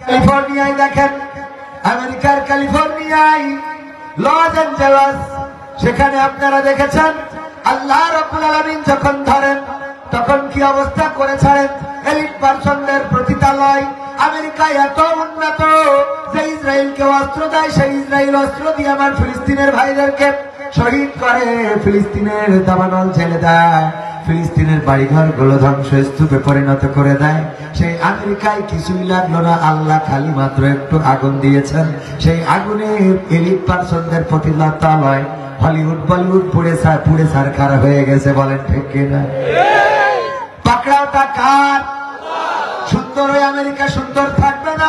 ক্যালিফোর্নিয়ায় দেখেন, আমেরিকার ক্যালিফোর্নিয়ায় Los Angeles, সেখানে আপনারা দেখেছেন আল্লাহ রাব্বুল আলামিন যখন ধরেন তখন কি অবস্থা করে ছাড়েন। এলিট পার্সনদের প্রতিতালয় আমেরিকায় এত উন্নত যে ইসরায়েলকে অস্ত্র দেয়, সেই ইসরায়েল অস্ত্র দিয়ে আমার ফিলিস্তিনের ভাইদেরকে শহীদ করে, ফিলিস্তিনের দাবানল ঝেলে দেয়, ফিলিস্তিনের বাড়িঘর গুলো ধ্বংসস্তূপে পরিণত করে দেয়। সেই আমেরিকায় কিছুই লাগলো না, আল্লাহ খালি মাত্র একটু আগুন দিয়েছেন, সেই আগুনে এলিট পার্সনদের প্রতিতালয় হলিউড বলিউড পুড়ে ছারখার হয়ে গেছে। বলেন ঠিক কিনা? পাকড়াওটা কার? সুন্দর ওই আমেরিকা সুন্দর থাকবে না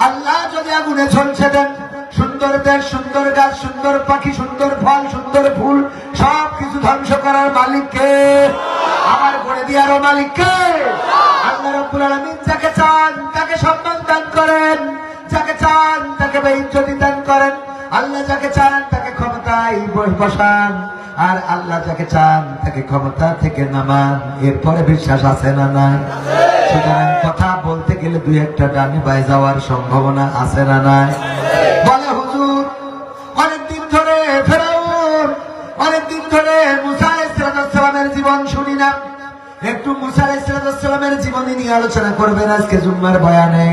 আল্লাহ যদি আগুনে ঝলসে দেন। সুন্দর দেশ, সুন্দর গাছ, সুন্দর পাখি, সুন্দর ফল, সুন্দর ফুল, সব কিছু ধ্বংস করার মালিককে, আমার করে দিয়ারও মালিককে। আল্লাহ রাব্বুল আলামিন যাকে চান তাকে সম্মান দান করেন, যাকে চান তাকে বেইজ্জতি দান করেন। আল্লাহ যাকে চান তাকে ক্ষমতায় বসান, আর আল্লাহ যাকে চান তাকে ক্ষমতা থেকে নামান। এরপরে বিশ্বাস আছে না নাই? সুতরাং কথা বলতে গেলে দুই একটা ডানে বায়ে যাওয়ার সম্ভাবনা আছে না নাই? বলে হুজুর অনেকদিন ধরে ফেরাউন, অনেকদিন ধরে মুসা আলাইহিস সালামের জীবন শুনি না, একটু মুসা আলাইহিস সালামের জীবনী নিয়ে আলোচনা করবেন আজকে জুম্মার বয়ানে।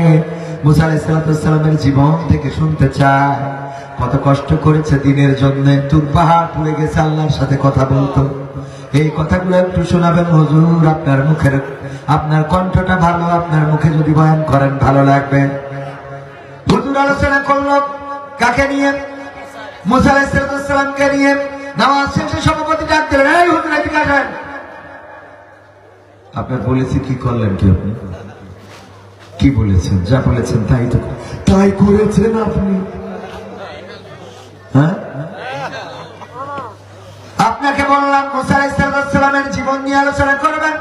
মুসা আলাইহিস সালামের জীবন থেকে শুনতে চায়, কত কষ্ট করেছে দিনের জন্য, তুর পাহাড় পুড়ে গেছে, আল্লাহর সাথে কথা বলতো। এই কথাগুলো একটু শোনাবেন হুজুর, আপনার মুখের, আপনার কণ্ঠটা ভালো, আপনার মুখে যদি বয়ান করেন ভালো লাগবে। হুজুর আলোচনা করলো কাকে নিয়ে? মুসা আলাইহিস সালামকে নিয়ে। নামাজ শেষে সভাপতি ডাক দিলেন, এই হুজুর এদিকে আসেন। আপনার বলেছি কি করলেন? কি আপনি কি বলেছেন? যা বলেছেন তাই তো, তাই করেছেন আপনি। হ্যাঁ, আপনাকে বললাম মুসা আলাইহিস সালামের জীবন নিয়ে আলোচনা করবেন,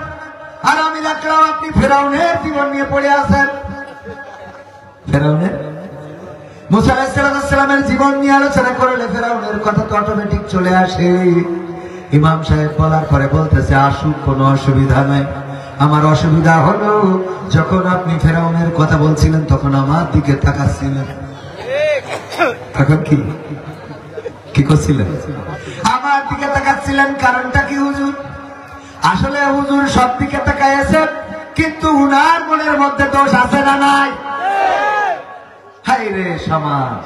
আর আমি দেখলাম আপনি ফেরাউনের জীবন নিয়ে পড়ে আছেন। ফেরাউনের, মুসা আলাইহিস সালামের জীবন নিয়ে আলোচনা করলে ফেরাউনের কথা তো অটোমেটিক চলে আসে। ইমাম সাহেব বলার পরে বলতেছে, আসুক, কোনো অসুবিধা নাই। আমার অসুবিধা হলো যখন আপনি ফেরাউনের কথা বলছিলেন তখন আমার দিকে তাকাচ্ছিলেন। তখন কি করছিলেন? আমার দিকে তাকাচ্ছিলেন। কারণটা কি হুজুর? আসলে হুজুর সব দিকে তাকাইছেন, কিন্তু উনার মনের মধ্যে দোষ আছে না নাই? হাই রে সমাজ,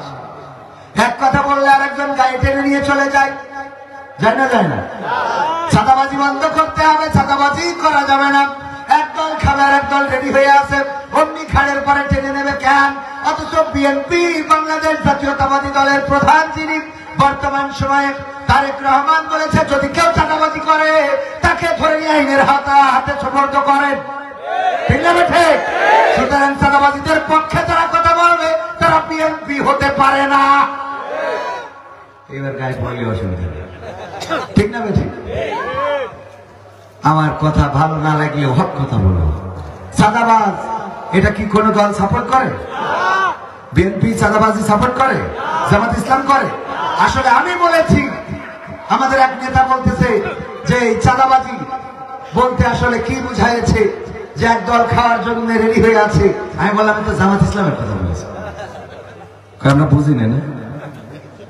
এক কথা বললে আরেকজন গায়ে টেনে নিয়ে চলে যায়, যায় না? যায় না? চাঁদাবাজি বন্ধ করতে হবে, চাঁদাবাজি করা যাবে না। একদল খাবার, একদল রেডি হয়ে আছে, অমনি খাড়ের পরে টেনে নেবে কেন? অথচ বিএনপি বাংলাদেশ জাতীয়তাবাদী দলের প্রধান যিনি বর্তমান সময়ে তারেক রহমান বলেছে, যদি কেউ চাঁদাবাজি করে তাকে ধরে নিয়ে আইনের হাতে সোপর্দ করেন। ঠিক না ঠিক? সুতরাং চাঁদাবাজিদের পক্ষে যারা কথা বলবে তারা বিএনপি হতে পারে না। এবার গায়ে পড়লে অসুবিধা, ঠিক না ঠিক? আমার কথা ভালো না লাগলেও হক কথা বলবো। চাঁদাবাজ এটা কি কোন দল সাপোর্ট করে? বিএনপি চাঁদাবাজি সাপোর্ট করে? জামাত ইসলাম করে? আসলে আমি বলেছি, আমাদের এক নেতা বলতেছে যে চাঁদাবাজি বলতে আসলে কি বুঝাইছে, যে এক দল খাওয়ার জন্য রেডি হয়ে আছে। আমি বললাম তো জামাত ইসলামের কথা বলেছি, আমরা বুঝি না,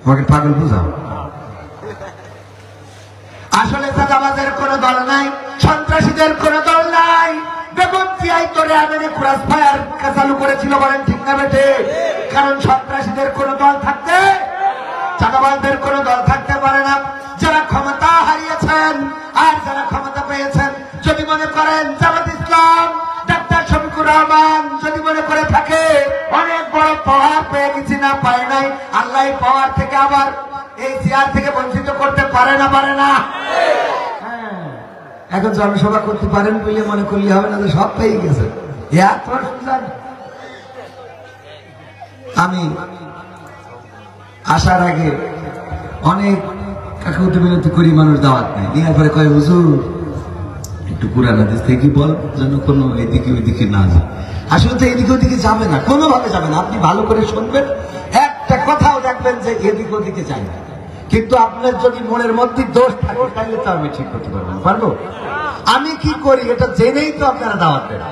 আমাকে পাগল বুঝাও। আসলে চাঁদাবাজের কোন দল নাই, সন্ত্রাসীদের কোন দল নাই। বেগম জিয়াই তোরে আমেনে ক্রস ফায়ার চালু করেছিল, বলেন ঠিক না বেটে? কারণ সন্ত্রাসীদের কোন দল থাকতে, চাঁদাবাজদের কোন দল থাকতে পারে না। যারা ক্ষমতা হারিয়েছেন আর যারা ক্ষমতা পেয়েছেন, যদি মনে করেন জামাত ইসলাম, ডাক্তার শফিকুর রহমান যদি মনে করে থাকে অনেক বড় পাওয়ার পেয়ে গেছি, না পায় নাই, আল্লাহ পাওয়ার থেকে আবার এই চেয়ার থেকে বঞ্চিত করতে পারে না? পারে না? এখন জনসভা করতে পারেন বলে মনে করলে হবে না, সব পেয়ে গেছে। আমি আসার আগে অনেক কাকুতি মিনতি করি, মানুষ দাওয়াত নেই, নেওয়ার পরে কয় হুজুর একটু কোরআন হাদিস থেকে বল, যেন কোনো এদিকে ওইদিকে না যায়। আসলে তো এদিকে ওদিকে যাবে না, কোনোভাবে যাবে না। আপনি ভালো করে শুনবেন, একটা কথাও দেখবেন যে এদিকে ওদিকে যায় না। কিন্তু আপনার যদি মনের মধ্যে দোষ থাকে তাহলে তো আমি ঠিক করতে পারবো। আমি কি করি এটা জেনেই তো আপনারা দাওয়াত দেন।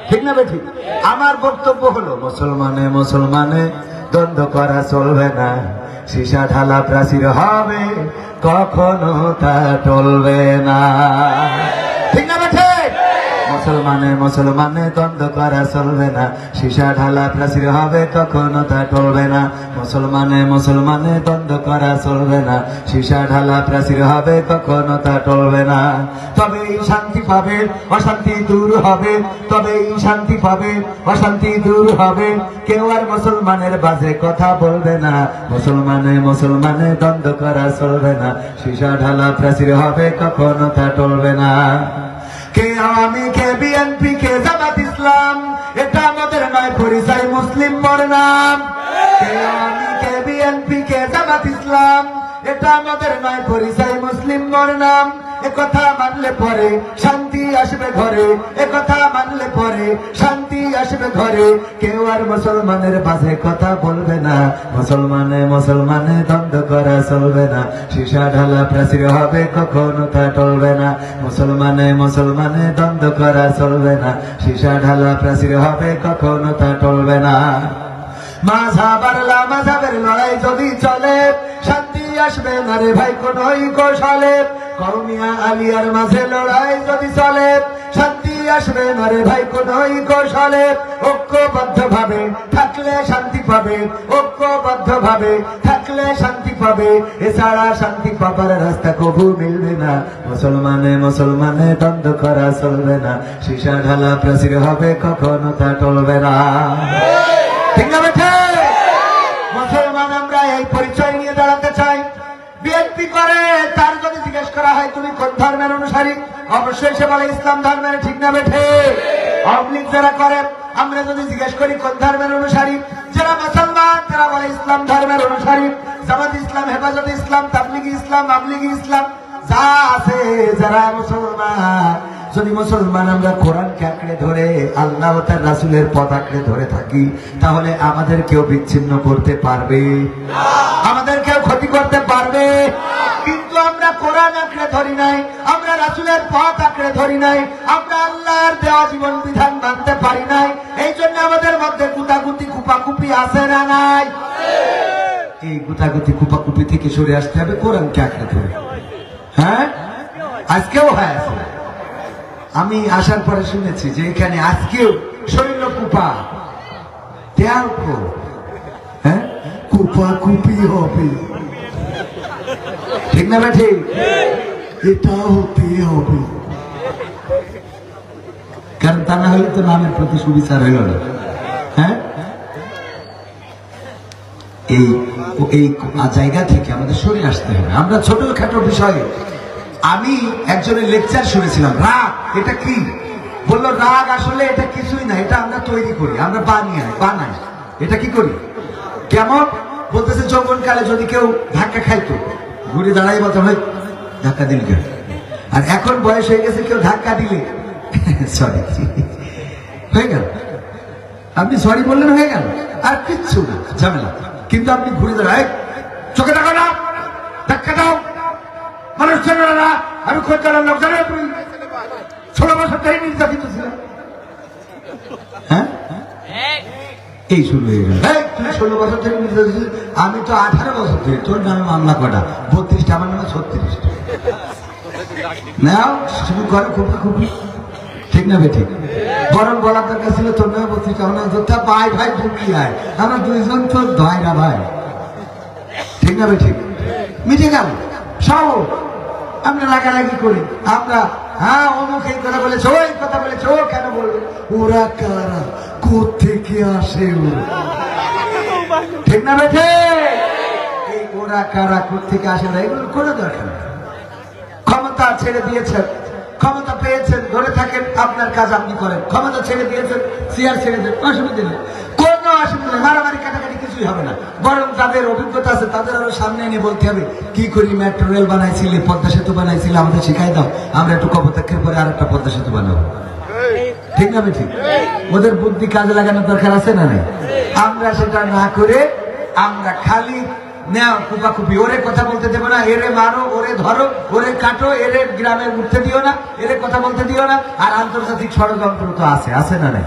ঠিক না বেঠিক? আমার বক্তব্য হলো মুসলমানে মুসলমানে দ্বন্দ্ব করা চলবে না, সীসা ঢালা প্রাচীর হবে কখনো তা টলবে না। ঠিক না বেঠিক? মুসলমানে মুসলমানে দ্বন্দ্ব করা চলবে না, সীসা ঢালা প্রাচীর হবে কখনো তা টলবে না। মুসলমানে মুসলমানে দ্বন্দ্ব করা চলবে না, সীসা ঢালা প্রাচীর হবে কখনো তা টলবে না। তবেই শান্তি পাবে, অশান্তি দূর হবে, তবেই শান্তি পাবে, অশান্তি দূর হবে। কেউ আর মুসলমানের বাজে কথা বলবে না, মুসলমানে মুসলমানে দ্বন্দ্ব করা চলবে না, সীসা ঢালা প্রাচীর হবে কখনো তা টলবে না। কে আওয়ামী, কে বিএনপি, কে জামাত ইসলাম, এটা আমাদের নয় পরিচয়, মুসলিম মোর নাম। কে আওয়ামী, কে বিএনপি, কে জামাত ইসলাম, এটা আমাদের নয় পরিচয়, মুসলিম মোর নাম। একথা মানলে পরে শান্তি আসবে ঘরে, একথা মানলে পরে শান্তি আসবে ঘরে। কেউ আর মুসলমানের বাজে কথা বলবে না, মুসলমানে মুসলমানে দ্বন্দ্ব করা চলবে না, সীসা ঢালা প্রাচীর হবে কখনো তা টলবে না। মুসলমানে মুসলমানে দ্বন্দ্ব করা চলবে না, সীসা ঢালা প্রাচীর হবে কখনো তা টলবে না। মাযহাব আর লামাযহাবের লড়াই যদি চলে, শান্তি আসবে না রে ভাই কোনই কৌশলে। কওমিয়া আলিয়ার মাঝে লড়াই যদি চলে, শান্তি আসবে না রে ভাই কোনই কৌশলে। ঐক্যবদ্ধ ভাবে থাকলে শান্তি পাবে, ঐক্যবদ্ধ ভাবে থাকলে শান্তি পাবে, এছাড়া শান্তি পাবার রাস্তা কবু মিলবে না। মুসলমানে মুসলমানে দ্বন্দ্ব করা চলবে না, সীসা ঢালা প্রাচীর হবে কখনো তা টলবে না। ঠিক না বেঠে? মুসলমান আমরা এই পরিচয় নিয়ে দাঁড়াতে চাই। বিএনপি করে, তার যদি জিজ্ঞেস করা হয় তুমি কোন ধর্মের অনুসারী, অবশ্যই সে বলে ইসলাম ধর্মের। ঠিক না বেঠে? আওয়ামী লীগ যারা করে, আমরা যদি জিজ্ঞেস করি কোন ধর্মের অনুসারী, যারা মুসলমান তারা বলে ইসলাম ধর্মের অনুসারী। জামাত ইসলাম, হেফাজতে ইসলাম, তাবলিগি ইসলাম, আবলিগি ইসলাম যা আছে যারা মুসলমান, যদি মুসলমান আমরা কোরআনকে আঁকড়ে ধরে আল্লাহ ও তার রাসূলের পথ আঁকড়ে ধরে থাকি, তাহলে আমাদের কেউ বিচ্ছিন্ন করতে পারবে? আমাদের কেউ ক্ষতি করতে পারবে? কিন্তু আমরা কোরআন আঁকড়ে ধরি নাই, আমরা রাসূলের পথ আঁকড়ে ধরি নাই, আমরা আল্লাহর দেওয়া জীবন বিধান মানতে পারি নাই। এই জন্য আমাদের মধ্যে গুতাগুতি কুপাকুপি আছে না নাই? এই গুতাগুতি কুপাকুপি থেকে সরে আসতে হবে কোরআনকে আঁকড়ে ধরে। হ্যাঁ, আজকেও হয় আছে। আমি আসার পরে শুনেছি যে এখানে আজকেও শৈল কুপা দেয়ালকো, হ্যাঁ, কুপা কুপি হবে। ঠিক না বেঠি? এটা হতে হবে, কারণ তা না হলে তো নামের প্রতি সুবিচার হইল না। হ্যাঁ, এই এই জায়গা থেকে আমাদের সরে আসতে হবে। আমরা ছোটখাটো বিষয়ে, আমি একজনের লেকচার শুনেছিলাম, রাগ এটা কি? বললো রাগ আসলে এটা কিছুই না, এটা আমরা তৈরি করি, আমরা বানাই। এটা কি করি? কেমন? বলতেছে যৌবনকালে যদি কেউ ধাক্কা খাইতো, ঘুরে দাঁড়াই বলতাম হয় ধাক্কা দিল কেন? আর এখন বয়স হয়ে গেছে, কেউ ধাক্কা দিলে সরি হয়ে গেল, আপনি সরি বললেন হয়ে গেল, আর কিচ্ছু না, ঝামেলা। কিন্তু আপনি ঘুরে দাঁড়ায় চোখে দেখো না, ধাক্কা দাও, মানুষ চেনে না। আমি খোঁজ জানার লোক জানে, তুমি 16 বছর ধরে নির্যাতিত ছিল। হ্যাঁ, এই শুরু হয়ে গেল, তুমি 16 বছর ধরে নির্যাতিত। আমি তো 18 বছর ধরে। তোর নামে মামলা কটা? 32টা, আমার নামে 36টা। নাও শুরু করে খুবই। ঠিক না বেঠিক? বরং বলার দরকার ছিল তোর নামে 32টা, তোরটা ভাই ভাই ঢুকি আয়, আমরা দুইজন তোর ভাইরা ভাই। ঠিক না বেঠিক? মিটে গেল সব। আমরা লাগালাগি করি, আমরা হ্যাঁ অমুক এই কথা বলেছে, ওই কথা বলেছে, ও কেন বলবে? ওরা কারা, কোত্থেকে আসে ওরা? ঠিক না বেঠে? এই ওরা কারা কোত্থেকে আসে না, এগুলো কোনো দরকার নেই। ক্ষমতা ছেড়ে দিয়েছেন, ক্ষমতা পেয়েছেন, ধরে থাকেন, আপনার কাজ আপনি করেন। ক্ষমতা ছেড়ে দিয়েছেন, চেয়ার ছেড়ে দেন, অসুবিধা নেই, কোনো অসুবিধা নেই। মারামারি কাটাকাটি কিছুই হবে না। বরং যাদের অভিজ্ঞতা আছে তাদের আরো সামনে এনে বলতে হবে, কি করি, মেট্রো রেল বানাইছিলে, পদ্মা সেতু বানাইছিলে, আমাদের শিখাই দাও, আমরা একটু কপোতাক্ষের পরে আর একটা পদ্মা সেতু বানাবো। ঠিক না ঠিক? ওদের বুদ্ধি কাজে লাগানোর দরকার আছে না নাই? আমরা সেটা না করে আমরা খালি নেও কুপাকুপি, ওরে কথা বলতে দেবো না, এরে মারো, ওরে ধরো, ওরে কাটো, এরে গ্রামে উঠতে দিও না, এরে কথা বলতে দিও না। আর আন্তর্জাতিক ষড়যন্ত্র তো আছে না নাই?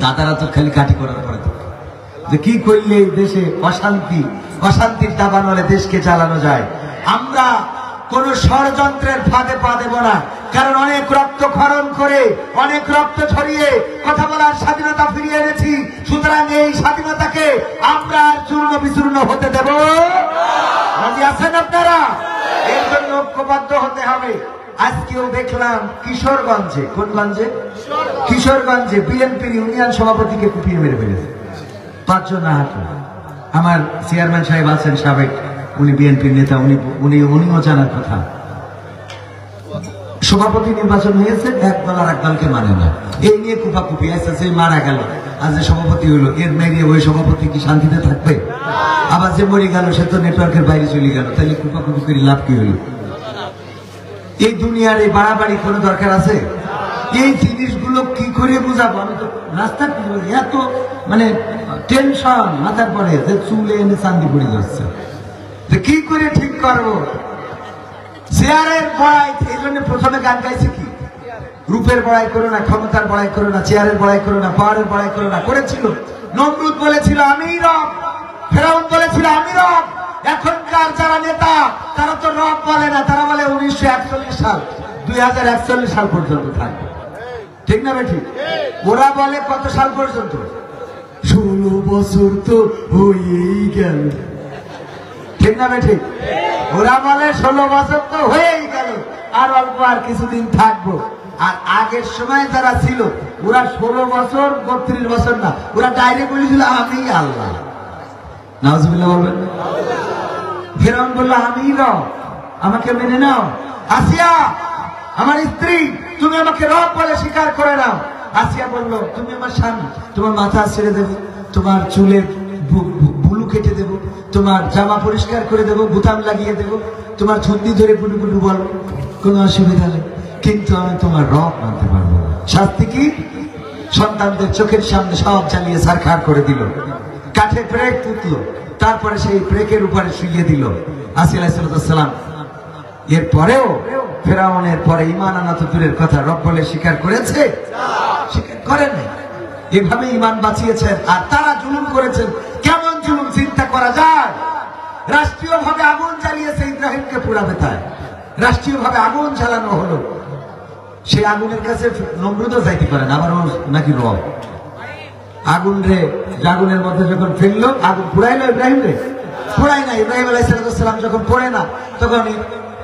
দাদারা তো খালি কাঠি করার পরে যে কি করলে দেশে অশান্তির দাবানলে দেশকে চালানো যায়। আমরা কোন ষড়যন্ত্রের ফাঁদে পা দেব না, কারণ অনেক রক্তক্ষরণ করে, অনেক রক্ত ঝরিয়ে কথা বলার স্বাধীনতা ফিরিয়ে এনেছি। সুতরাং এই স্বাধীনতাকে আমরা আর চূর্ণ বিচূর্ণ হতে দেব রাজি আছেন আপনারা? এর জন্য ঐক্যবদ্ধ হতে হবে। আজকেও দেখলাম কিশোরগঞ্জে, কোন গঞ্জে? কিশোরগঞ্জে বিএনপির ইউনিয়ন সভাপতিকে কুপিয়ে মেরে ফেলেছে 5 জন আহত। আমার চেয়ারম্যান সাহেব আছেন সাবেক, উনি বিএনপির নেতা, উনিও জানার কথা। সভাপতি নির্বাচন হয়েছে, এক দল আর এক দলকে মানে না, এই নিয়ে কুপাকুপি আছে। সেই মারা গেল, আজ যে সভাপতি হইলো, এর মেরিয়ে ওই সভাপতি কি শান্তিতে থাকবে? আবার যে মরে গেল সে তো নেটওয়ার্কের বাইরে চলে গেল, তাহলে কুপাকুপি করে লাভ কি হইল? এই দুনিয়ার এই বাড়াবাড়ি কোনো দরকার আছে? এই জিনিসগুলো কি করে বুঝাবো? আমি তো রাস্তা এত মানে টেনশন মাথার পরে যে চুলে এনে চান্দি পড়ে যাচ্ছে, কি করে ঠিক করবো? চেয়ারের বড়াই, এই জন্য প্রথমে গান গাইছে কি, রূপের বড়াই করো না, ক্ষমতার বড়াই করো না, চেয়ারের বড়াই করো না, পাওয়ারের বড়াই করো না করেছিল। নমরুদ বলেছিল আমি রব, ফেরাউন বলেছিল আমি রব। এখনকার যারা নেতা তারা তো রব বলে না, তারা বলে 1941 সাল 2041 সাল পর্যন্ত থাকবে, ঠিক না বেঠিক? ওরা বলে কত সাল পর্যন্ত? 16 বছর তো হয়েই গেল, ঠিক না বেঠিক? ওরা বলে 16 বছর তো হয়েই গেল, আর অল্প আর কিছুদিন থাকবো। আর আগের সময় যারা ছিল ওরা 16 বছর 32 বছর না, ওরা ডাইরেক্ট বলেছিল আমি আল্লাহ। নাউজুবিল্লাহ বলবেন। ফেরাউন বলল আমি রব, আমাকে মেনে নাও। আসিয়া আমার স্ত্রী, তুমি আমাকে রব বলে স্বীকার করে নাও। আসিয়া বলল তুমি আমার স্বামী, তোমার মাথা ছেড়ে দেবো, তোমার চুলের বুলু কেটে দেবো, তোমার জামা পরিষ্কার করে দেবো, বোতাম লাগিয়ে দেবো, তোমার ছন্দি ধরে গুডু গুডু বলবো, কোনো অসুবিধা নেই, কিন্তু আমি তোমার রব মানতে পারবো না। শাস্তি কি? সন্তানদের চোখের সামনে সব জ্বালিয়ে ছারখার করে দিল, কাঠে ব্রেক পুতলো, তারপরে সেই ব্রেকের উপরে শুইয়ে দিল আসিয়া আলাইহিস সালাম। এরপরেও ফেরাউনের পরে ঈমান আনা তো দূরের কথা, রব বলে স্বীকার করেছে? স্বীকার করেন। এভাবে ঈমান বাঁচিয়েছেন। আর তারা জুলুম করেছেন। কেমন জুলুম চিন্তা করা যায়? রাষ্ট্রীয়ভাবে আগুন জ্বালিয়েছে ইব্রাহিমকে পোড়াবে, তাই রাষ্ট্রীয়ভাবে আগুন জ্বালানো হলো। সেই আগুনের কাছে নমরুদও যাইতে পারেন, আবার নাকি রব। আগুন রে আগুনের মধ্যে যখন ফেললো, আগুন পুড়াইলো ইব্রাহিম রে? পুড়াই না। ইব্রাহিম আলাইহিস সালাম যখন পড়ে না, তখন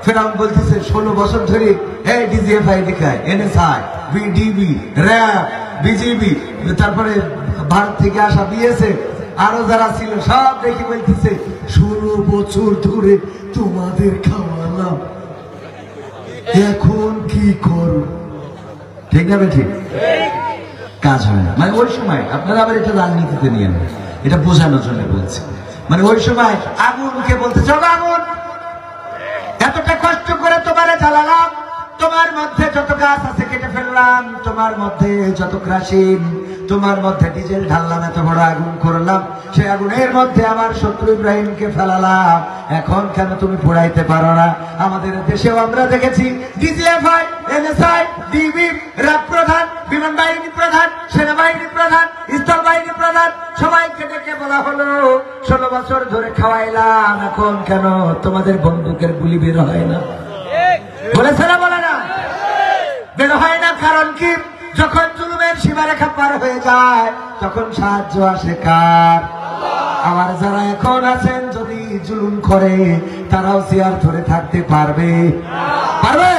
ফেরাউন বলতেছে 16 বছর ধরে এই ডিজিএফআই দেখায়, এনএসআই, বিডিবি, র্যাব, বিজিবি, তারপরে ভারত থেকে আসা বিএসএফ, আরো যারা ছিল সব দেখি বলতেছে 16 বছর ধরে তোমাদের খাওয়ালাম, এখন কি করো? ঠিক না ঠিক? কাজ হয় না। মানে ওই সময় আপনারা আবার এটা রাজনীতিতে নিয়ে নেন, এটা বোঝানোর জন্য বলছি। মানে ওই সময় আগুনকে বলতে চলো আগুন, এতটা কষ্ট করে তোমারে জ্বালালাম, তোমার মধ্যে যত গাছ আছে কেটে ফেললাম, তোমার মধ্যে যত ক্রাসিন, তোমার মধ্যে ডিজেল ঢাললাম, এত বড় আগুন করলাম, সেই আগুনের মধ্যে আমার শত্রু ইব্রাহিমকে ফেলালাম, এখন কেন তুমি পোড়াইতে পারো না? আমাদের দেশেও আমরা দেখেছি ডিজিএফআই, এনএসআই, ডিবি, র্যাব প্রধান, বিমান বাহিনী প্রধান, সেনাবাহিনী প্রধান, স্থল বাহিনী প্রধান সবাইকে ডেকে বলা হলো 16 বছর ধরে খাওয়াইলাম, এখন কেন তোমাদের বন্দুকের গুলি বের হয় না? বলেছে না বলে না? বের হয় না কারণ কি? যখন জুলুমের সীমারেখা পার হয়ে যায় তখন সাহায্য আসে কার? আমার যারা এখন আছেন যদি জুলুম করে তারাও চেয়ার ধরে থাকতে পারবে? পারবে?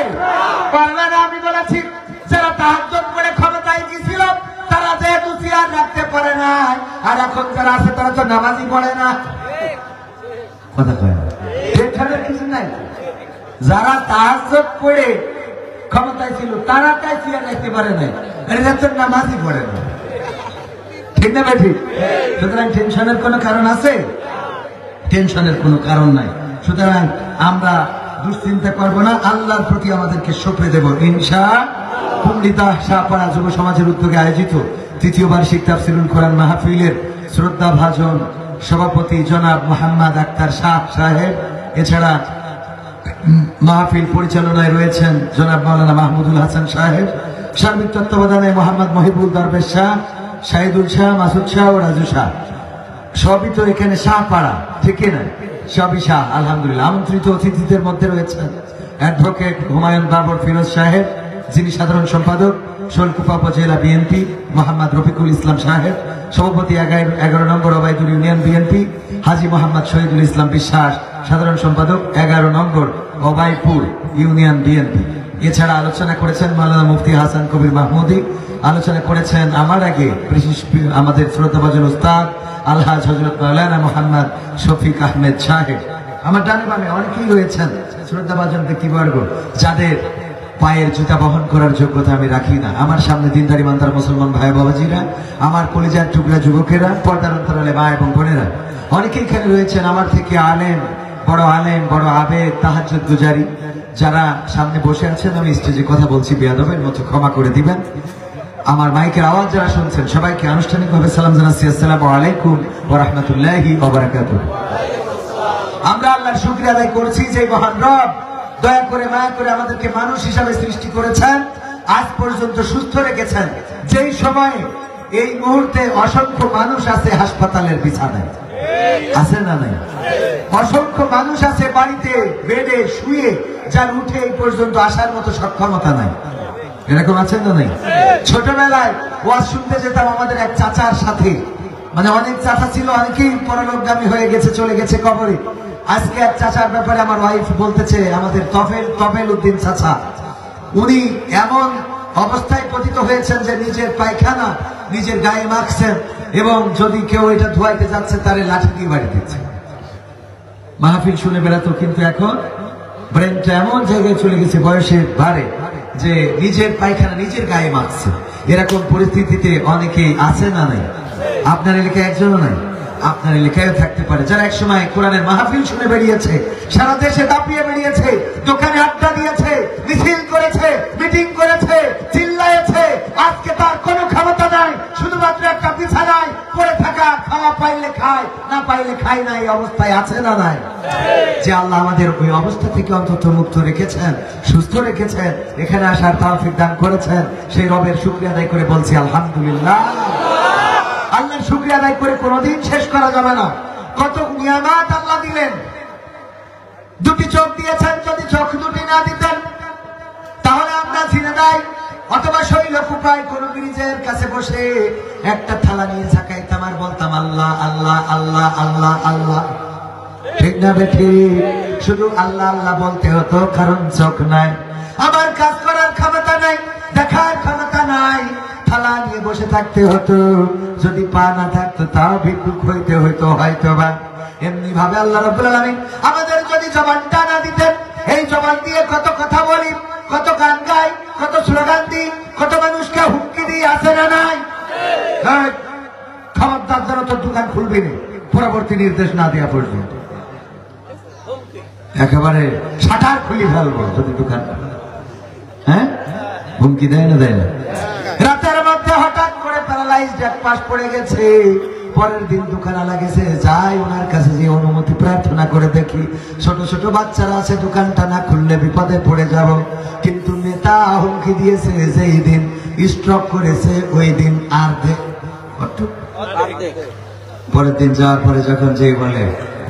পারবে না। আমি বলেছি যারা তাহাজ্জুদ করে ক্ষমতায় গিয়েছিল তারা যেহেতু চেয়ার রাখতে পারে না, আর এখন যারা আছে তারা তো নামাজই পড়ে না। কথা কয় না? এখানে কিছু নাই। যারা তাহাজ্জুদ পড়ে ক্ষমতায় ছিল তারা তাই চেয়ার রাখতে পারে নাই, এরা তো নামাজই পড়ে না। ঠিক না ভাই? ঠিক। সুতরাং টেনশনের কোনো কারণ আছে? টেনশনের কোনো কারণ নাই। সুতরাং আমরা দুশ্চিন্তা করবো না, আল্লাহর প্রতি আমাদেরকে সঁপে দেব ইনশাআল্লাহ। কুমিল্লা শাহপাড়া যুব সমাজের উদ্যোগে আয়োজিত ৩য় বার্ষিক তাফসীরুল কোরআন মাহফিলের শ্রদ্ধা ভাজন সভাপতি জনাব মোহাম্মদ আক্তার শাহ সাহেব, এছাড়া মাহফিল পরিচালনায় রয়েছেন জনাব মাওলানা মাহমুদুল হাসান সাহেব, সার্বিক তত্ত্বাবধানে মোহাম্মদ মহিবুল দরবেশ শাহ, শাহিদুল শাহ, মাসুদ শাহ ও রাজু শাহ, সবই তো এখানে শাহপাড়া, ঠিক না? সবই শাহ। আলহামদুলিল্লাহ। আমন্ত্রিত অতিথিদের মধ্যে রয়েছেন অ্যাডভোকেট হুমায়ুন বাবর ফিরোজ সাহেব, যিনি সাধারণ সম্পাদক শোলকুপা উপজেলা বিএনপি, মোহাম্মদ রফিকুল ইসলাম সাহেব, সভাপতি 11 নম্বর ওবায়দুল ইউনিয়ন বিএনপি, হাজী মোহাম্মদ শহীদুল ইসলাম বিশ্বাস, সাধারণ সম্পাদক 11 নম্বর ওবায়পুর ইউনিয়ন বিএনপি। এছাড়া আলোচনা করেছেন মাওলানা মুফতি হাসান কবির মাহমুদি, আলোচনা করেছেন আমার আগে আমাদের শ্রদ্ধাভাজন উস্তাদ আলহাজ হযরত মাওলানা মোহাম্মদ শফিক আহমেদ সাহেব। আমার ডানে বামে অনেকেই রয়েছেন শ্রদ্ধাভাজন ব্যক্তিবর্গ, যাদের পায়ের জুতা বহন করার যোগ্যতা আমি রাখি না। আমার সামনে দিনদারি মানদার মুসলমান ভাই বাবাজিরা, আমার কলিজার টুকরা যুবকেরা, পর্দার অন্তরালে মা এবং বোনেরা, অনেকেই এখানে রয়েছেন আমার থেকে আলেম, বড় আবেদ, তাহাজ্জুদ গুজারি, যারা সামনে বসে আছেন। আমি স্টেজে কথা বলছি, বেয়াদবের মতো ক্ষমা করে দিবেন। আমার মাইকের আওয়াজ যারা শুনছেন সবাইকে আনুষ্ঠানিকভাবে সালাম জানাচ্ছি, আসসালামু আলাইকুম ওয়া রাহমাতুল্লাহি ওয়া বারাকাতুহু। আমরা আল্লাহর শুকরিয়া আদায় করছি যে মহান রব দয়া করে মায়া করে আমাদেরকে মানুষ হিসাবে সৃষ্টি করেছেন, আজ পর্যন্ত সুস্থ রেখেছেন। যেই সময় এই মুহূর্তে অসংখ্য মানুষ আছে হাসপাতালের বিছানায়, আছে না নাই? অসংখ্য মানুষ আছে বাড়িতে বেডে শুয়ে, যার উঠে এই পর্যন্ত আসার মতো সক্ষমতা নাই। এরকম আছেন না নাই? ছোটবেলায় ওয়াজ শুনতে যেতাম আমাদের এক চাচার সাথে, মানে অনেক চাচা ছিল, অনেকেই পরলোকগামী হয়ে গেছে, চলে গেছে কবরে। আজকে এক চাচার ব্যাপারে আমার ওয়াইফ বলতেছে, আমাদের তফেল উদ্দিন চাচা, উনি এমন অবস্থায় পতিত হয়েছেন যে নিজের পায়খানা নিজের গায়ে মাখছেন, এবং যদি কেউ এটা ধোয়াইতে যাচ্ছে তারে লাঠি দিয়ে বাড়ি দিচ্ছে। মাহফিল শুনে বেড়াতো, কিন্তু এখন ব্রেনটা এমন জায়গায় চলে গেছে বয়সের ভারে যে নিজের পায়খানা নিজের গায়ে মাখছে। এরকম পরিস্থিতিতে অনেকেই আছে না নাই? আপনার এলাকায় একজনও নাই, আপনার এলাকায় থাকতে পারে, যারা একসময় কোরআনের মাহফিল শুনে বেরিয়েছে, সারা দেশে দাপিয়ে বেরিয়েছে, দোকানে আড্ডা দিয়েছে, মিছিল করেছে, মিটিং করেছে, চিল্লায়েছে। আজকে তার কোনো ক্ষমতা নাই, শুধুমাত্র একটা বিছানায় পড়ে থাকা, খাওয়া পাইলে খায়, না পাইলে খায় না, এই অবস্থায় আছে না নাই? যে আল্লাহ আমাদের ওই অবস্থা থেকে অন্তত মুক্ত রেখেছেন, সুস্থ রেখেছেন, এখানে আসার তৌফিক দান করেছেন, সেই রবের শুকরিয়া আদায় করে বলছি আলহামদুলিল্লাহ। আল্লাহর শুকরিয়া আদায় করে কোনোদিন শেষ করা যাবে না। কত নিয়ামত আল্লাহ দিলেন। দুটি চোখ দিয়েছেন, যদি চোখ দুটি না দিতেন তাহলে আমরা ঝিনাইদহ অথবা শৈলকুপায় কোন ব্রিজের কাছে বসে একটা থালা নিয়ে ঝাঁকাইতাম আর বলতাম আল্লাহ আল্লাহ আল্লাহ আল্লাহ আল্লাহ। ঠিক না বেঠি? শুধু আল্লাহ আল্লাহ বলতে হতো, কারণ চোখ নাই, আমার কাজ করার ক্ষমতা নাই, দেখার ক্ষমতা নাই, থালা নিয়ে বসে থাকতে হতো। যদি পা না থাকতো তাও ভিক্ষুক হইতে হইতো হয়তো বা। এমনি ভাবে আল্লাহ রাব্বুল আলামিন আমাদের যদি জবানটা না দিতেন, এই জবান দিয়ে কত কথা বলি, কত গান গাই, কত স্লোগান দিই, কত মানুষকে হুমকি দিই, আছে না নাই? খবরদার যেন তোর দোকান খুলবি না পরবর্তী নির্দেশ না দেওয়া পর্যন্ত। একেবারে শাটার খুলি ফেলবো যদি দোকান। হ্যাঁ, হুমকি দেয় না? দেয় না। রাতের মধ্যে হঠাৎ করে প্যারালাইজড এক পাশ পড়ে গেছে, পরের দিন দোকানওয়ালা গেছে, যাই ওনার কাছে যে অনুমতি প্রার্থনা করে দেখি, ছোট ছোট বাচ্চারা আছে, দোকানটা না খুললে বিপদে পড়ে যাব। কিন্তু নেতা হুমকি দিয়েছে যেই দিন স্ট্রোক করেছে ওই দিন আর পরের দিন যাওয়ার পরে যখন যে বলে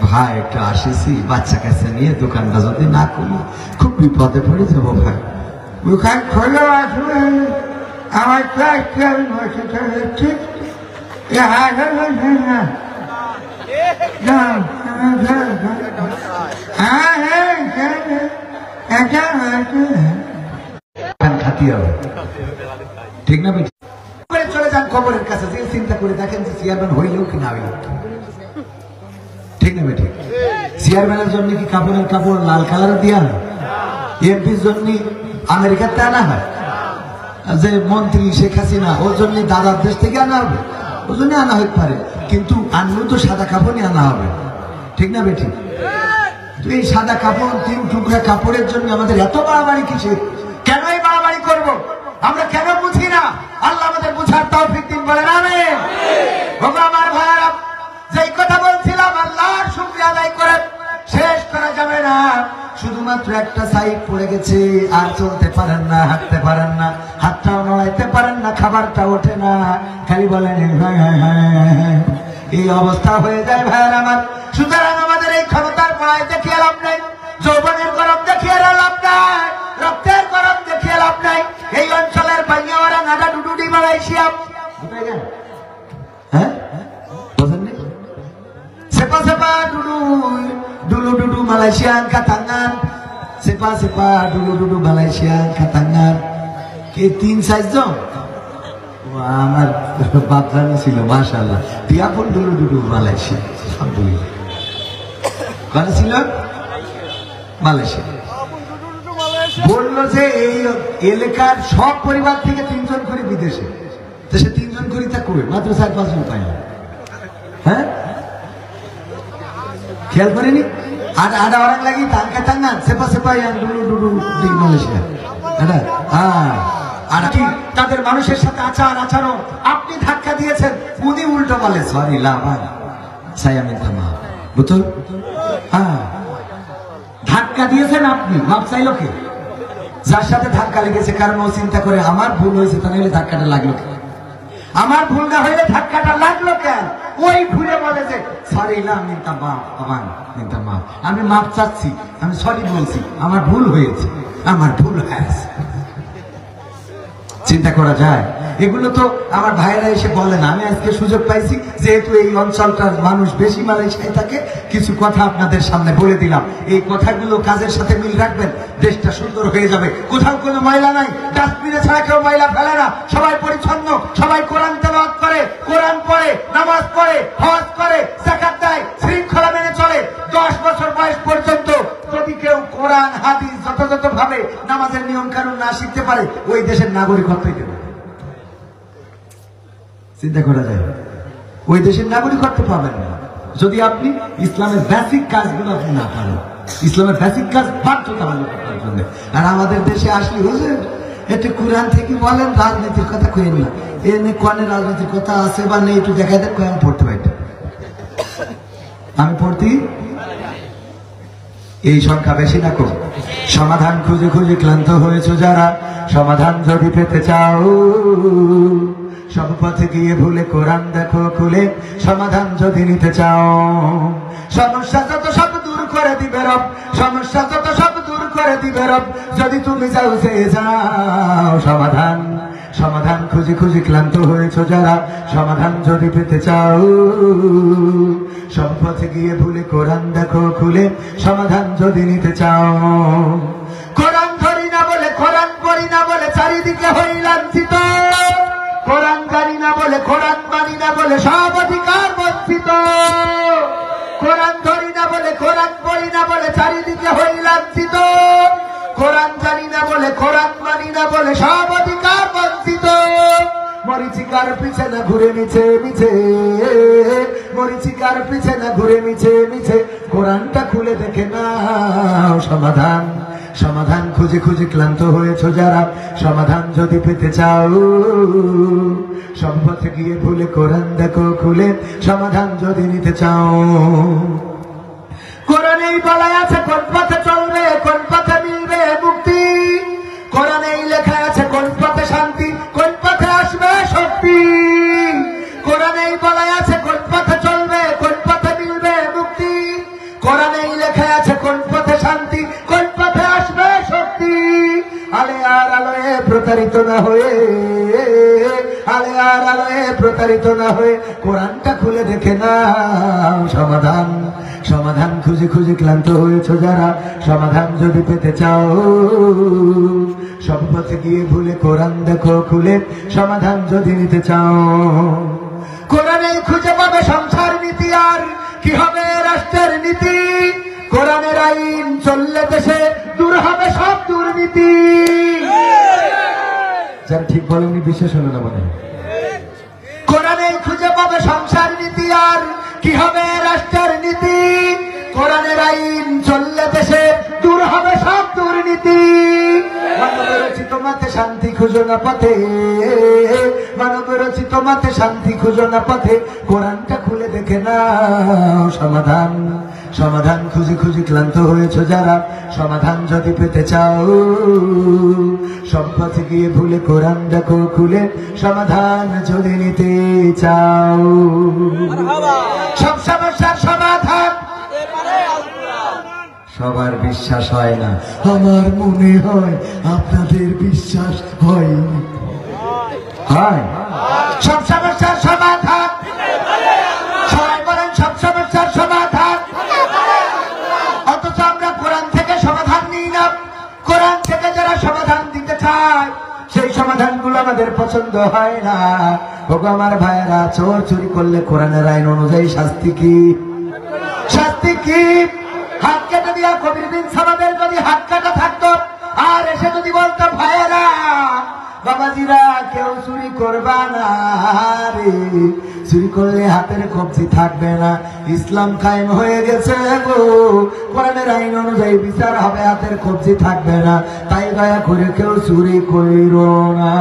ভাই একটু আসিছি বাচ্চা কাছে নিয়ে, দোকানটা যদি না খুলি খুব বিপদে পড়ে যাবো ভাই। দোকান খোলা আসবে আমার ঠিক না? চলে যান খবরের কাছে, যে চিন্তা করে দেখেন যে চেয়ারম্যান হইলেও কি না হইলেও। ঠিক না বেঠিক? চেয়ারম্যানের জন্য কি কাপড়ের কাপড় লাল কালার দিয়া হয়? এমপির জন্য আমেরিকাতে আনা হয়? যে মন্ত্রী শেখ হাসিনা, ওর জন্য দাদার দেশ থেকে আনা হবে, ওর জন্য আনা হতে পারে, কিন্তু আনলেও তো সাদা কাপড়ই আনা হবে। ঠিক না বেঠিক? এই সাদা কাপড়, 3 টুকরা কাপড়ের জন্য আমাদের এত বাড়াবাড়ি কিসের? কেন এই বাড়াবাড়ি করবো? আমরা কেন বুঝি না? আল্লাহ আমাদের বুঝার তৌফিক দিন, বলেন আমিন। আমার ভাইয়ারা, যেই কথা বলছিলাম আল্লাহর শুকরিয়া আদায় করে শেষ করা যাবে না। শুধুমাত্র একটা সাইড পড়ে গেছে, আর চলতে পারেন না, হাঁটতে পারেন না, হাতটাও নড়াইতে দাঁড়াইতে পারেন না, খাবারটা ওঠে না, খালি বলেন হ্যাঁ হ্যাঁ হ্যাঁ। এই অবস্থা হয়ে যায় ভাইয়ের আমার। সুতরাং আমাদের এই ক্ষমতার পড়ায় দেখিয়ে লাভ নাই, যৌবনের গরম দেখিয়ে লাভ নাই, রক্তের গরম দেখিয়ে লাভ নাই। এই অঞ্চলের পাইয়াওয়ারা নাডা ডুডুডি মালয়েশিয়া, হ্যাঁ বোঝেননি? সেপা সেপা ডুডু ডুলু ডুডু মালয়েশিয়ান কাতাঙ্গান, সেপা সেপা ডুলু ডুডু মালয়েশিয়ান কাতাঙ্গান। কে 3-4 জন আমার বাচ্চানি ছিল মাশাআল্লাহ। টিয়াপুন ডুলু ডুডু মালয়েশিয়া, আলহামদুলিল্লাহ। কোন ছিল? মালয়েশিয়া। বললো যে এই এলাকার সব পরিবার থেকে 3 জন করে বিদেশে, তো সে 3 জন করে তা কই মাত্র 4-5 জন পাই না। হ্যাঁ খেয়াল করেনি? ada orang lagi angkat tangan, siapa-siapa yang dulu di Malaysia? Ada? আর কি তাদের মানুষের সাথে আচরণ আপনি ধাক্কা দিয়েছেন, উনি উল্টো বলে sorry লাভান saya minta maaf, betul? ধাক্কা দিয়েছেন আপনি, মাপ চাইলো কে? যার সাথে ধাক্কা লেগেছে, কারণ ও চিন্তা করে আমার ভুল হয়েছে, তা নাহলে ধাক্কাটা লাগলো কেন? আমার ভুল না হইলে ধাক্কাটা লাগলো কেন? ওই ভুলে বলে যে সরি লা মিন্তা মাফ, আমান মিন্তা মাফ, আমি মাপ চাচ্ছি, আমি সরি বলছি, আমার ভুল হয়েছে, আমার ভুল হয়েছে। চিন্তা করা যায়? এগুলো তো আমার ভাইরা এসে বলে না। আমি আজকে সুযোগ পাইছি, যেহেতু এই অঞ্চলটার মানুষ বেশি মালয়েশিয়ায় থাকে, কিছু কথা আপনাদের সামনে বলে দিলাম। এই কথাগুলো কাজের সাথে মিল রাখবেন, দেশটা সুন্দর হয়ে যাবে। কোথাও কোনো ময়লা নাই, ডাস্টবিনে ছাড়া কেউ ময়লা ফেলে না, সবাই পরিচ্ছন্ন, সবাই কোরআন তেলাওয়াত করে, কোরআন পড়ে, নামাজ পড়ে, হজ করে, যাকাত দেয়, শৃঙ্খলা মেনে চলে। 10 বছর বয়স পর্যন্ত যদি কেউ কোরআন হাদিস যথাযথ ভাবে নামাজের নিয়ম কানুন না শিখতে পারে, ওই দেশের নাগরিকত্বই দেবে। চিন্তা করা যায়? ওই দেশের নাগরিকত্ব পাবেন না যদি আপনি ইসলামের বেসিক কাজগুলো আপনি না পারেন। ইসলামের বেসিক কাজ বাধ্যতামূলক করার জন্য। আর আমাদের দেশে আসলে হুজুর একটু কোরআন থেকে বলেন, রাজনীতির কথা কইেন না, এনে কোনে রাজনীতির কথা আছে বা নেই একটু দেখা দেখ, আমি পড়তে পারি, আমি পড়তে। এই সংখ্যা বেশি না কম? সমাধান খুঁজে খুঁজে ক্লান্ত হয়েছে যারা, সমাধান যদি পেতে চাও, সব পথে গিয়ে ভুলে কোরআন দেখো খুলে, সমাধান যদি নিতে চাও। সমস্যা যত সব দূর করে দিবে রব, সমস্যা যত সব দূর করে দিবে রব, যদি তুমি যাও সে যাও। সমাধান সমাধান খুঁজে খুঁজে ক্লান্ত হয়েছে যারা, সমাধান যদি পেতে চাও, সব পথে গিয়ে ভুলে কোরআন দেখো খুলে, সমাধান যদি নিতে চাও। কোরআন ধরি না বলে, কোরআন পড়ি না বলে চারিদিকে হই লাঞ্ছিত, কোরআন জানি না বলে, কোরআন মানি না বলে সব অধিকার বঞ্চিত। কোরআন ধরি না বলে, কোরআন পড়ি না বলে চারিদিকে হই লাঞ্ছিত, কোরআন জানি না বলে, কোরআন মানি না বলে সব অধিকার বঞ্চিত। মরিচিকার পিছে না ঘুরে মিছে মিছে, মরিচিকার পিছে না ঘুরে মিছে মিছে, কোরআনটা খুলে দেখে নাও। সমাধান সমাধান খুঁজে খুঁজে ক্লান্ত হয়েছো যারা, সমাধান যদি পেতে চাও, সব পথে গিয়ে ভুলে কোরআন দেখো খুলে, সমাধান যদি নিতে চাও। কোরআনেই বলা আছে কোন পথে চলবে, কোন পথে মিলবে মুক্তি, কোরআনেই লেখা আছে কোন পথে শান্তি, কোন পথে আসবে শক্তি। কোরআনেই বলা আছে কোন পথে চলবে, কোন পথে মিলবে মুক্তি, কোরআনেই লেখা আছে কোন পথে শান্তি, কোন পথে আসবে শক্তি। আলে আর আলোয় প্রতারিত না হয়ে, আলে আর আলোয় প্রতারিত না হয়ে, কোরআনটা খুলে দেখে নাও। সমাধান সমাধান খুঁজে খুঁজে ক্লান্ত হয়েছো যারা, সমাধান যদি পেতে চাও, সব পথে গিয়ে ভুলে কোরআন দেখো খুলে, সমাধান যদি নিতে চাও। কোরআনেই খুঁজে পাবে সংসার নীতি, আর কি হবে রাষ্ট্রের নীতি, কোরআনের আইন চললে দেশে দূর হবে সব দুর্নীতি। যারা ঠিক বলেননি বিশেষ হলো না মনে। কোরআনেই খুঁজে পাবে সংসার নীতি, আর কি হবে রাষ্ট্রের নীতি, কোরআনের আইন চললে দেশে দূর হবে সব দুর্নীতি। তোমাতে শান্তি খুঁজো না পথে, মানব রচিত মাথে শান্তি খুঁজো না পথে, কোরআনটা খুলে দেখে নাও সমাধান। সমাধান খুঁজে খুঁজে ক্লান্ত হয়েছ যারা, সমাধান যদি পেতে চাও সব পথে গিয়ে ভুলে কোরআন দেখো খুলে, সমাধান যদি নিতে চাও। সব সমস্যার সমাধান সবার বিশ্বাস হয় না, আমার মনে হয় আপনাদের বিশ্বাস হয়নি। হয় সব সমস্যার সমাধান, সবাই বলেন সব সমস্যার সমাধান, অথচ আমরা কোরআন থেকে সমাধান নিই না। কোরআন থেকে যারা সমাধান দিতে চায় সেই সমাধানগুলো আমাদের পছন্দ হয় না। ওগো আমার ভাইয়েরা, চোর চুরি করলে কোরআনের আইন অনুযায়ী শাস্তি কি? শাস্তি কি? হাত কেটে দিয়া কবির বিন সামাদের যদি হাত কাটা থাকতো আর এসে যদি বলতো ভাইয়েরা বাবাজিরা কেউ চুরি করবা না রে, চুরি করলে হাতের কবজি থাকবে না, ইসলাম কায়েম হয়ে গেছে গো, কোরআনের আইন অনুযায়ী বিচার হবে, হাতের কবজি থাকবে না, তাই দয়া করে কেউ চুরি কইরো না।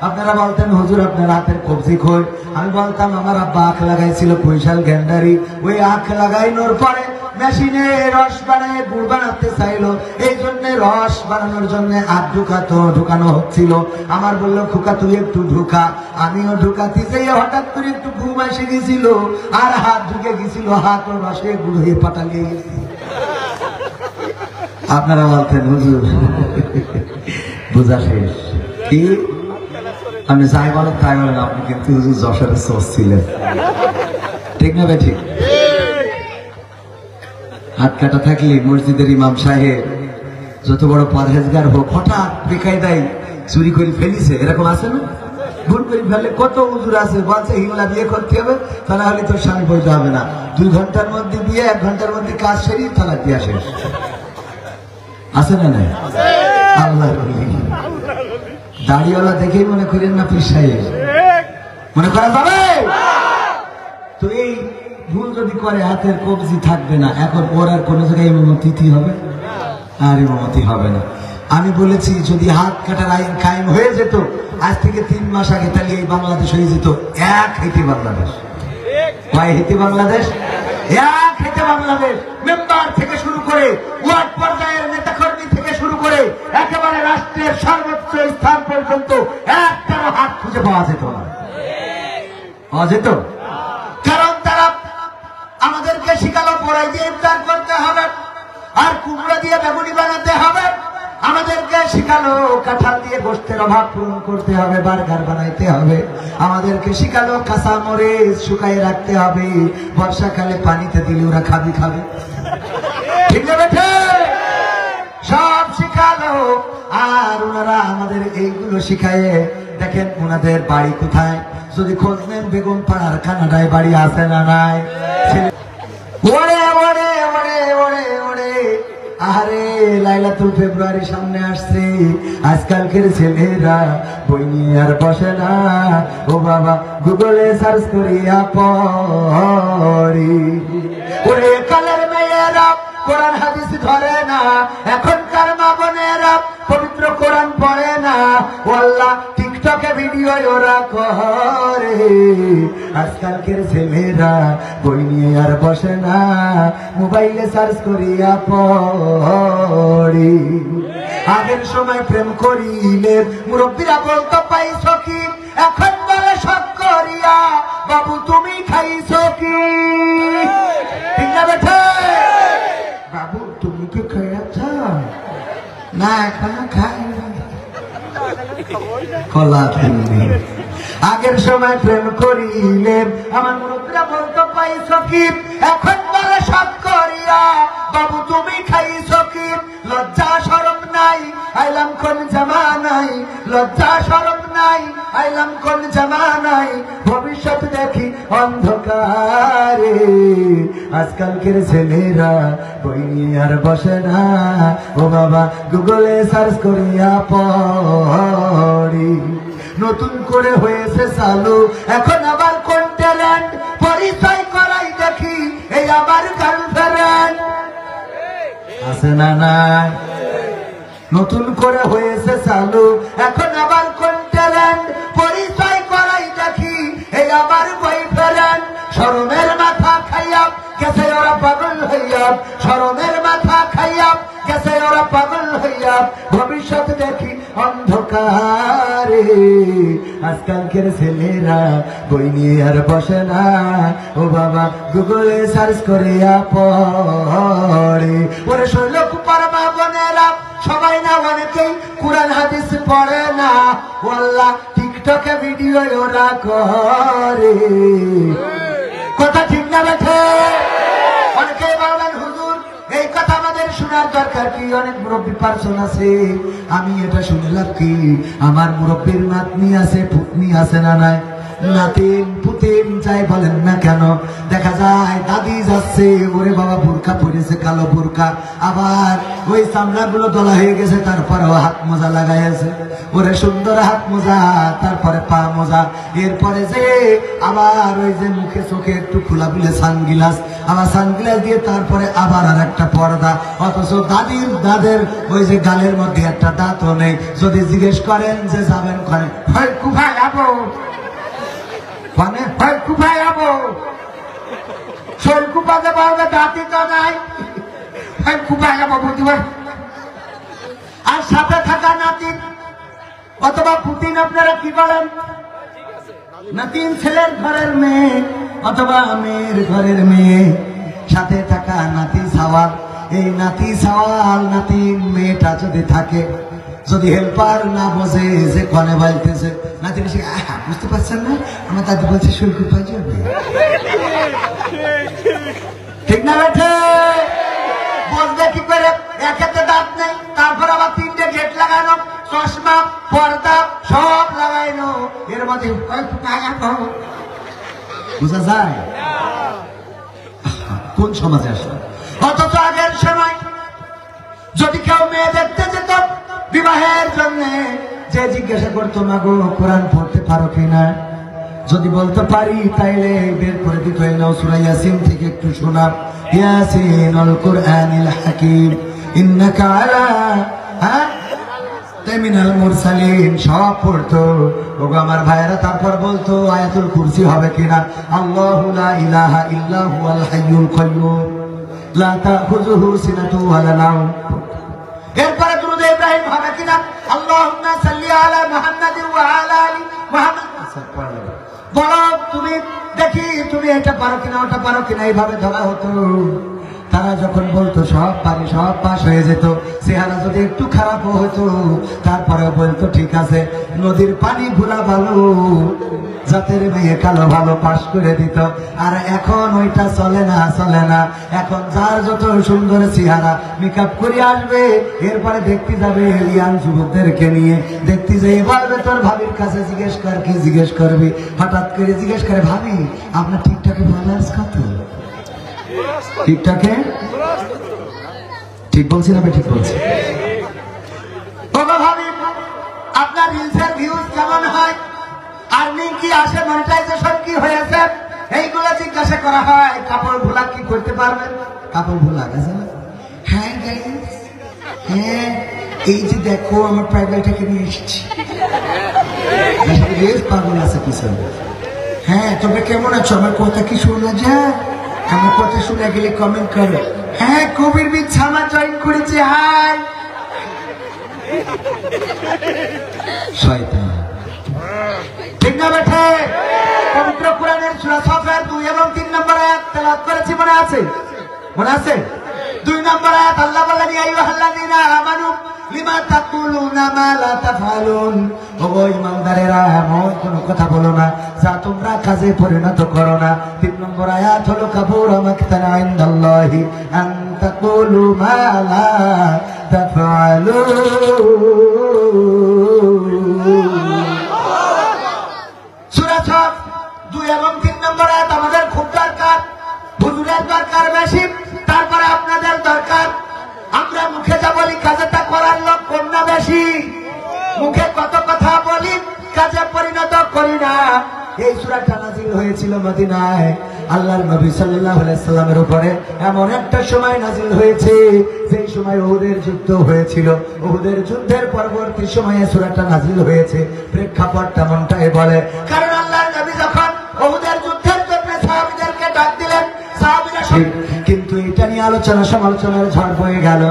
আপনারা বলতেন হুজুর আপনার হাতের কবজি কই? আমি বলতাম আমার আব্বা আখ লাগাইছিল বৈশাল গ্যান্ডারি, ওই আখ লাগাইনোর পরে মেশিনে রস বানায় গুড় বানাতে চাইলো, এই জন্য রস বানানোর জন্য আখ ঢুকানো হচ্ছিল। আমার বললো খোকা তুই একটু ঢুকা, আমিও ঢুকাতে চাই, হঠাৎ করে একটু ঘুম এসে গেছিল আর হাত ঢুকে গেছিল, হাত ও রসে গুড় হয়ে পাটালিয়ে গেছে। আপনারা বলতেন হুজুর বোঝা শেষ কি? আপনি যাই বলেন তাই বলেন, আপনি কিন্তু হুজুর যশোরের সোর্স ছিলেন, ঠিক না ভাই? ঠিক। হাত কাটা থাকলে মসজিদের ইমাম সাহেব যত বড় পরহেজগার হোক, হঠাৎ বেকায়দায় চুরি করে ফেলিছে, এরকম আছে না? ভুল করে ফেললে কত হুজুর আছে বলছে হিমলা বিয়ে করতে হবে, তা না হলে তোর স্বামী বইতে হবে না, 2 ঘন্টার মধ্যে বিয়ে, 1 ঘন্টার মধ্যে কাজ সেরিয়ে তালাক দিয়ে আসে। আছে না নাই? আল্লাহ দাড়িওয়ালা দেখেই মনে করেন না পীর সাহেব, মনে করা যাবে? তো এই ভুল যদি করে হাতের কবজি থাকবে না, এখন ওর আর কোনো জায়গায় ইমামতি হবে? আর ইমামতি হবে না। আমি বলেছি যদি হাত কাটার আইন কায়েম হয়ে যেত আজ থেকে 3 মাস আগে, তাহলে এই বাংলাদেশ হয়ে যেত এক হেঁটে বাংলাদেশ। কয় হেঁটে বাংলাদেশ? এক হেঁটে বাংলাদেশ। মেম্বার থেকে শুরু করে ওয়ার্ড পর্যায়ের নেতাকর্মী থেকে শুরু করে একেবারে রাষ্ট্রের সর্বোচ্চ স্থান পর্যন্ত একটারও হাত খুঁজে পাওয়া যেত না। পাওয়া যেত? কারণ তারা আমাদেরকে শিখালো পড়াই দিয়ে ইফতার করতে হবে আর কুমড়া দিয়ে বেগুনি বানাতে হবে, আমাদেরকে শিখালো কাঁঠাল দিয়ে গোশতের অভাব পূরণ করতে হবে, বার্গার বানাইতে হবে, আমাদেরকে শিখালো কাঁচা মরিচ শুকায় রাখতে হবে, বর্ষাকালে পানিতে দিলে ওরা খাবি খাবে, ঠিক আছে? সব শিখালো। আর ওনারা আমাদের এইগুলো শিখায়, দেখেন ওনাদের বাড়ি কোথায়, যদি খোঁজ নেন বেগম পাড়ার কানাডায় বাড়ি আছে না নাই? ওরে ওরে ওরে ওরে ওরে, আরে লাইলাতুল ফেব্রুয়ারি সামনে আসছে, আজকালকের ছেলেরা বই নিয়ে আর বসে না, ও বাবা গুগলে সার্চ করিয়া পড়ি। ওরে কালের মেয়েরা কোরআন হাদিস ধরে না, এখনকার মা বোনেরা পবিত্র কোরআন পড়ে না, ও আল্লাহ টিকটকে ভিডিও ওরা করে, আজকালকের ছেলেরা বই নিয়ে আর বসে না, মোবাইলে সার্চ করিয়া পড়ি। আগের সময় প্রেম করিলে মুরব্বীরা বলতো পাইছ কি, এখন বলে সব করিয়া বাবু তুমি খাইছ কি? ঠিক না বেঠে? বাবু তুমি কি খেয়েছ? না এখনো খাই কলা খেলনি। আগের সময় প্রেম করিলে আমার মুরব্বীরা বলতো পাইছ কি, এখন বলে সব করিয়া বাবু তুমি খাইছ কি? লজ্জা শরম নাই আইলাম কোন জামানাই, লজ্জা শরম নাই আইলাম কোন জামানাই, ভবিষ্যৎ দেখি অন্ধকারে, আজকালকের ছেলেরা বই নিয়ে আর বসে না, ও বাবা গুগলে সার্চ করিয়া পড়ি। নতুন করে হয়েছে চালু এখন আবার কোন ট্যালেন্ট, পরিচয় করাই দেখি এই আবার গার্লফ্রেন্ড আছে না নাই? নতুন করে হয়েছে চালু এখন আবার কোন ট্যালেন্ট, পরিচয় গেছে ওরা পাগল হইয়া, শরমের মাথা খাইয়া গেছে ওরা পাগল হইয়া, ভবিষ্যৎ দেখি অন্ধকারে। আজকালকের ছেলেরা বই নিয়ে আর বসে না, ও বাবা গুগলে সার্চ করে পড়ে। ওরে শৈল কুপার মা বোনেরা সবাই না, অনেকেই কুরআন হাদিস পড়ে না, ওয়াল্লাহ টিকটকে ভিডিও ওরা করে। কথা ঠিক না বেঠে? অনেকেই বলবেন হুজুর এই কথা আমাদের শোনার দরকার কি, অনেক মুরব্বী পার্সন আছে। আমি এটা শুনে লাভ কি? আমার মুরব্বীর নাতনি আছে, পুতনি আছে না নাই? নাতিন পুতিন যাই বলেন না কেন, দেখা যায় দাদি যাচ্ছে, ওরে বাবা বোরকা পরেছে, কালো বোরকা, আবার ওই চামড়া গুলো দলা হয়ে গেছে, তারপরেও হাত মোজা লাগাইছে, ওরে সুন্দর হাত মোজা, তারপরে পা মোজা, এরপরে যে আবার ওই যে মুখে চোখে একটু খোলা বিলে সানগ্লাস, আবার সানগ্লাস দিয়ে তারপরে আবার আর একটা পর্দা, অথচ দাদের ওই যে গালের মধ্যে একটা দাঁতও নেই। যদি জিজ্ঞেস করেন যে যাবেন করে, হয় কুফায় যাবো, মানে হয় কুফায় যাবো, শোল কুপাতে পারবে, দাঁতই তো নাই, হয় কুফায় যাবো বুঝবেন। আর সাথে থাকা নাতিন অথবা পুতিন, আপনারা কি বলেন? নাতিন ছেলের ঘরের মেয়ে অথবা মেয়ের ঘরের মেয়ে, সাথে থাকা নাতি সাওয়াল। এই নাতি সাওয়াল নাতিন মেয়েটা যদি থাকে, যদি হেল্পার না বোঝে যে কনে বাজতেছে, নাতিন সে বুঝতে পারছেন না, আমার দাদি বলছে শুল্ক পাই যাবে, ঠিক না বেঠে? বলবে কি করে? একেতে দাঁত নেই, তারপর আবার তিনটে গেট লাগানো, চশমা পর্দা সব লাগাইনো, এর মধ্যে বুঝা যায় কোন সমাজে আসলো? অথচ আগের সময় যদি কেউ মেয়ে দেখতে যেত বিবাহের জন্য, যে জিজ্ঞাসা করতো না গো কোরআন পড়তে পারো কিনা, যদি বলতে পারি তাইলে বের করে দিত, নাও সূরা ইয়াসিন থেকে একটু শোনা, ইয়াসিনুল কুরআনিল হাকিম ইন্নাকা আলা মিনাল মুরসালিন, সব পড়তো। ওগো আমার ভাইয়েরা, তারপর বলতো আয়াতুল কুরসি হবে কিনা, আল্লাহু লা ইলাহা ইল্লা হুয়াল হাইয়ুল কাইয়্যুম লা তাখুযুহু সিনাতুন ওয়া লা নাওম। এরপরে দুরূদ ইব্রাহিম হবে কিনা, আল্লাহুম্মা সাল্লি আলা মুহাম্মাদিন ওয়া আলা আলি মুহাম্মাদ। বলো তুমি, দেখি তুমি এটা পারো কিনা, ওটা পারো কিনা, এইভাবে ধরা হতো। তারা যখন বলতো সব পারি, সব পাশ হয়ে যেত। চেহারা যদি একটু খারাপ হতো তারপরেও বলতো ঠিক আছে, নদীর পানি ভুলা ভালো, জাতের মেয়ে কালো ভালো, পাশ করে দিত। আর এখন ওইটা চলে না, চলে না। এখন যার যত সুন্দর চেহারা, মেকআপ করে আসবে, এরপরে দেখতে যাবে এলিয়ান যুবকদেরকে নিয়ে, দেখতে যেয়ে বলবে তোর ভাবির কাছে জিজ্ঞেস কর, কি জিজ্ঞেস করবি? হঠাৎ করে জিজ্ঞেস করে, ভাবি আপনার ঠিকঠাক ফলোয়ার্স কত? ঠিকঠাকে ঠিক বলছি না? ঠিক বলছি। ভাবি আপনার রিলসের ভিউজ কেমন হয়, আর্নিং কি আসে, মনিটাইজেশন কি হয়েছে, এইগুলো জিজ্ঞাসা করা হয়। কাপড় ভোলা কি করতে পারবেন? কাপড় ভোলা গেছে না? হ্যাঁ গাইস, হ্যাঁ এই যে দেখো আমার প্রাইভেটটাকে নিয়ে এসেছি, পাগল আছে পিছনে। হ্যাঁ তবে কেমন আছো? আমার কথা কি শোনা যায়? আমার কথা শুনে গেলে কমেন্ট করো। হ্যাঁ কবির বিচ্ছা আমার জয়েন করেছে, হাই শয়তান, ঠিক না বেঠে? পবিত্র কোরআনের সূরা সফের 2 এবং 3 নম্বর আয়াত তেলাওয়াত করেছি, মনে আছে? মনে আছে? 2 নম্বর আয়াত আল্লাহ বলেন, ইয়া আইয়ুহাল্লাযীনা আমানু লিমা তাকুলুনা মা লা তাফআলুন। ওগো ঈমানদারেরা, এমন কোন কথা বলো না যা তোমরা কাজে পরিণত করো না। 3 নম্বর আয়াত হলো, কাবুরা মাকতান ইনদাল্লাহি আন তাকুলু মা লা তাফআলুন। সূরা সফ 2 এবং 3 নম্বর আয়াত আমাদের খুব দরকার, হুজুরের দরকার বেশি, তারপরে আপনাদের দরকার। আমরা মুখে যা বলি কাজে তা করার লোক কম না বেশি? মুখে কত কথা বলি, কাজে পরিণত করি না। এই সূরাটা নাযিল হয়েছিল মদিনায়, আল্লাহর নবী সাল্লাল্লাহু আলাইহি সাল্লামের উপরে। এমন একটা সময় নাযিল হয়েছে যেই সময় উহুদের যুদ্ধ হয়েছিল। উহুদের যুদ্ধের পরবর্তী সময়ে সূরাটা নাযিল হয়েছে। প্রেক্ষাপট তেমনটাই বলে, কারণ আল্লাহর নবী যখন উহুদের যুদ্ধের জন্য সাহাবীদেরকে ডাক দিলেন, সাহাবীরা ঠিক, কিন্তু এটা নিয়ে আলোচনা সমালোচনার ঝড় বয়ে গেল।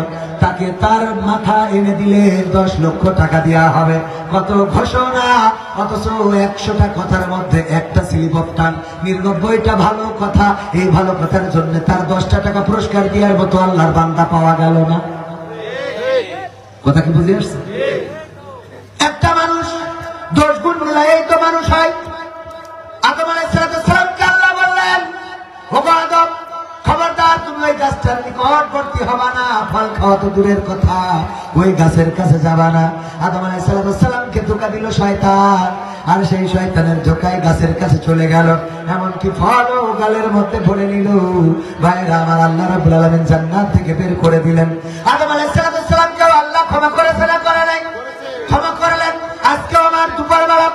তাকে তার মাথা এনে দিলে 10 লক্ষ টাকা দেওয়া হবে, কত ঘোষণা, অথচ 100টা কথার মধ্যে একটা স্লিপ অফ টাং, 99টা ভালো কথা। এই ভালো কথার জন্য তার 10টা টাকা পুরস্কার দেওয়ার মতো আল্লাহর বান্দা পাওয়া গেল না। কথা কি বুঝে আসছে? একটা মানুষ 10 গুণ মিলাই তো মানুষ হয়। আদম আলাইহিস সালামকে আল্লাহ বললেন, ও আদম, খবরদার তুমি ওই গাছটার নিকটবর্তী হবা না, ফল খাওয়া তো দূরের কথা, ওই গাছের কাছে যাবা না। আদম আলাইহিস সালামকে ধোঁকা দিল শয়তান, আর সেই শয়তানের ধোঁকায় গাছের কাছে চলে গেল, এমনকি ফলও গালের মধ্যে ভরে নিল। ভাইরা আমার, আল্লাহ রাব্বুল আলামিন জান্নাত থেকে বের করে দিলেন। আদম আলাইহিস সালামকেও আল্লাহ ক্ষমা করেছে না করে নাই? ক্ষমা করলেন। আজকেও আমার দুপুরবেলা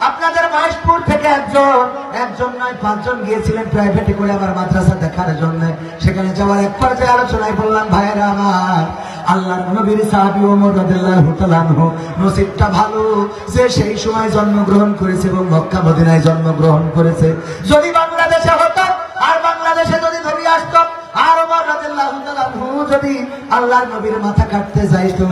আপনাদের মহেশপুর থেকে একজন নয় 5 জন গিয়েছিলেন প্রাইভেটে করে আমার মাদ্রাসা দেখার জন্য। সেখানে যাওয়ার এক পর্যায়ে আলোচনায় বললাম, ভাইরা আমার, আল্লাহর নবীর সাহাবী ওমর রাদিয়াল্লাহু তাআলা আনহু নসিবটা ভালো যে সেই সময় জন্মগ্রহণ করেছে এবং মক্কা মদিনায় জন্মগ্রহণ করেছে। যদি বাংলাদেশে হতো আর বাংলাদেশে যদি নবী আসতো আর ওমর রাদিয়াল্লাহু তাআলা আনহু যদি আল্লাহর নবীর মাথা কাটতে যাইতো,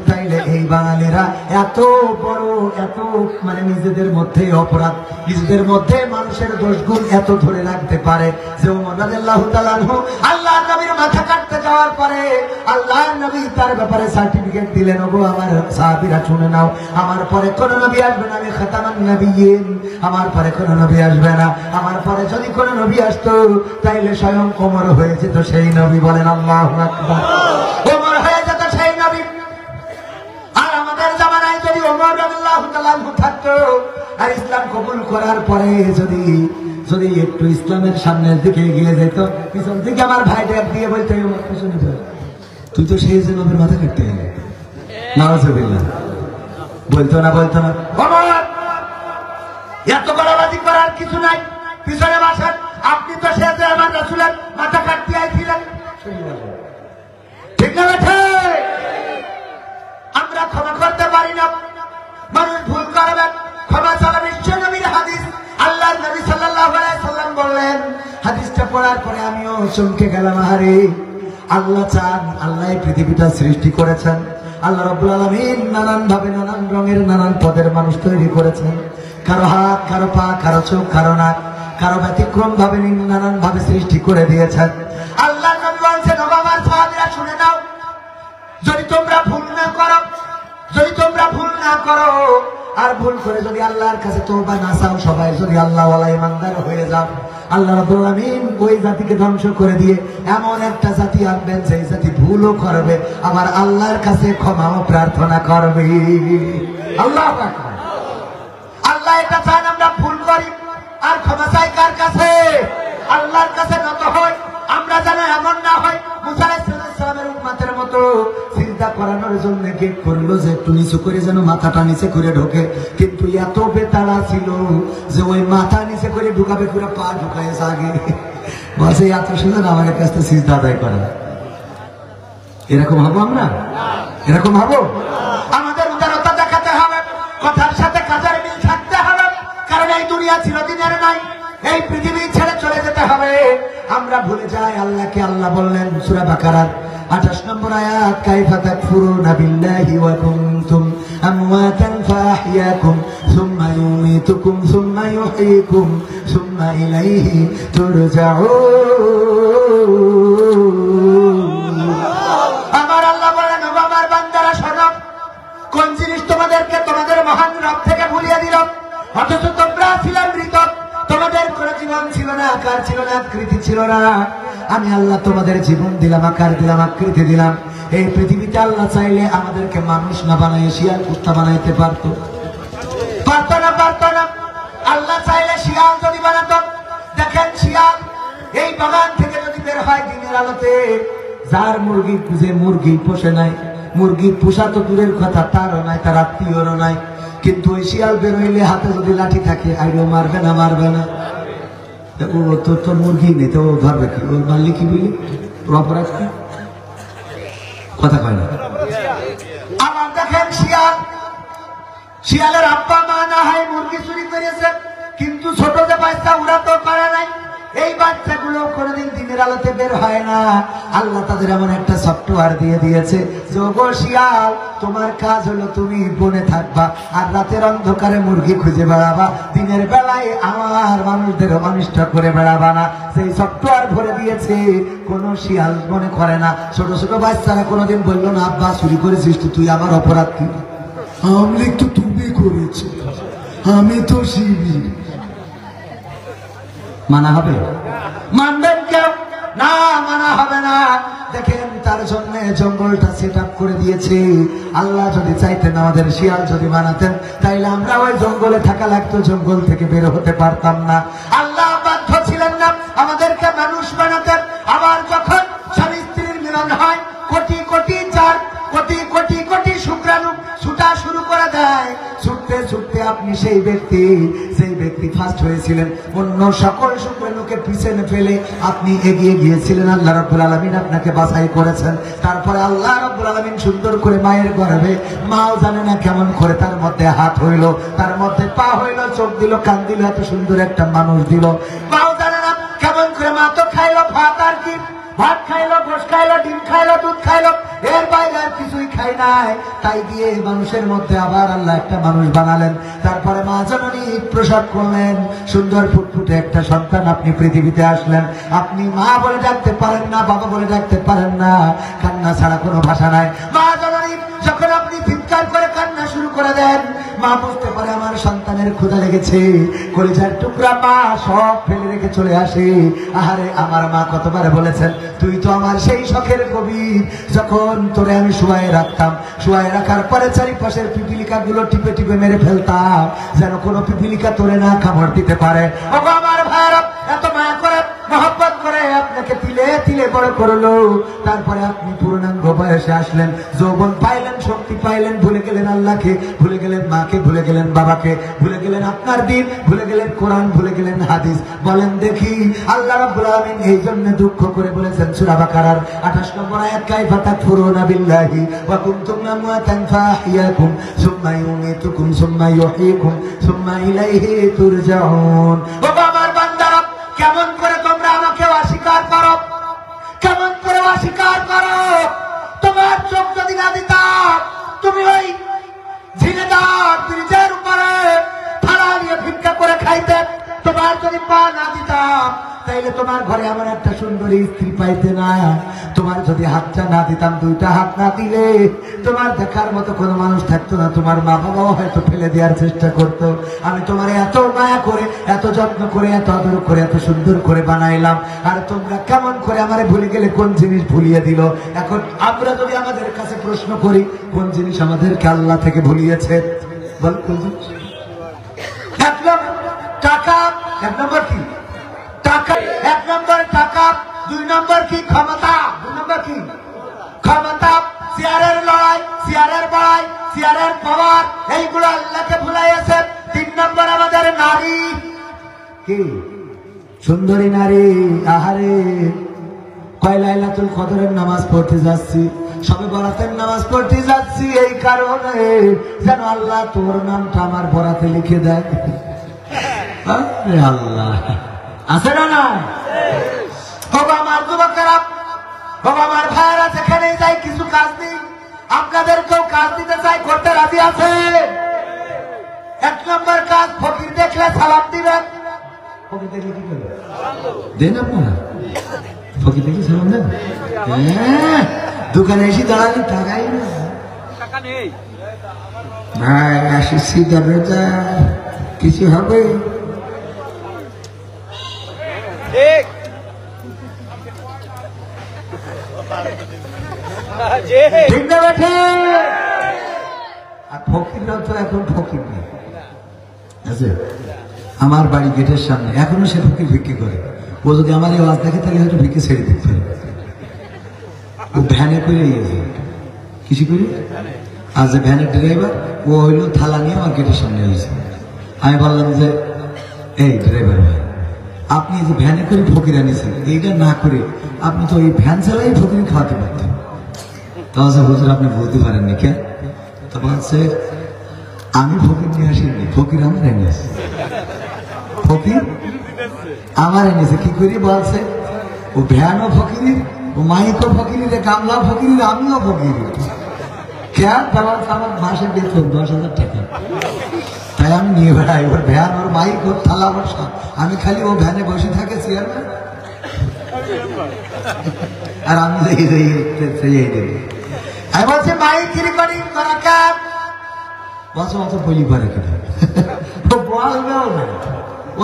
তাইলে এই বাঙালিরা এত বড়, এত মানে নিজেদের মধ্যে অপরাধ, নিজেদের মধ্যে মানুষের দোষ গুণ এত ধরে রাখতে পারে যে ওমর রাদিয়াল্লাহু তাআলা আনহু আল্লাহর নবীর মাথা কাটতে যাওয়ার পরে আল্লাহর নবী তার ব্যাপারে সার্টিফিকেট দিলেন, ওগো আমার সাহাবীরা শুনে নাও, আমার পরে কোন নবী আসবে না, আমি খাতামান নবিয়্যিন, আমার পরে কোন নবী আসবে না, আমার পরে যদি কোন নবী আসতো তাইলে স্বয়ং ওমর হয়ে যেত সেই নবী। বলেন আল্লাহু আকবার। ওমর হয়ে যেত সেই নবী। আর আমাদের জামানায় যদি ওমর রাদিয়াল্লাহু তাআলা আনহু থাকতো আর ইসলাম কবুল করার পরে যদি একটু ইসলামের সামনের দিকে এগিয়ে যেত, পিছন থেকে আমার ভাই ডেক দিয়ে বলতে, ওমর পিছনে যা, তুই তো সেই যে নবীর মাথা কাটতে গেলে, নাউজুবিল্লাহ। বলতো না? ওমর, এত গলাবাজি করার কিছু নাই, পিছনে বসেন, আপনি তো সে যে আমার রাসূলের মাথা কাটতে আইছিলেন। ঠিক না বেঠে? আমরা ক্ষমা করতে পারি না, মানুষ ভুল করবেন, ক্ষমা চাওয়া বিশ্ব নবীর হাদিস। আল্লাহর নবী সাল্লাল্লাহু আলাইহি সাল্লাম বললেন, হাদিসটা পড়ার পরে আমিও চমকে গেলাম। আরে আল্লাহ চান, আল্লাহ পৃথিবীটা সৃষ্টি করেছেন, আল্লাহ রাব্বুল আলামিন নানান ভাবে, নানান রঙের, নানান পদের মানুষ তৈরি করেছেন। কারো হাত, কারো পা, কারো চোখ, কারো নাক, কারো ব্যতিক্রম ভাবে নানান ভাবে সৃষ্টি করে দিয়েছেন। আল্লাহ নবী বলছেন, ও আমার সাহাবীরা শুনে নাও, যদি তোমরা ভুল না করো আর ভুল করে যদি আল্লাহর কাছে তওবা না চাও, সবাই যদি আল্লাহ ওয়ালা ইমানদার হয়ে যাও, আল্লাহ রাব্বুল আলামিন ওই জাতিকে ধ্বংস করে দিয়ে এমন একটা জাতি আনবেন যেই জাতি ভুলও করবে আবার আল্লাহর কাছে ক্ষমাও প্রার্থনা করবে। আল্লাহু আকবার। আল্লাহ এটা চান আমরা ভুল করি আর ক্ষমা চাই কার কাছে? আল্লাহর কাছে নত হয়। আমরা যেন এমন না হয় মুসা আলাইহিস সালামের উম্মতের মতো সিজদা করানোর জন্য কে করলো যে একটু নিচু করে যেন মাথাটা নিচে করে ঢোকে, কিন্তু এত বেতাড়া ছিল যে ওই মাথা নিচে করে ঢুকাবে, পুরো পা ঢুকায় আগে বসে, এত সুন্দর আমাদের কাছে সিজদা আদায় করে। এরকম হবো আমরা? এরকম হবো? আমাদের উদারতা দেখাতে হবে, কথার সাথে কাজের মিল থাকতে হবে, কারণ এই দুনিয়া চিরদিনের নাই, এই পৃথিবী ছেড়ে চলে যেতে হবে। আমরা ভুলে যাই আল্লাহকে। আল্লাহ বললেন সূরা বাকারার 28 নম্বর আয়াত, কাইফা তাকফুরুনা বিল্লাহি ওয়া কুনতুম আমওয়াতান ফাআহইয়াকুম সুম্মা ইউমীতুকুম সুম্মা ইউহয়ীকুম সুম্মা ইলাইহি তুরজাউন। আমার আল্লাহ বলেন, ও আমার বান্দারা শোনো, কোন জিনিস তোমাদেরকে তোমাদের মহান রব থেকে ভুলিয়ে দিল, অথচ তোমরা ছিলে মৃত, তোমাদের কোন জীবন ছিল না, আকার ছিল না, আকৃতি ছিল না। আমি আল্লাহ তোমাদের জীবন দিলাম, আকার দিলাম, আকৃতি দিলাম। এই পৃথিবীতে আল্লাহ চাইলে আমাদেরকে মানুষ না বানাই শিয়াল কুত্তা বানাইতে পারতো? পারতো না। আল্লাহ চাইলে শিয়াল যদি বানাতো, দেখেন শিয়াল এই বাগান থেকে যদি বের হয় দিনের আলোতে, যার মুরগি পোষে নাই, মুরগি পোষা তো দূরের কথা, তারও নাই, তার আত্মীয়রও নাই, কিন্তু ওই শিয়াল বের হইলে হাতে যদি লাঠি থাকে আইও মারবে না। ও তোর মুরগি নেই তো ধরবে কি? ওর মারলি কি বলি? ওর অপরাধ কি? কথা কয় না। আমার দেখেন শিয়ালের আব্বা মা না হয় মুরগি চুরি করেছে, কিন্তু ছোট যে বাচ্চা ওরা তো পারে নাই, এই বাচ্চাগুলো কোনোদিন দিনের আলোতে বের হয় না। আল্লাহ তাদের এমন একটা সফটওয়্যার দিয়ে দিয়েছে যে ওগো শিয়াল, তোমার কাজ হলো তুমি বনে থাকবা আর রাতের অন্ধকারে মুরগি খুঁজে বেড়াবা, দিনের বেলায় আমার মানুষদের অনিষ্ট করে বেড়াবা না। সেই সফটওয়্যার ভরে দিয়েছে, কোন শিয়াল মনে করে না। ছোট ছোট বাচ্চারা কোনোদিন বললো না আব্বা চুরি করেছিস তুই, আমার অপরাধ কি? আমলি তো তুমি করেছি, আমি তো শিবির। মানা হবে? মানবেন কেউ? না, মানা হবে না। দেখেন তার জন্য জঙ্গলটা সেট আপ করে দিয়েছে। আল্লাহ যদি চাইতেন, আমাদের শিয়াল যদি বানাতেন, তাইলে আমরা ওই জঙ্গলে থাকা লাগতো, জঙ্গল থেকে বের হতে পারতাম না। আল্লাহ বাধ্য ছিলেন না আমাদেরকে মানুষ বানাতেন। আবার যখন স্বামী স্ত্রীর মিলন হয়, কোটি কোটি চার কোটি কোটি কোটি শুক্রাণু ছুটা শুরু করে দেয়। ছুটতে ছুটতে আপনি সেই ব্যক্তি ফার্স্ট হয়েছিলেন, অন্য সকল শুক্রাণুকে পিছনে ফেলে আপনি এগিয়ে গিয়েছিলেন। আল্লাহ রাব্বুল আলামিন আপনাকে বাছাই করেছেন। তারপরে আল্লাহ রাব্বুল আলামিন সুন্দর করে মায়ের গর্ভে, মাও জানে না কেমন করে তার মধ্যে হাত হইল, তার মধ্যে পা হইল, চোখ দিল, কান দিল, এত সুন্দর একটা মানুষ দিল। মাও জানে না কেমন করে, মা তো খাইলো ভাত, আর কি ভাত খাইলো, গোশ খাইলো, ডিম খাইলো, দুধ খাইলো, এর বাইরে আর কিছুই খাই নাই। তাই দিয়ে মানুষের মধ্যে আবার আল্লাহ একটা মানুষ বানালেন। তারপরে মা জননী প্রসব করলেন, সুন্দর ফুটফুটে একটা সন্তান আপনি পৃথিবীতে আসলেন। আপনি মা বলে ডাকতে পারেন না, বাবা বলে ডাকতে পারেন না, কান্না ছাড়া কোনো ভাষা নাই। মা জননী যখন আপনি চিৎকার করে কান্না শুরু করে দেন, মা বুঝতে পারে আমার সন্তানের ক্ষুধা লেগেছে। কলিজার টুকরা মা সব ফেলে রেখে চলে আসে। আহারে আমার মা কতবার বলেছেন, তুই তো আমার সেই শখের কবি, যখন তোরে আমি শুয়ায় রাখতাম, শুয়ায় রাখার পরে চারিপাশের পিপিলিকা গুলো টিপে টিপে মেরে ফেলতাম, যেন কোনো পিপিলিকা তোরে না কামড় দিতে পারে। ও আমার ভাইরা এত মায়া করে, মহব্বত করে আপনাকে তিলে তিলে বড় করলো। তারপরে আপনি পূর্ণাঙ্গ বয়সে আসলেন, যৌবন পাইলেন, শক্তি পাইলেন, ভুলে গেলেন আল্লাহকে, ভুলে গেলেন মাকে, ভুলে গেলেন বাবাকে, ভুলে গেলেন আপনার দিন, ভুলে গেলেন কোরআন, ভুলে গেলেন হাদিস। বলেন দেখি, আল্লাহ রাব্বুল আলামিন এই জন্য দুঃখ করে বলেছেন সূরা বাকারার 28 নম্বর আয়াত, কাইফা তাকফুরুনা বিল্লাহি ওয়া কুনতুম আমওয়াতান ফাহিয়াকুম সুম্মা ইউমীতুকুম সুম্মা ইউহয়ীকুম সুম্মা ইলাইহি তুরজাউন। ও আমার বান্দারা, কেমন করে তোমরা আমাকে অস্বীকার করো, কেমন করে অস্বীকার করো? তোমার চোখ যদি না দিতাম, তুমি ওই ঝিনেদার ব্রিজের উপরে থালা নিয়ে ভিক্ষা করে খাইতে। তোমার যদি পা না দিতাম, তাইলে তোমার ঘরে এমন একটা সুন্দরী স্ত্রী পাইতে না। তোমার যদি হাতটা না দিতাম, দুইটা হাত না দিলে তোমার দেখার মতো কোনো মানুষ থাকতো না। তোমার মা বাবাও হয়তো ফেলে দেওয়ার চেষ্টা করতো। আমি তোমার এত মায়া করে, এত যত্ন করে, এত আদর করে, এত সুন্দর করে বানাইলাম, আর তোমরা কেমন করে আমারে ভুলে গেলে? কোন জিনিস ভুলিয়ে দিল? এখন আমরা যদি আমাদের কাছে প্রশ্ন করি, কোন জিনিস আমাদেরকে আল্লাহ থেকে ভুলিয়েছে? বল কোন জিনিস? টাকা। এক নম্বর কি? টাকা। এক নম্বর টাকা। দুই নম্বর কি? ক্ষমতা। দুই নম্বর কি? ক্ষমতা। চেয়ারের লড়াই, চেয়ারের বড়াই, চেয়ারের পাওয়ার, এইগুলো আল্লাহকে ভুলাইয়াছে। তিন নম্বর আমাদের নারী। কি সুন্দরী নারী! আহারে, কয় লাইলাতুল কদরের নামাজ পড়তে যাচ্ছি, সবে বরাতের নামাজ পড়তে যাচ্ছি, এই কারণে যেন আল্লাহ তোর নামটা আমার বরাতে লিখে দেয়। আল্লাহ আছে না? না আমার যুবকেরা, আমার ভাইয়েরা, যেখানে যাই কিছু কাজ নেই, আপনাদেরকেও কাজ দিতে চাই, করতে রাজি আছে? এক নম্বর কাজ, ফকির দেখলে সালাম দিবেন। ফকির দেখলে কি করবেন? দেন আপনারা ফকির দেখলে সালাম দেন? দোকানে এসে দাঁড়ালে টাকাই না, ভাই আসিস কিছু হবে? ঠিক না বেঠে? আর ফকিররাও তো এখন ফকির নেই। আমার বাড়ি গেটের সামনে এখনো সে ফকির বিক্রি করে। ও যদি আমার এই আওয়াজ দেখে, তাহলে হয়তো বিক্রি ছেড়ে দিতে পারে। ও ভ্যানে করে গিয়েছে, কিছু করে আজ ভ্যানের ড্রাইভার, ও হইলো থালা নিয়ে আমার গেটের সামনে হয়েছে। আমি বললাম যে, এই ড্রাইভার ভাই, আপনি যে ভ্যানে করে ফকির আনিয়েছেন, এইটা না করে আপনি তো এই ভ্যান চালাই ফকির খাওয়াতে পারতেন। তাহলে হুজুর আপনি বলতে পারেননি কেন? তো বলছে, আমি ফকির নিয়ে আসিনি, ফকির আমার এনে আসি। ফকির আমার এনেছে কি করি বলছে ও ভ্যানও ফকিরি ও মাইকও ফকিরি রে কামলাও ফকিরি আমিও ফকিরি কেন বাবা আমার মাসে বেতন 10,000 টাকা তাই আমি নিয়ে বেড়াই ওর ভ্যান ওর মাইক ওর থালা বসা আমি খালি ও ভ্যানে বসে থাকে চেয়ারম্যান আর আমি দেবো আমি বলছি মাইক রেকর্ডিং করা কাপ বছর অত বই পারে কিনা বলবেও না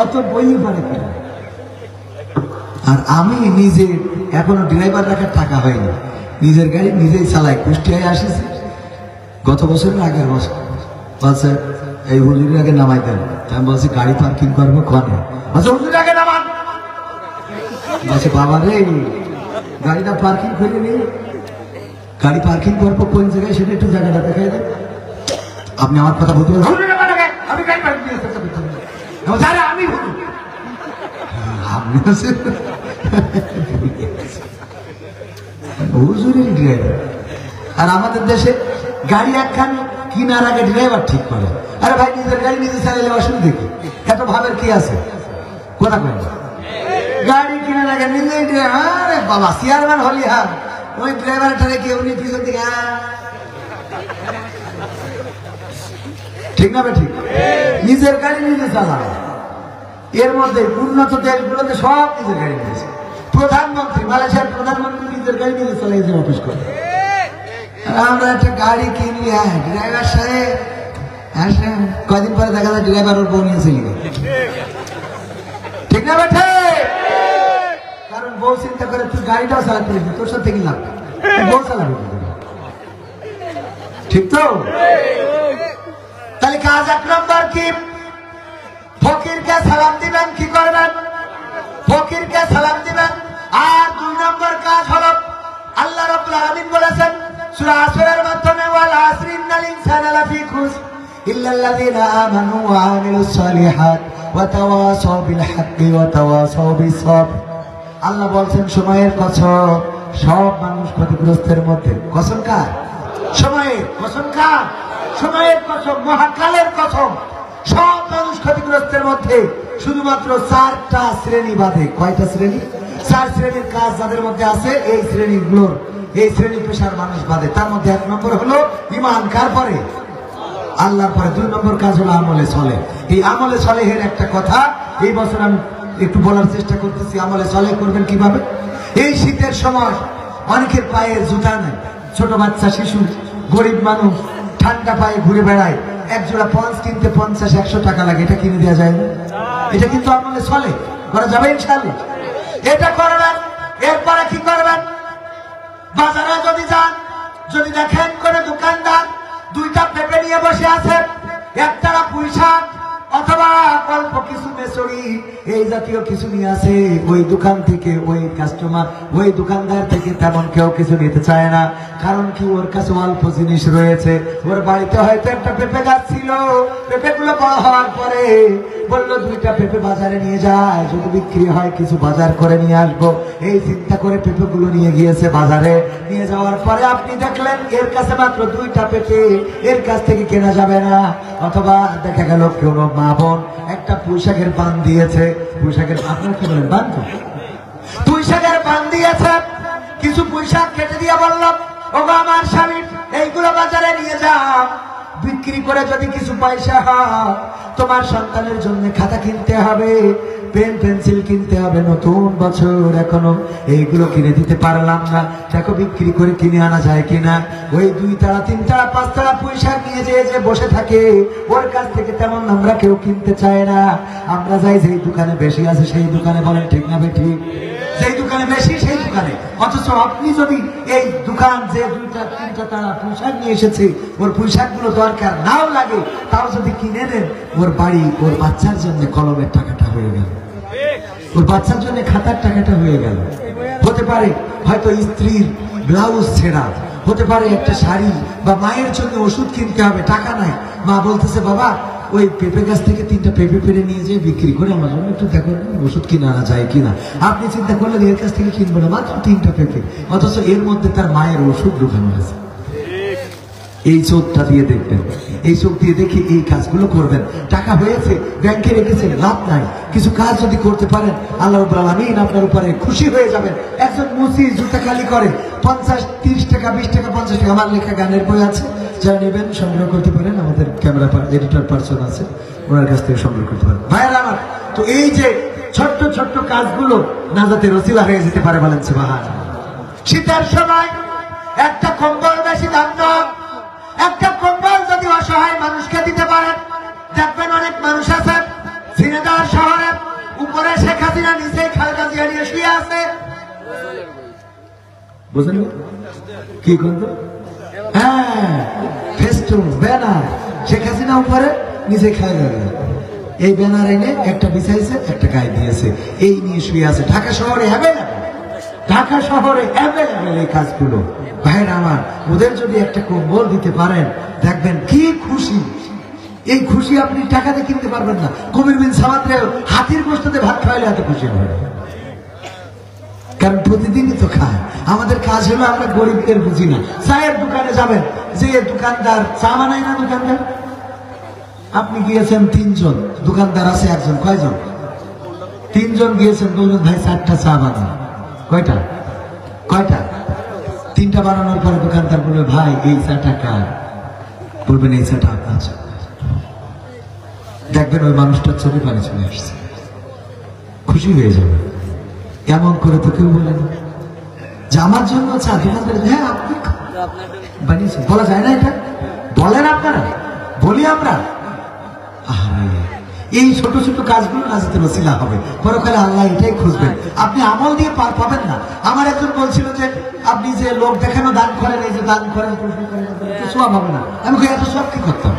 অত বই পারে কিনা আর আমি নিজে এখনো ড্রাইভার রাখার টাকা হয়নি নিজের গাড়ি নিজেই চালাই কুষ্টিয়ায় আসিছি গত বছরের আগের বছর বলছে এই হুজুরের আগে নামাই দেন আমি বলছি গাড়ি পার্কিং করবো কনে বলছে হুজুরের আগে নামান বলছে বাবা রে গাড়িটা পার্কিং করে নিয়ে গাড়ি পার্কিং করবো কোন জায়গায় সেটা একটু জায়গাটা দেখাই দেন আপনি আমার কথা বলতে আমি গাড়ি পার্কিং আমি হুজুরের ড্রাইভার আর আমাদের দেশে গাড়ি একখান কিনার আগে ড্রাইভার ঠিক করে আরে ভাই নিজের গাড়ি নিজে চালাইলে অসুবিধা কি এত ভাবের কি আছে কোথা করে গাড়ি কিনার আগে নিজেই আরে বাবা চেয়ারম্যান হলি হ্যাঁ ওই ড্রাইভারটারে কেউ নিয়ে পিছন দিকে ঠিক না ঠিক নিজের গাড়ি নিজে চালায় এর মধ্যে উন্নত দেশগুলোতে সব নিজের গাড়ি নিয়েছে প্রধানমন্ত্রী মালয়েশিয়ার প্রধানমন্ত্রী নিজের গাড়ি নিজে চালিয়েছে অফিস করে আমরা একটা গাড়ি কিনি ড্রাইভার সাহেব আসেন কয়দিন পরে দেখা যায় ড্রাইভার ওর বউ নিয়ে চলে গেল ঠিক না বেঠে কারণ বউ চিন্তা করে তুই গাড়িটাও চালাতে পারবি তোর সাথে কি লাভ বউ চালাবে ঠিক তো তাহলে কাজ 1 নম্বর কি ফকিরকে সালাম দিবেন কি করবেন ফকিরকে সালাম দিবেন আর 2 নম্বর কাজ হলো আল্লাহ রাব্বুল আলামিন বলেছেন সূরা আসরের মাধ্যমে ওয়াল আসরি ইন্নাল ইনসানা লাফি খুসর ইল্লাল্লাযিনা আমানু ওয়া আমিলুস সালিহাত ওয়া তাওয়াসাউ বিল হাক্কি ওয়া তাওয়াসাউ বিস সাবর আল্লাহ বলেন সময়ের কসম সব মানুষ ক্ষতিগ্রস্তের মধ্যে কসম কার সময়ের কসম কার সময়ের কসম মহাকালের কসম সব মানুষ ক্ষতিগ্রস্তের মধ্যে শুধুমাত্র 4টা শ্রেণী বাদে কয়টা শ্রেণী 4 শ্রেণীর কাজ যাদের মধ্যে আছে এই শ্রেণীগুলোর এই শ্রেণী পেশার মানুষ বাদে তার মধ্যে 1 নম্বর হলো ঈমান কার পরে আল্লাহর পরে 2 নম্বর কাজ হলো আমলে চলে এই আমলে সলেহের একটা কথা এই বছর আমি একটু বলার চেষ্টা করতেছি আমলে চলে করবেন কিভাবে এই শীতের সময় অনেকের পায়ে জুতা নেই ছোট বাচ্চা শিশু গরিব মানুষ ঠান্ডা পায়ে ঘুরে বেড়ায় এক জোড়া পঞ্চ কিনতে 50-100 টাকা লাগে এটা কিনে দেওয়া যায় না এটা কিন্তু আমলে চলে করা যাবে ইনশাআল্লাহ এটা করবেন এরপরে কি করবেন বাজারে যদি যান যদি দেখেন কোন দোকানদার 2টা পেঁপে নিয়ে বসে আছে একটা পুঁইশাক অথবা অল্প কিছু মেসরি এই জাতীয় কিছু নিয়ে আসে ওই দোকান থেকে ওই কাস্টমার ওই দোকানদার থেকে তেমন কেউ কিছু নিতে চায় না কারণ কি ওর কাছে অল্প জিনিস রয়েছে ওর বাড়িতে হয়তো একটা পেঁপে গাছ ছিল পেঁপেগুলো বড় হওয়ার পরে বললো 2টা পেঁপে বাজারে নিয়ে যায় যদি বিক্রি হয় কিছু বাজার করে নিয়ে আসবো এই চিন্তা করে পেঁপেগুলো নিয়ে গিয়েছে বাজারে নিয়ে যাওয়ার পরে আপনি দেখলেন এর কাছে মাত্র 2টা পেঁপে এর কাছ থেকে কেনা যাবে না অথবা দেখা গেল কেউ মা বোন একটা পুঁইশাকের পান দিয়েছে পুঁইশাকের আপনার কি বলেন পান তো পুঁইশাকের পান দিয়েছে কিছু পুঁইশাক কেটে দিয়ে বললাম ওগো আমার স্বামী এইগুলো বাজারে নিয়ে যাও বিক্রি করে যদি কিছু পয়সা হয় তোমার সন্তানের জন্য খাতা কিনতে হবে পেন পেন্সিল কিনতে হবে নতুন বছর এখনো এইগুলো কিনে দিতে পারলাম না দেখো বিক্রি করে কিনে আনা যায় কিনা ওই 2 তারা 3 তারা 5 তারা পয়সা নিয়ে যে বসে থাকে ওর কাছ থেকে তেমন আমরা কেউ কিনতে চায় না আমরা যাই যেই দোকানে বেশি আছে সেই দোকানে বলেন ঠিক না বে ঠিক যেই দোকানে বেশি সেই দোকানে অথচ আপনি যদি এই দোকান যে 2টা 3টা তারা পোশাক নিয়ে এসেছে ওর পোশাকগুলো দরকার নাও লাগে তাও যদি কিনে নেন ওর বাড়ি ওর বাচ্চার জন্য কলমের টাকাটা হয়ে গেল ওর বাচ্চার জন্য খাতার টাকাটা হয়ে গেল হতে পারে হয়তো স্ত্রীর ব্লাউজ ছেঁড়া হতে পারে একটা শাড়ি বা মায়ের জন্য ওষুধ কিনতে হবে টাকা নাই মা বলতেছে বাবা ওই পেঁপে গাছ থেকে 3টা পেঁপে পেরে নিয়ে যেয়ে বিক্রি করে আমার জন্য একটু দেখো ওষুধ কিনে আনা যায় কিনা আপনি চিন্তা করলেন এর কাছ থেকে কিনবো না মাত্র 3টা পেঁপে অথচ এর মধ্যে তার মায়ের ওষুধ ঢুকানো আছে এই চোখটা দিয়ে দেখবেন, এই চোখ দিয়ে দেখে এই কাজগুলো করবেন। টাকা হয়েছে ব্যাংকে রেখেছেন, লাভ নাই। কিছু কাজ যদি করতে পারেন আল্লাহ রাব্বুল আলামিন আপনার উপরে খুশি হয়ে যাবেন। একজন মুসি জুতা খালি করে 50, 30 টাকা, 20 টাকা, 50 টাকা। আমার লেখা গানের বই আছে, যারা নেবেন সংগ্রহ করতে পারেন। আমাদের ক্যামেরা এডিটর পার্সন আছে, ওনার কাছ থেকে সংগ্রহ করতে পারেন। ভাইয়ের আমার, তো এই যে ছোট্ট ছোট্ট কাজগুলো নাজাতের ওসিলা হয়ে যেতে পারে, বলেন সুবহানাল্লাহ। শীতের সময় একটা কম্বল বেশি দাম নয়, একটা কম্বল যদি অসহায় মানুষকে দিতে পারেন, দেখবেন অনেক মানুষ আছে ঝিনাইদহ শহরে উপরে শেখ হাসিনা, নিচে খালেদা জিয়া নিয়ে শুয়ে আছে। বুঝলেন কি করবো? হ্যাঁ, ফেস্টুন ব্যানার, শেখ হাসিনা উপরে, নিচে খালেদা জিয়া। এই ব্যানার এনে একটা বিছাইছে, একটা গায়ে দিয়েছে, এই নিয়ে শুয়ে আছে। ঢাকা শহরে ঢাকা শহরে অ্যাভেলেবেল এই কাজগুলো। ভাইরা আমার, ওদের যদি একটা কম্বল দিতে পারেন, দেখবেন কি খুশি। এই খুশি আপনি টাকাতে কিনতে পারবেন না। কবির বিন সামাদরে হাতির গোশতে ভাত খাওয়াইলে এত খুশি হয়, কারণ প্রতিদিনই তো খায়। আমাদের কাজ হলো আমরা গরিবদের বুঝি না। চায়ের দোকানে যাবেন, যে দোকানদার চা বানায় না, দোকানদার আপনি গিয়েছেন 3 জন, দোকানদার আছে একজন, কয়জন? 3 জন গিয়েছেন, বলবেন ভাই 4টা চা বানান। কয়টা? 3টা বানানোর পরে দোকানদার বলবে ভাই এই চাটা কার? বলবেন এই চাটা আপনার। দেখবেন ওই মানুষটার চোখে পানি চলে আসছে, খুশি হয়ে যাবে। এমন করে তো কেউ বলে না যে আমার জন্য চা। দোকানদার হ্যাঁ আপনি বানিয়েছেন, বলা যায় না এটা? বলেন আপনারা, বলি আমরা। এই ছোট ছোট কাজগুলো নাজাতের ওসিলা হবে। পরকালে আল্লাহ এটাই খুঁজবেন। আপনি আমল দিয়ে পার পাবেন না। আমার একজন বলছিল যে আপনি যে লোক দেখানো দান করেন, এই যে দান করেন, সওয়াব হবে না। আমি এত সব কি করতাম?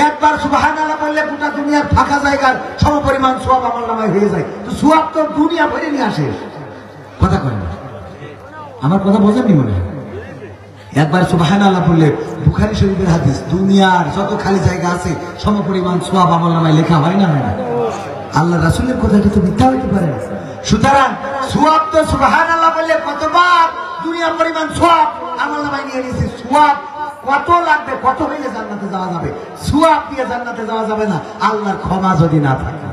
একবার সুবহানাল্লাহ বললে গোটা দুনিয়ার ফাঁকা জায়গার সমপরিমাণ সওয়াব আমার নামায় হয়ে যায়। তো সওয়াব তো দুনিয়া ভরে নিয়ে আসে। কথা করেন, আমার কথা বোঝেননি মনে হয়? একবার সুবহানাল্লাহ বললে, বুখারী শরীফের হাদিস, দুনিয়ার যত খালি জায়গা আছে সমপরিমাণ সওয়াব আমলনামায় লেখা হয় না? হয় না? আল্লাহ রাসূলের কথাটা তো মিথ্যা হতে পারে না। সুতরাং সওয়াব তো সুবহানাল্লাহ বললে কতবার দুনিয়া পরিমাণ সওয়াব আমলনামায় নিয়ে নিয়েছে। সওয়াব কত লাগবে, কত হইলে জান্নাতে যাওয়া যাবে? সওয়াব দিয়ে জান্নাতে যাওয়া যাবে না আল্লাহর ক্ষমা যদি না থাকে।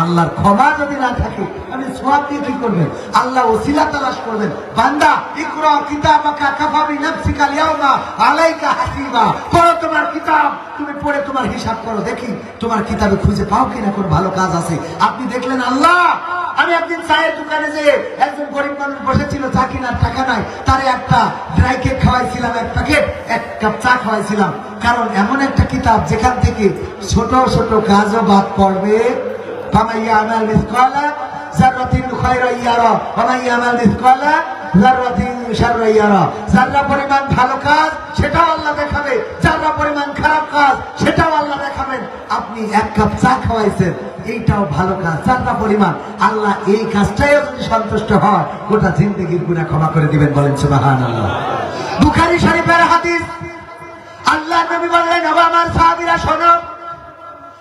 আল্লাহর ক্ষমা যদি না থাকে, আপনি সওয়াব দিয়ে কি করবেন? আল্লাহ ওসিলা তালাশ করবেন। বান্দা ইকরা কিতাবাকা কাফা বিনাফসিকা আল-ইয়াওমা আলাইকা হাসিবা। পড়ো তোমার কিতাব, তুমি পড়ে তোমার হিসাব করো, দেখি তোমার কিতাবে খুঁজে পাও কিনা কোন ভালো কাজ আছে। আপনি দেখলেন আল্লাহ, আমি একদিন চায়ের দোকানে যে একজন গরিব মানুষ বসেছিল, চা কেনার টাকা নাই, তারে একটা ড্রাই কেক খাওয়াইছিলাম, 1 প্যাকেট, 1 কাপ চা খাওয়াইছিলাম। কারণ এমন একটা কিতাব যেখান থেকে ছোট ছোট কাজও বাদ পড়বে। فمن يعمل مثقال ذرة خيرا يره ومن يعمل مثقال ذرة شرا يره। যারা পরিমাণ ভালো কাজ সেটাও আল্লাহ দেখাবে, যারা পরিমাণ খারাপ কাজ সেটাও আল্লাহ দেখাবেন। আপনি 1 কাপ চা খাওয়াইছেন, এইটাও ভালো কাজ, যারা পরিমাণ। আল্লাহ এই কাজটাইও যদি সন্তুষ্ট হয়, গোটা জিন্দেগির গুনাহ ক্ষমা করে দিবেন, বলেন সুবহানাল্লাহ। বুখারী শরীফের হাদিস, আল্লাহ নবী বললেন, ও আমার সাহাবীরা শোনো,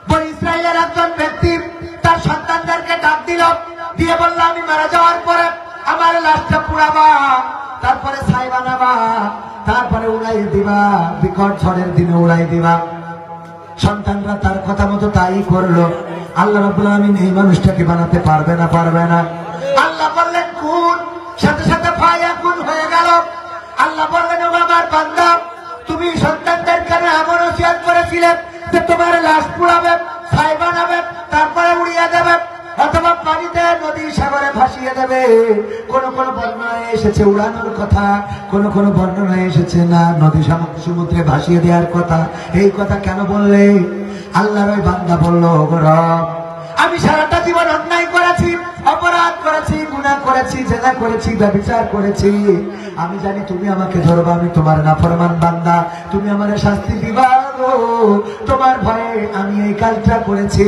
বনি ইসরাইলের একজন ব্যক্তি তার সন্তানদেরকে ডাক দিল, দিয়ে বলল আমি মারা যাওয়ার পরে আমার লাশটা পুড়াবা, তারপরে ছাই বানাবা, তারপরে উড়াই দিবা, বিকট ঝড়ের দিনে উড়াই দিবা। সন্তানরা তার কথা মতো তাই করলো। আল্লাহ রাব্বুল আলামিন এই মানুষটাকে বানাতে পারবে না? পারবে না। আল্লাহ বললেন কুন, সাথে সাথে ফায়াকুন হয়ে গেল। আল্লাহ বললেন, ও আমার বান্দা, তুমি সন্তানদেরকে এমন ওসিয়ত করেছিলে যে তোমার লাশ পুড়াবে, ছাই বানাবে, তারপরে উড়িয়ে দেবে, অথবা পানিতে নদী সাগরে ভাসিয়ে দেবে। কোন কোন বর্ণনায় এসেছে উড়ানোর কথা, কোন কোন বর্ণনায় এসেছে না নদী সমুদ্রে ভাসিয়ে দেওয়ার কথা। এই কথা কেন বললে? আল্লাহর ওই বান্দা বলল, রব, আমি সারাটা জীবন অন্যায় করেছি, অপরাধ করেছি, গুনাহ করেছি, জেনা করেছি, ব্যভিচার করেছি। আমি জানি তুমি আমাকে ধরবা, আমি তোমার নাফরমান বান্দা, তুমি আমারে শাস্তি দিবা। তোমার ভয়ে আমি এই কাজটা করেছি,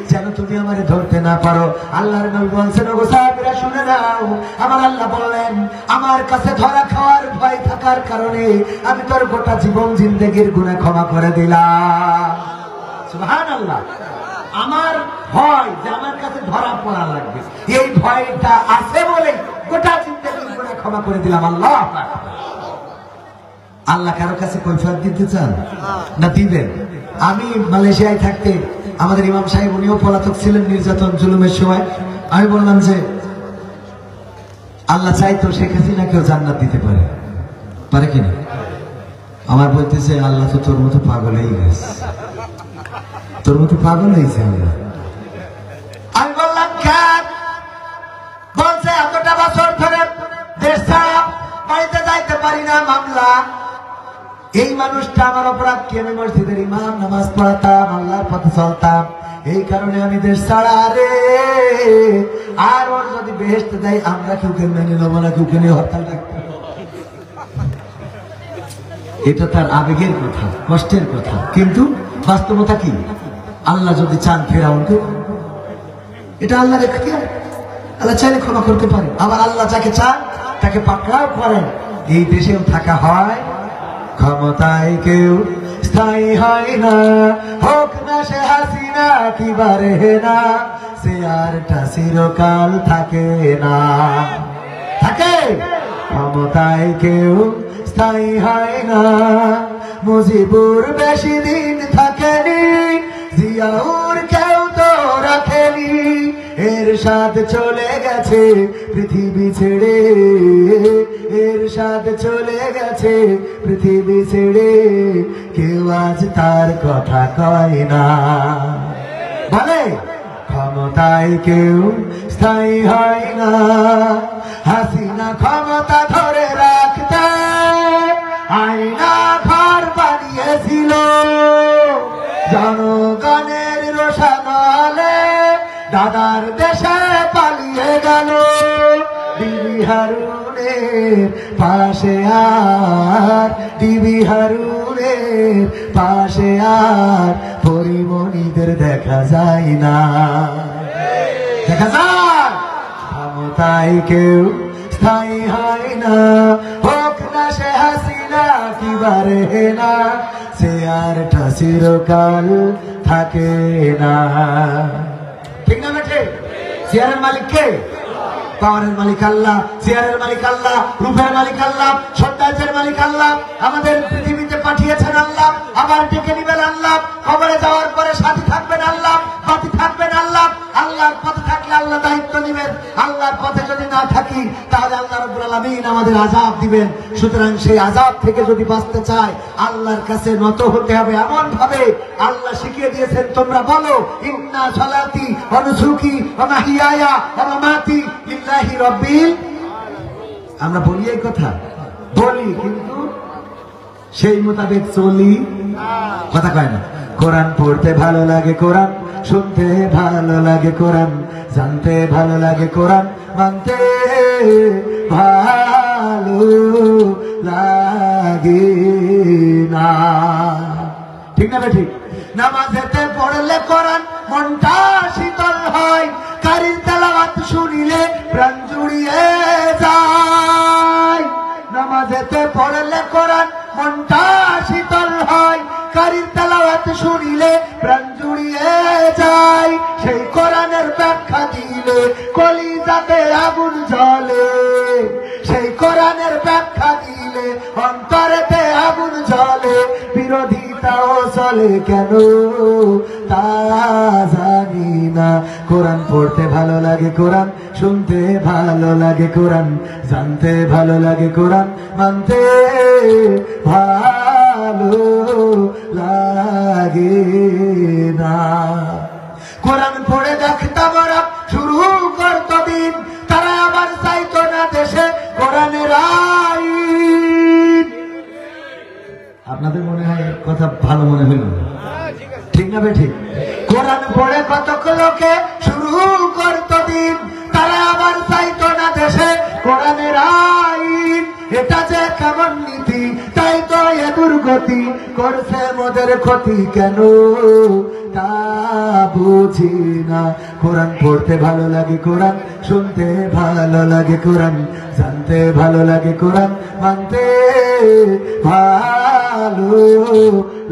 যেন তুমি আমারে ধরতে না পারো। আল্লাহর নবী বলছেন, ওগো সাহাবীরা শুনে নাও, আমার আল্লাহ বললেন, আমার কাছে ধরা খাওয়ার ভয় থাকার কারণে আমি তোর গোটা জীবন জিন্দেগির গুনাহ ক্ষমা করে দিলাম। সুবহানাল্লাহ। আমার ভয় যে আমার কাছে ধরা পড়া লাগবে, এই ভয়টা আছে বলে গোটা জিন্দেগির গুনাহ ক্ষমা করে দিলাম। আল্লাহ আল্লাহ কারো কাছে কৈফিয়ত দিতে চান না দিবেন? আমি মালয়েশিয়ায় থাকতে আমাদের ইমাম সাহেব উনিও পলাতক ছিলেন নির্যাতন জুলুমের সময়। আমি বললাম যে আল্লাহ চাইতো শেখ হাসিনাকেও জান্নাত দিতে পারে, পারে কিনা? আমার বলতেছে আল্লাহ তো তোর মতো পাগল হয়ে গেছে, তোর মতো পাগল হয়েছে আল্লাহ। আমি বললাম কেন? বলছে এতটা বছর ধরে দেশ ছাড়া বাড়িতে যাইতে পারি না, মামলা। এই মানুষটা আমার অপরাধ কি? আমি মসজিদের ইমাম, নামাজ পড়াতাম, আল্লাহর পথে চলতাম, এই কারণে আমি দেশ ছাড়া রে। আর ওর যদি বেহেশতে দেয় আমরা কেউ মেনে নেবো না, কেউ নিয়ে হরতাল ডাকতে। এটা তার আবেগের কথা, কষ্টের কথা, কিন্তু বাস্তবতা কি? আল্লাহ যদি চান ফেরাউনকে, এটা আল্লাহ রেখে আল্লাহ চাইলে ক্ষমা করতে পারে। আবার আল্লাহ যাকে চান তাকে পাকড়াও করেন। এই দেশেও থাকা হয়, ক্ষমতায় কেউ স্থায়ী হয় না, হোক না সে হাসিনা কি বারে না, সে আরটা চিরকাল থাকে না। থাকে ক্ষমতায় কেউ স্থায়ী হয় না, মুজিবুর বেশি দিন থাকেনি, জিয়াউর কেউ তো রাখেনি, এরশাদ চলে গেছে পৃথিবী ছেড়ে, এরশাদ চলে গেছে পৃথিবী ছেড়ে, কেউ আজ তার কথা কয় না। বলে ক্ষমতায় কেউ স্থায়ী হয় না, হাসিনা ক্ষমতা ধরে রাখতে আয়না ঘর বানিয়েছিল, জনগণের রোষানলে দাদার দেশে পালিয়ে গেল, বিবি হারুনের পাশে আর, বিবি হারুনের পাশে আর পরিমণিদের দেখা যায় না। দেখা যায় ক্ষমতায় কেউ স্থায়ী হয় না, হোক না সে হাসিনা কি বারে না, সে আরটা চিরকাল থাকে না। ঠিক না বেঠে? চেয়ারের মালিক কে? পাওয়ারের মালিক আল্লাহ, চেয়ারের মালিক আল্লাহ, রূপের মালিক আল্লাহ, সৌন্দর্যের মালিক আল্লাহ, আমাদের পৃথিবীতে পাঠিয়েছেন আল্লাহ, আবার ডেকে নিবেন আল্লাহ, কবরে যাওয়ার পরে সাথী থাকবেন আল্লাহ, সাথী থাকবেন আল্লাহ। আল্লাহর পথে থাকলে আল্লাহ দায়িত্ব নিবেন, আল্লাহর পথে যদি না থাকি তাহলে আল্লাহ রাব্বুল আলামিন আমাদের আযাব দিবেন। সুতরাং সেই আযাব থেকে যদি বাঁচতে চাই আল্লাহর কাছে নত হতে হবে এমন ভাবে আল্লাহ শিখিয়ে দিয়েছেন, তোমরা বলো ইন্না সালাতি ওয়া নুসুকি ওয়া মাহইয়ায়া ওয়া মামাতি লিল্লাহি রাব্বিল। আমরা বলি এই কথা, বলি কিন্তু সেই মোতাবেক চলি, কথা কয় না। কোরআন পড়তে ভালো লাগে, কোরআন শুনতে ভালো লাগে, কোরআন জানতে ভালো লাগে, কোরআন মানতে ভালো লাগে না। ঠিক না ঠিক? নামাজেতে পড়লে কোরআন মনটা শীতল হয়, কারীর তেলাওয়াত শুনিলে প্রাণ জুড়িয়ে যায়। নামাজেতে পড়লে কোরআন মনটা শীতল হয়, কারীর তেলাওয়াত শুনিলে প্রাণ জুড়িয়ে যায়। সেই কোরআনের ব্যাখ্যা দিলে কলিজাতে আগুন জ্বলে, সেই কোরআনের ব্যাখ্যা দিলে অন্তরেতে আগুন জ্বলে। বিরোধিতাও চলে কেন তা জানি না। কোরআন পড়তে ভালো লাগে, কোরআন শুনতে ভালো লাগে, কোরআন জানতে ভালো লাগে, কোরআন মানতে ভালো লাগে না। কোরআন পড়ে দেখতাম ওরা শুরু করত দিন, তারা আবার চাইতো না দেশে কোরআনের আইন। আপনাদের মনে হয় কথা ভালো মনে হইল, ঠিক না ঠিক? কোরআন পড়ে কত লোকে শুরু করত দিন, তারা আবার চাইতো না দেশে কোরআনের আইন। এটা যে কেমন নীতি, তাই তো এ দুর্গতি করছে মোদের ক্ষতি কেন তা বুঝি না। কোরআন পড়তে ভালো লাগে, কোরআন শুনতে ভালো লাগে, কোরআন জানতে ভালো লাগে, কোরআন মানতে ভালো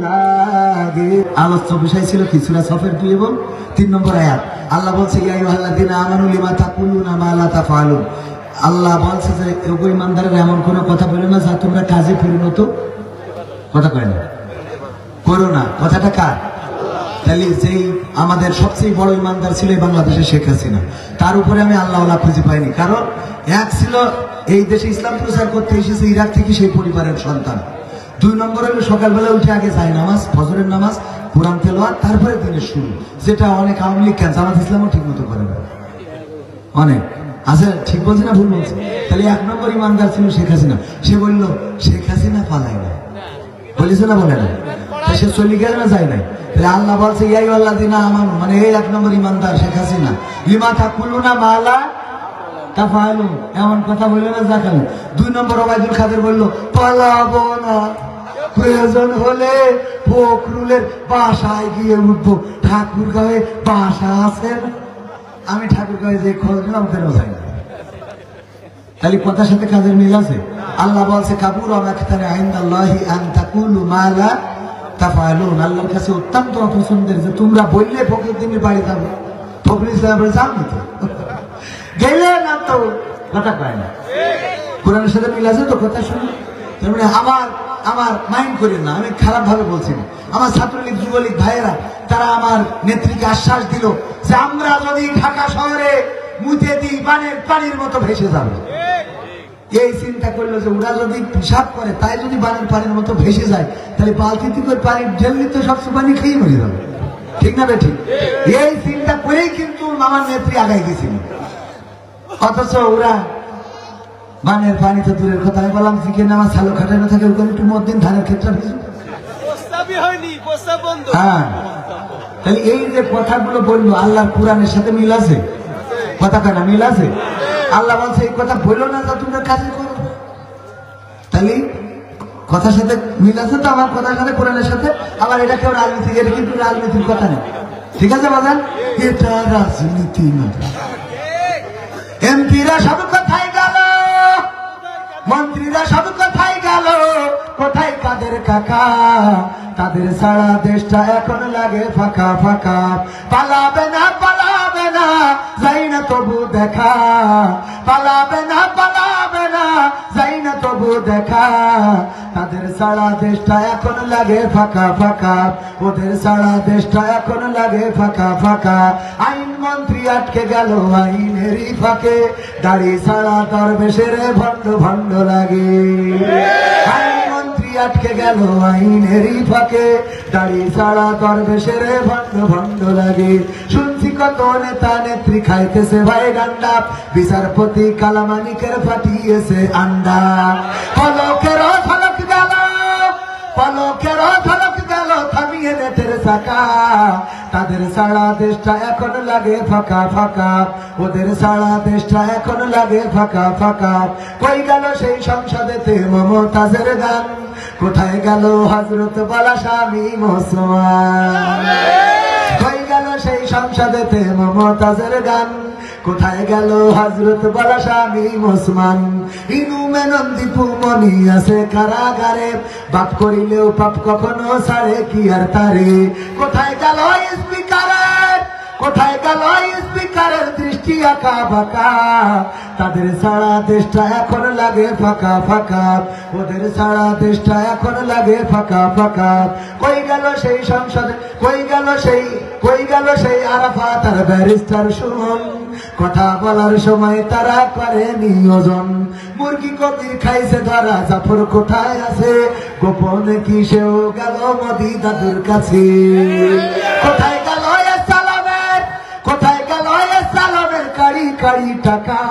লাগে। আলোচ্য বিষয় ছিল কি? সূরা সফের 2 এবং 3 নম্বর আয়াত। আল্লাহ বলছে ইয়া আইয়ুহাল্লাযীনা আমানু লিমা তাকুলুনা মা লা তাফআলুন। আল্লাহ বলছে যে ওগো ঈমানদাররা এমন কোন কথা বলো না যা তোমরা কাজে পরিণত কথা কয় না, করো না, কথাটা কার? তাহলে যেই আমাদের সবচেয়ে বড় ইমানদার ছিল বাংলাদেশে শেখ হাসিনা, তার উপরে আমি আল্লাহ খুঁজে পাইনি। কারণ এক ছিল এই দেশে ইসলাম প্রচার করতে এসেছে ইরাক থেকে, সেই পরিবারের সন্তান। 2 নম্বর হলো সকালবেলা উঠে আগে যায় নামাজ, ফজরের নামাজ, কোরআন তেলাওয়াত, তারপরে দিনের শুরু, যেটা অনেক আওয়ামী লীগ কেন জামাত ইসলামও ঠিক মতো করে না, অনেক আছে। ঠিক বলছে না ভুল বলছে? তাহলে 1 নম্বর ইমানদার ছিল শেখ হাসিনা। সে বলল শেখ হাসিনা পালায় না, বলেছে না বলে না, সে চলে গেল না, যায় নাই। আল্লাহ বলছে ইয়াই আল্লাহ দিনা আমার, মানে এই 1 নম্বর ইমানদার শেখ হাসিনা। লিমা থাকুলু না মালা তা ফাইলু, এমন কথা বললো না জাকাল। 2 নম্বর ওবায়দুল কাদের বলল পালাবো না, প্রয়োজন হলে ফখরুলের বাসায় গিয়ে উঠবো, ঠাকুর গাঁয়ে বাসা আছে, আমি ঠাকুর গাঁয়ে যে খোঁজ নিলাম কেন যাই না। তাহলে কথার সাথে কাজের মিল আছে। আল্লাহ বলছে কাবুর আমাকে আইনদাল্লাহি আন তাকুলু মা লা তাফআলুন, আল্লাহর কাছে অত্যন্ত অপছন্দের যে তোমরা বললে ফখরুদ্দিনের বাড়ি যাবো, ফখরুল ইসলামের বাড়ি যাও না তো, গেলে না তো, কথা কয় না। কোরআনের সাথে মিল আছে তো, কথা শুনে। তার মানে আমার মাইন্ড করেন না, আমি খারাপ ভাবে বলছি না। আমার ছাত্রলীগ যুবলীগ ভাইয়েরা তারা আমার নেত্রীকে আশ্বাস দিল যে আমরা যদি ঢাকা শহরে মুতে দিই বানের পানির মতো ভেসে যাবে। এই চিন্তা করলো যে ওরা যদি পিসাব করে তাই যদি বানের পানির মতো ভেসে যায়, তাহলে বালতিতে করে পানি ঢেললে তো সবচেয়ে পানি খেয়ে মরে যাবে, ঠিক না ঠিক? এই চিন্তা করেই কিন্তু আমার নেত্রী আগাই গেছিল। অথচ ওরা বানের পানি তো দূরের কথা, আমি বললাম চিকেন আমার ছালো খাটানো থাকে, ওখানে একটু মধ্যদিন ধানের ক্ষেত্রে হ্যাঁ। তাহলে এই যে কথাগুলো বললো আল্লাহর কোরআনের সাথে মিল আছে, কথা কেনা মিল আছে। আল্লাহ বলছে এই কথা বললো না যা তোমরা কাজে করো, তাহলে কথার সাথে মিল আছে তো আমার কথার সাথে, কোরআনের সাথে। আবার এটা কেউ রাজনীতি, এটা কিন্তু রাজনীতির কথা নেই, ঠিক আছে বাজান, এটা রাজনীতি না। এমপিরা সব কোথায় গেল, মন্ত্রীরা সব কোথায় গেল, কোথায় কাদের কাকা, তাদের সারা দেশটা এখন লাগে ফাঁকা ফাঁকা। পালাবে না যাই না তবু দেখা, পালাবে না যাই না তবু দেখা, তাদের সারা দেশটা এখন লাগে ফাঁকা ফাঁকা, ওদের সারা দেশটা এখন লাগে ফাঁকা ফাঁকা। আইন মন্ত্রী আটকে গেল আইনেরই ফাঁকে, দাড়ি ছাড়া দরবেশের ভণ্ড ভণ্ড লাগে। আইন মন্ত্রী আটকে গেল আইনেরই ফাঁকে, দাড়ি ছাড়া দরবেশের ভণ্ড ভণ্ড লাগে। শুনছি কত নেতা নেত্রী খাইতেছে ভাই গান্ডা, বিচারপতি কালামানিকের ফাটিয়েছে আন্ডা। পলকের ঝলক গেল, পলকের ঝলক গেল থামিয়ে নেটের চাকা, তাদের সারা দেশটা এখন লাগে ফাঁকা ফাঁকা, ওদের সারা দেশটা এখন লাগে ফাঁকা ফাঁকা। কই গেল সেই সংসদেতে মমতাজের গান, কোথায় গেল হযরত বালা স্বামী মুসলমান, কই গেল সেই সংসদেতে মমতাজের গান, কোথায় গেল হযরত বালা স্বামী মুসলমান। ইনু মেনন্দীপু মনি আছে কারাগারে, বাপ করিলেও পাপ কখনো ছাড়ে কি আর তারে। কোথায় গেল স্পিকারের, কোথায় গেল স্পিকারের দৃষ্টি আঁকা বাঁকা, তাদের সারা দেশটা এখন লাগে ফাঁকা ফাঁকা, ওদের সারা দেশটা এখন লাগে ফাঁকা ফাঁকা। কই গেল সেই সংসদে, কই গেল সেই আরাফাত আর ব্যারিস্টার সুমন, কথা বলার সময় তারা করে নিয়োজন। মুরগি কবির খাইছে ধরা, জাফর কোথায় আছে, গোপনে কি সেও গেল মোদি দাদুর কাছে। কোথায় গেল সালামের, কোথায় গেল সালামের কারি কারি টাকা,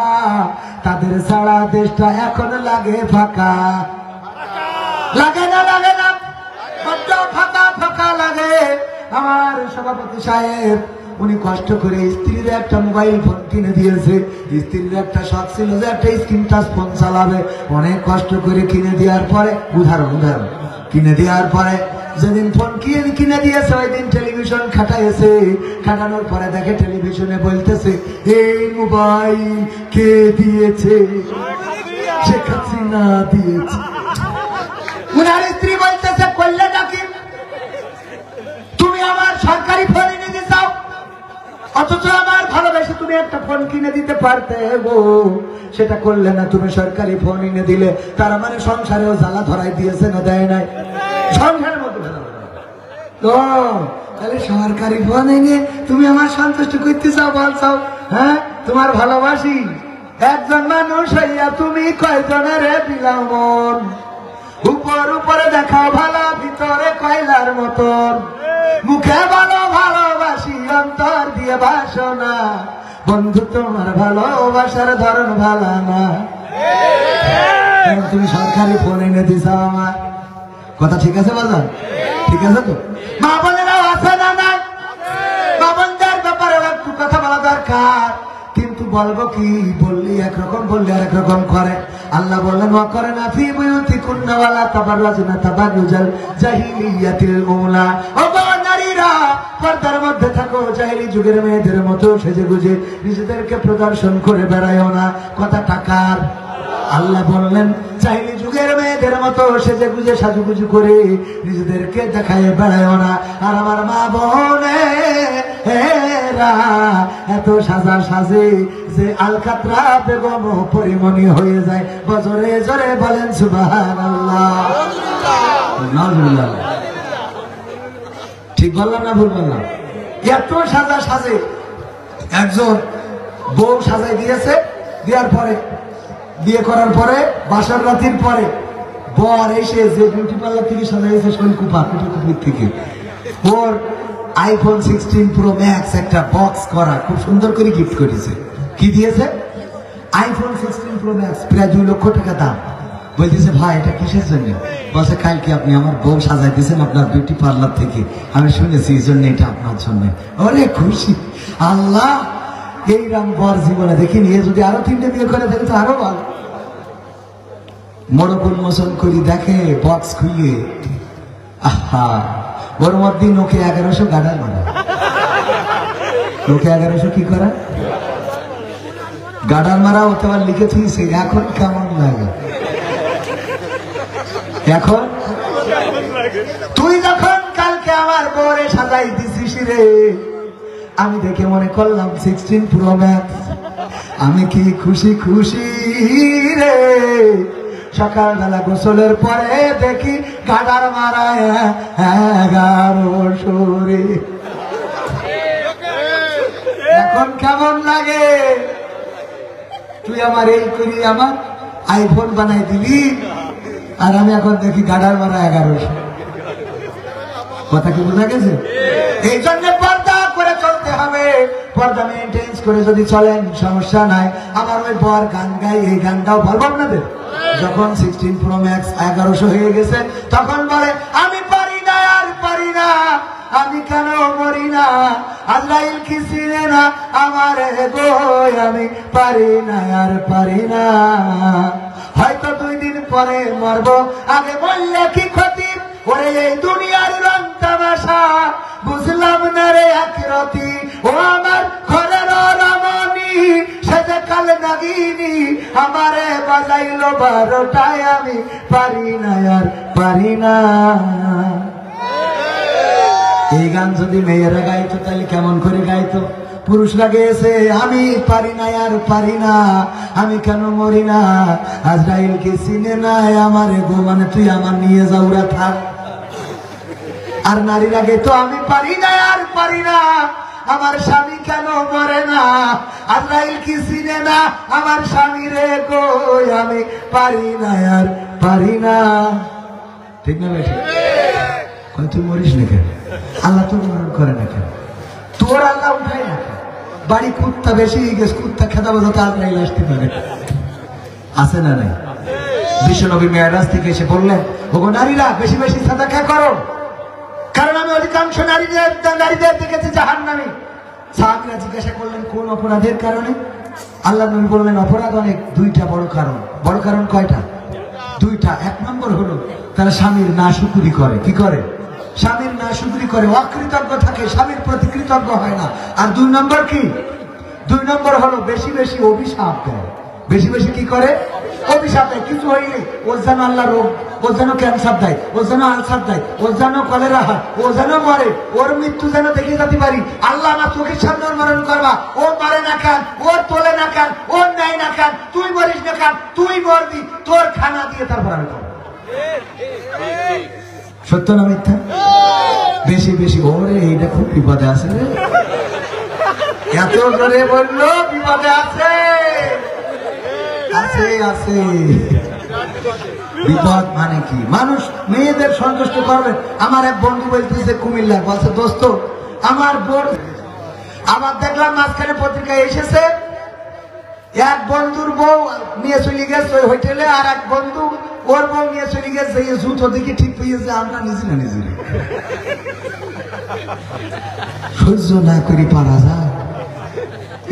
তাদের সারা দেশটা এখন লাগে ফাঁকা, লাগে না ফাঁকা ফাঁকা লাগে। আমার সভাপতি সাহেব উনি কষ্ট করে স্ত্রীর একটা মোবাইল ফোন কিনে দিয়েছে, স্ত্রীর একটা শখ ছিল যে একটা স্ক্রিন টাচ ফোন চালাবে, অনেক কষ্ট করে কিনে দেওয়ার পরে, উদাহরণ কিনে দেওয়ার পরে যেদিন ফোন কিনে দিয়েছে ওই দিন টেলিভিশন খাটাইছে, খাটানোর পরে দেখে টেলিভিশনে বলতেছে এই মোবাইল কে দিয়েছে, শেখ হাসিনা দিয়েছে। উনার স্ত্রী বলতেছে করলে নাকি তুমি আমার সরকারি ফোন এনে দিয়ে যাও, অথচ আমার ভালোবেসে তুমি একটা ফোন কিনে দিতে পারতে গো, সেটা করলে না, তুমি সরকারি ফোন এনে দিলে। তার মানে সংসারেও জ্বালা ধরাই দিয়েছে না দেয় নাই? সংসারের মধ্যে ভেজাল তো তাহলে সরকারি ফোন এনে তুমি আমার সন্তুষ্ট করতে চাও বলছো? হ্যাঁ, তোমার ভালোবাসি। একজন মানুষ হইয়া তুমি কয়জনের বিলাও মন? উপরে দেখাও ভালো, ভিতরে কয়লার মতন। মুখে বলো ভালোবাসি, অন্তর দিয়ে বাসনা। বন্ধু তোমার ভালোবাসার ধরন ভালো না। তুমি সরকারি ফোন এনে দিছ আমার। কথা ঠিক আছে বাজার? ঠিক আছে তো? মা বোনেরাও আছে না নাই? মা বোনদের ব্যাপারে একটু কথা বলা দরকার। কিন্তু বলবো কি, বললি একরকম, বললি আরেক রকম করে। আল্লাহ বললেন ওয়াকরনা ফি বুয়ুতিকুন্না ওয়ালা তাবাররাজনা তাবাররুজাল জাহিলিয়াতিল উলা। ও নারীরা, পর্দার মধ্যে থাকো, জাহিলি যুগের মেয়েদের মতো সেজেগুজে নিজেদেরকে প্রদর্শন করে বেড়ায়ও না। কথা টাকার। আল্লাহ বললেন জাহিলি যুগের মেয়েদের মতো সেজেগুজে সাজুগুজু করে নিজেদেরকে দেখায় বেড়ায়ও না। আর আমার মা বোনেরা এত সাজা সাজে যে আলকাতরা বেগম পরিমণি হয়ে যায়। বজরে জরে বলেন সুবহানাল্লাহ। ঠিক বললাম না ভুল বললাম? এত সাজা সাজে একজন বউ সাজাই দিয়েছে। দেওয়ার পরে, বিয়ে করার পরে, বাসার রাতের পরে বর এসে যে বিউটি পার্লার থেকে সাজাইছে কুপির থেকে, ওর আইফোন 16 প্রো ম্যাক্স একটা বক্স করা খুব সুন্দর করে গিফট করেছে। কি দিয়েছে? আইফোন 16 প্রো ম্যাক্স, প্রায় 2 লক্ষ টাকা দাম। বলতেছে ভাই এটা কিসের জন্য? বলছে কালকে আপনি আমার বউ সাজাই দিয়েছেন আপনার বিউটি পার্লার থেকে, আমি শুনেছি এই জন্য এটা আপনার জন্য। ওরে খুশি। আল্লাহ এইরকম বর জীবনে দেখিনি। এ যদি আরো 3টে বিয়ে করে থাকে তো আরো ভালো। মোড়ক উন্মোচন করি দেখে বক্স খুইয়ে, আহা, ওর মধ্যে নোকে 1100 গাডার মারা। নোকে 1100 কি করা? গাডার মারা। ও তো লিখেছি সে এখন কেমন লাগে। এখন তুই যখন কালকে আমার বরে সাজাই দিছিস রে, আমি দেখে মনে করলাম 16 প্রো ম্যাক্স। আমি কি খুশি খুশি রে। সকালবেলা গোসলের পরে দেখি গাডার মারা 1100 রে। এখন কেমন লাগে? তুই আমার এই করি আমার আইফোন বানাই দিলি, আর আমি এখন দেখি গাডার মারা 1100। কথা কি বোঝা গেছে? এই জন্য পর্দা করে চলতে হবে। পর্দা মেনটেন করে যদি চলেন সমস্যা নাই। আমার ওই বর গান গাই, এই গানটাও বলবো আপনাদের। যখন 16 প্রো ম্যাক্স 1100 হয়ে গেছে তখন বলে আমি পারি না আর পারি না, আমি কেন মরি না, আজরাইল কি চিনে না আমার গো, আমি পারি না আর পারি না। হয়তো 2 দিন পরে মরবো, আগে বললে কি ক্ষতি? ওরে এই দুনিয়ার রং তামাশা বুঝলাম না রে আখিরাতি। ও আমার ঘরের রমণী সেজে কাল নাগিনী, আমারে বাজাইলো 12টায়, আমি পারি না আর পারি না। এই গান যদি মেয়েরা গাইতো তাহলে কেমন করে গাইতো? পুরুষরা গেয়েছে আমি পারি না আর পারি না, আমি কেন মরি না, আজরাইল কে চিনে নাই আমার গো, মানে তুই আমার নিয়ে যাওরা থাক। আর নারীরা গেতো আমি পারি না আর পারি না, আমার স্বামী কেন মরে না, আজরাইল কি চিনে না আমার স্বামী রে গো, আমি পারি না আর পারি না। ঠিক না বেশি? তুই মরিস না কেন? আল্লাহ তোর মরণ করে না কেন? তোর আল্লাহ উঠাই না কেন? বাড়ি কুত্তা বেশি গেছে, কুত্তা খেদা বোঝাতে আজরাইল আসতে পারে। আছে না নাই? বিশ্বনবী মেরাজ থেকে এসে বললেন ওগো নারীরা বেশি বেশি সাদাকা করো, কারণ আমি অধিকাংশ নারীদের দেখেছি জাহান্নামী। সাহাবীরা জিজ্ঞাসা করলেন কোন অপরাধের কারণে? আল্লাহ নবী বললেন অপরাধ অনেক, 2টা বড় কারণ। বড় কারণ কয়টা? 2টা। 1 নম্বর হলো তারা স্বামীর নাশুকরি করে। কি করে? স্বামীর নাশুকরি করে, অকৃতজ্ঞ থাকে, স্বামীর প্রতি কৃতজ্ঞ হয় না। আর 2 নম্বর কি? 2 নম্বর হলো বেশি বেশি অভিশাপ দেয়। বেশি বেশি কি করে? অভিশাপ দেয়। কিছু হইলে ওর যেন আল্লাহ রোগ, ও যেন ক্যান্সার দেয়, ও যেন আলসার দেয়, ও যেন কলেরা হয়, ও যেন মরে, ওর মৃত্যু যেন দেখে যেতে পারি। আল্লাহ আমার চোখের সামনে ওর মরণ করবা। ও মারে না খান, ওর তোলে না খান, ওর নেয় না খান, তুই মরিস না খান, তুই মরবি, তোর খানা দিয়ে তারপর আমি খাবো। সত্য না মিথ্যা? বেশি বেশি ওরে এইটা খুব বিপদে আছে রে, এত জোরে বললো বিপদে আছে। আছে আছে বিপদ মানে কি? মানুষ মেয়েদের সন্তুষ্ট করবে। আমার এক বন্ধু বলতেছে কুমিল্লা, বলছে দোস্ত আমার বোন, আবার দেখলাম মাঝখানে পত্রিকায় এসেছে এক বন্ধুর বউ নিয়ে চলে গেছে ওই হোটেলে, আর এক বন্ধু ওর বউ নিয়ে চলে গেছে এই জুতো দেখে ঠিক পেয়েছে আমরা নিজে না নিজে সহ্য না করি পারা যায়।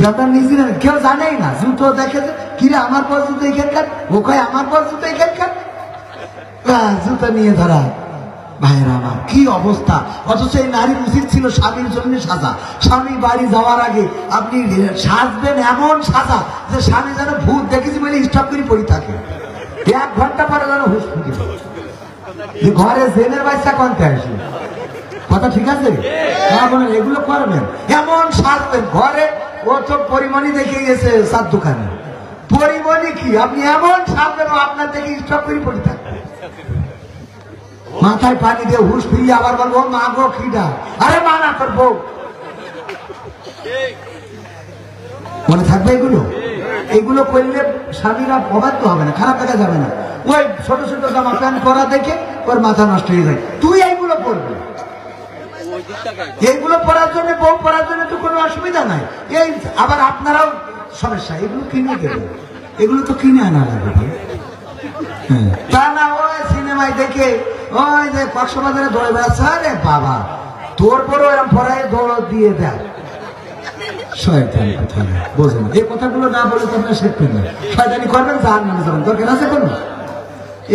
আমরা নিজে না, কেউ জানেই না, জুতো দেখে কিরে আমার পর জুতো এখানকার, ও কয় আমার পর জুতো এখানকার, জুতো নিয়ে ধরা। ভাইয়েরা আমার কি অবস্থা! অথচ এই নারীর উচিত ছিল স্বামীর জন্য সাজা। স্বামী বাড়ি যাওয়ার আগে আপনি সাজবেন এমন সাজা যে স্বামী যেন ভূত দেখেছি বলে স্টপ করে পড়ে থাকে, 1 ঘন্টা পরে যেন হুশ ফুটে। ঘরে জেনের বাচ্চা কনতে আসে, কথা ঠিক আছে? এগুলো করবেন, এমন সাজবেন। ঘরে ও তো পরিমণি দেখে গেছে সাত দোকানে, পরিমণি কি আপনি এমন সাজবেন আপনার দেখে স্টপ করে পড়ে থাকবে, মাথায় পানি দিয়ে হুশ ফিরিয়ে আবার বলবো মা গো খিদা, আরে মা না করবো। মনে থাকবে এগুলো? এগুলো করলে স্বামীরা অবাধ্য হবে না, খারাপ দেখা যাবে না। ওই ছোট ছোট জামা প্যান্ট পরা দেখে ওর মাথা নষ্ট হয়ে যায়। তুই এইগুলো পরবি, এইগুলো পরার জন্য, বউ পরার জন্য তো কোনো অসুবিধা নাই। এই আবার আপনারাও সমস্যা, এগুলো কিনে দেবেন, এগুলো তো কিনে আনা লাগবে। তা না ওই সিনেমায় দেখে ওই যে কক্সবাজারে দৌড়ে বেড়াচ্ছে, আরে বাবা তোর পরও এরকম পড়ায় দৌড় দিয়ে দেয়। শয়তানি কথা বোঝেন, এই কথাগুলো না বলে তো আপনার শিখবেন না, শয়তানি করবেন, জাহান্নামে যাবেন, দরকার আছে কোনো?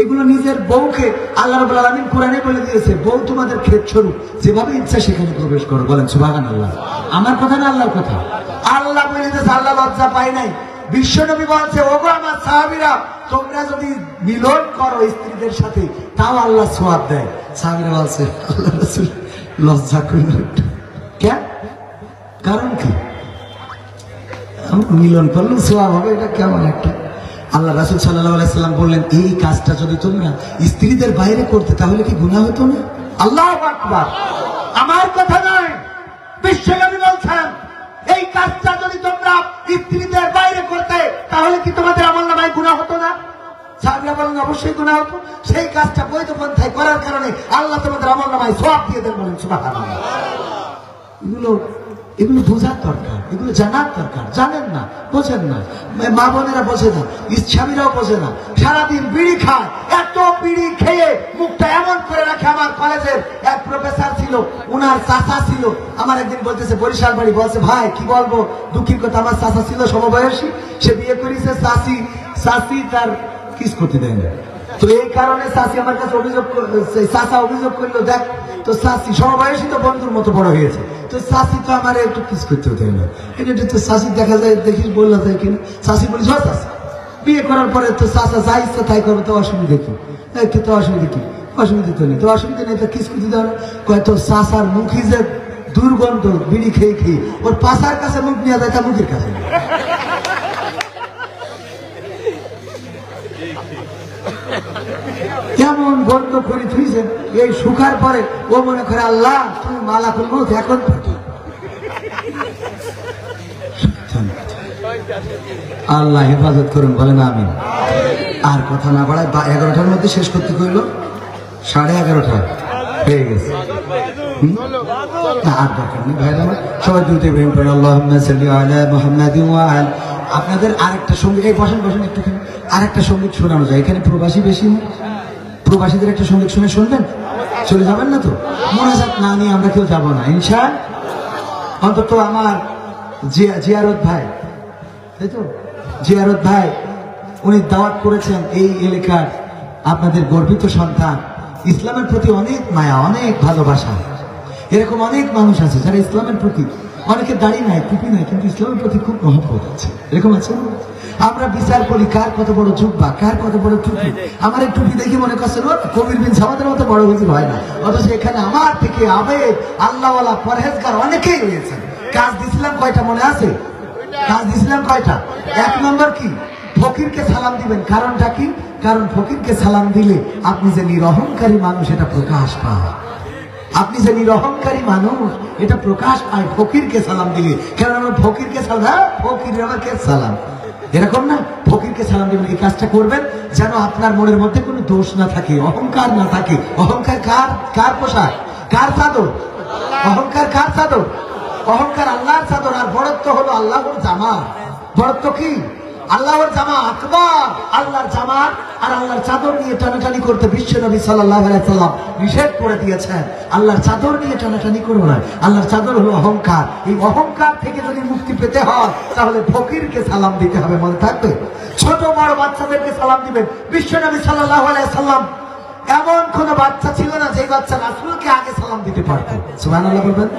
এগুলো নিজের বউকে আল্লাহ রাব্বুল আলামিন কোরআনে বলে দিয়েছে, বউ তোমাদের ক্ষেত স্বরূপ, যেভাবে ইচ্ছা সেখানে প্রবেশ করো। বলেন সুবহানাল্লাহ। আমার কথা না আল্লাহর কথা? আল্লাহ বলে দিয়েছে, আল্লাহ লজ্জা পায় নাই। বিশ্বনবী বলছে, ওগো আমার সাহাবীরা তোমরা যদি মিলন করো স্ত্রীদের সাথে তাও আল্লাহ সওয়াব দেয়। সাহাবীরা বলছে আল্লাহ রাসূল লজ্জা করলেন কেন? কারণ কি? মিলন করলে সওয়াব হবে, এটা কেমন একটা? আল্লাহ রাসূল সাল্লাল্লাহু আলাইহি সাল্লাম বললেন, এই কাজটা যদি তোমরা স্ত্রীদের বাইরে করতে তাহলে কি গুনাহ হতো না? আল্লাহু আকবার। আমার কথা নয়, বিশ্বনবী বলছেন এই কাজটা যদি তোমরা স্ত্রীদের বাইরে করতে তাহলে কি তোমাদের আমলনামায় গুনাহ হতো না? সাহাবীরা বলেন অবশ্যই গুনাহ হতো। সেই কাজটা বৈধ পন্থায় করার কারণে আল্লাহ তোমাদের আমলনামায় সওয়াব দিয়ে দেন। বলেন সুবহানাল্লাহ। এগুলো বোঝার দরকার, এগুলো জানার দরকার। জানেন না, বোঝেন না, মা বোনেরা বোঝে না, স্বামীরাও বোঝে না, সারাদিন বিড়ি খায়, এত বিড়ি খেয়ে মুখটা এমন করে রাখে। আমার কলেজের এক প্রফেসর ছিল, উনার চাচা ছিল, আমার একদিন বলতেছে বরিশাল বাড়ি, বলছে ভাই কি বলবো দুঃখের কথা, আমার চাচা ছিল সমবয়সী, সে বিয়ে করেছে, চাচি তার কিস করতে দেয় না। তো এই কারণে চাচি আমার কাছে চাচা অভিযোগ করলো, দেখ তো চাচি সমবয়সী তো বন্ধুর মতো বড় হয়েছে, তো চাচি তো আমার একটু কিস করতে হতে না, এটা তো চাচি দেখা যায়, দেখিস বললা যায় কিনা। চাচি বলি চাচা বিয়ে করার পরে তো চাচা যা ইচ্ছা তাই করো, তো অসুবিধা কি? তো অসুবিধা কি? অসুবিধা তো নেই, তো অসুবিধা নেই, তো কিস করতে দেওয়া না। কয় তো চাচার মুখী যে দুর্গন্ধ, বিড়ি খেয়ে খেয়ে ওর পাশার কাছে মুখ নিয়ে যায়, তার মুখের কাছে কেমন গন্ধ করে থুইছেন। এই শুকার পরে ও মনে করে আল্লাহ তুমি মালা করবো এখন। আল্লাহ হেফাজত করুন, বলেন আমিন। আর কথা না বাড়ায় 11টার মধ্যে শেষ করতে কইল, 11:30 হয়ে গেছে। আর দরকার নেই ভাইরা, সবাই দুটো প্রেম করে আল্লাহুম্মা সাল্লি আলা মুহাম্মাদিন ওয়া আলা। আপনাদের আরেকটা সঙ্গীত, এই বসেন বসেন একটুখানি, আরেকটা সঙ্গীত শোনানো যায়। এখানে প্রবাসী বেশি, প্রবাসীদের একটা সঙ্গীত শুনবেন? চলে যাবেন না তো? মোনাজাত না নিয়ে আমরা কেউ যাবো না ইনশাআল্লাহ। অন্তত আমার জিয়ারত ভাই, তাই তো জিয়ারত ভাই, উনি দাওয়াত করেছেন এই এলাকার আপনাদের গর্বিত সন্তান, ইসলামের প্রতি অনেক মায়া, অনেক ভালোবাসা। এরকম অনেক মানুষ আছে যারা ইসলামের প্রতি, অনেকে দাড়ি নাই, টুপি নাই, কিন্তু ইসলামের প্রতি খুব মহব্বত আছে। এরকম আছে। আমরা বিচার করি কার কত বড় জুব্বা, কার কত বড় টুপি। আমার এই টুপি দেখি মনে করছে কবির বিন সামাদের মতো বড় হুজুর হয় না, অথচ এখানে আমার থেকে আবেগ আল্লাহওয়ালা পরহেজগার অনেকেই রয়েছেন। কাজ দিছিলাম কয়টা মনে আছে? কাজ দিছিলাম কয়টা? 1 নম্বর কি? ফকিরকে সালাম দিবেন, কারণটা কি? কারণ ফকিরকে সালাম দিলে আপনি যে নিরহংকারী মানুষ এটা প্রকাশ পায়। আপনি যে নিরহংকারী মানুষ এটা প্রকাশ পায় ফকিরকে সালাম দিলে। কেন আমরা ফকিরকে সালাম, ফকিরের আমাকে সালাম, এরকম না, ফকিরকে সালাম দিবেন। এই কাজটা করবেন যেন আপনার মনের মধ্যে কোনো দোষ না থাকে, অহংকার না থাকে। অহংকার কার পোশাক, কার চাদর? অহংকার কার চাদর? অহংকার আল্লাহর চাদর। আর বড়ত্ব হলো আল্লাহর জামা। বড়ত্ব কি? আল্লাহর জামা আকবার, আল্লাহর জামা আর আল্লাহর চাদর নিয়ে টানাটানি করতে বিশ্ব নবী সাল্লাল্লাহু আলাইহি সাল্লাম নিষেধ করে দিয়েছেন। আল্লাহর চাদর নিয়ে টানাটানি করো না। আল্লাহর চাদর হলো অহংকার। এই অহংকার থেকে যদি মুক্তি পেতে হয় তাহলে ফকিরকে সালাম দিতে হবে, মনে থাকবে। ছোট বড় বাচ্চাদেরকে সালাম দিবেন। বিশ্ব নবী সাল্লাল্লাহু আলাইহি সাল্লাম এমন কোন বাচ্চা ছিল না যে বাচ্চা রাসূলকে আগে সালাম দিতে পারত। সুবহানাল্লাহ বলবেন।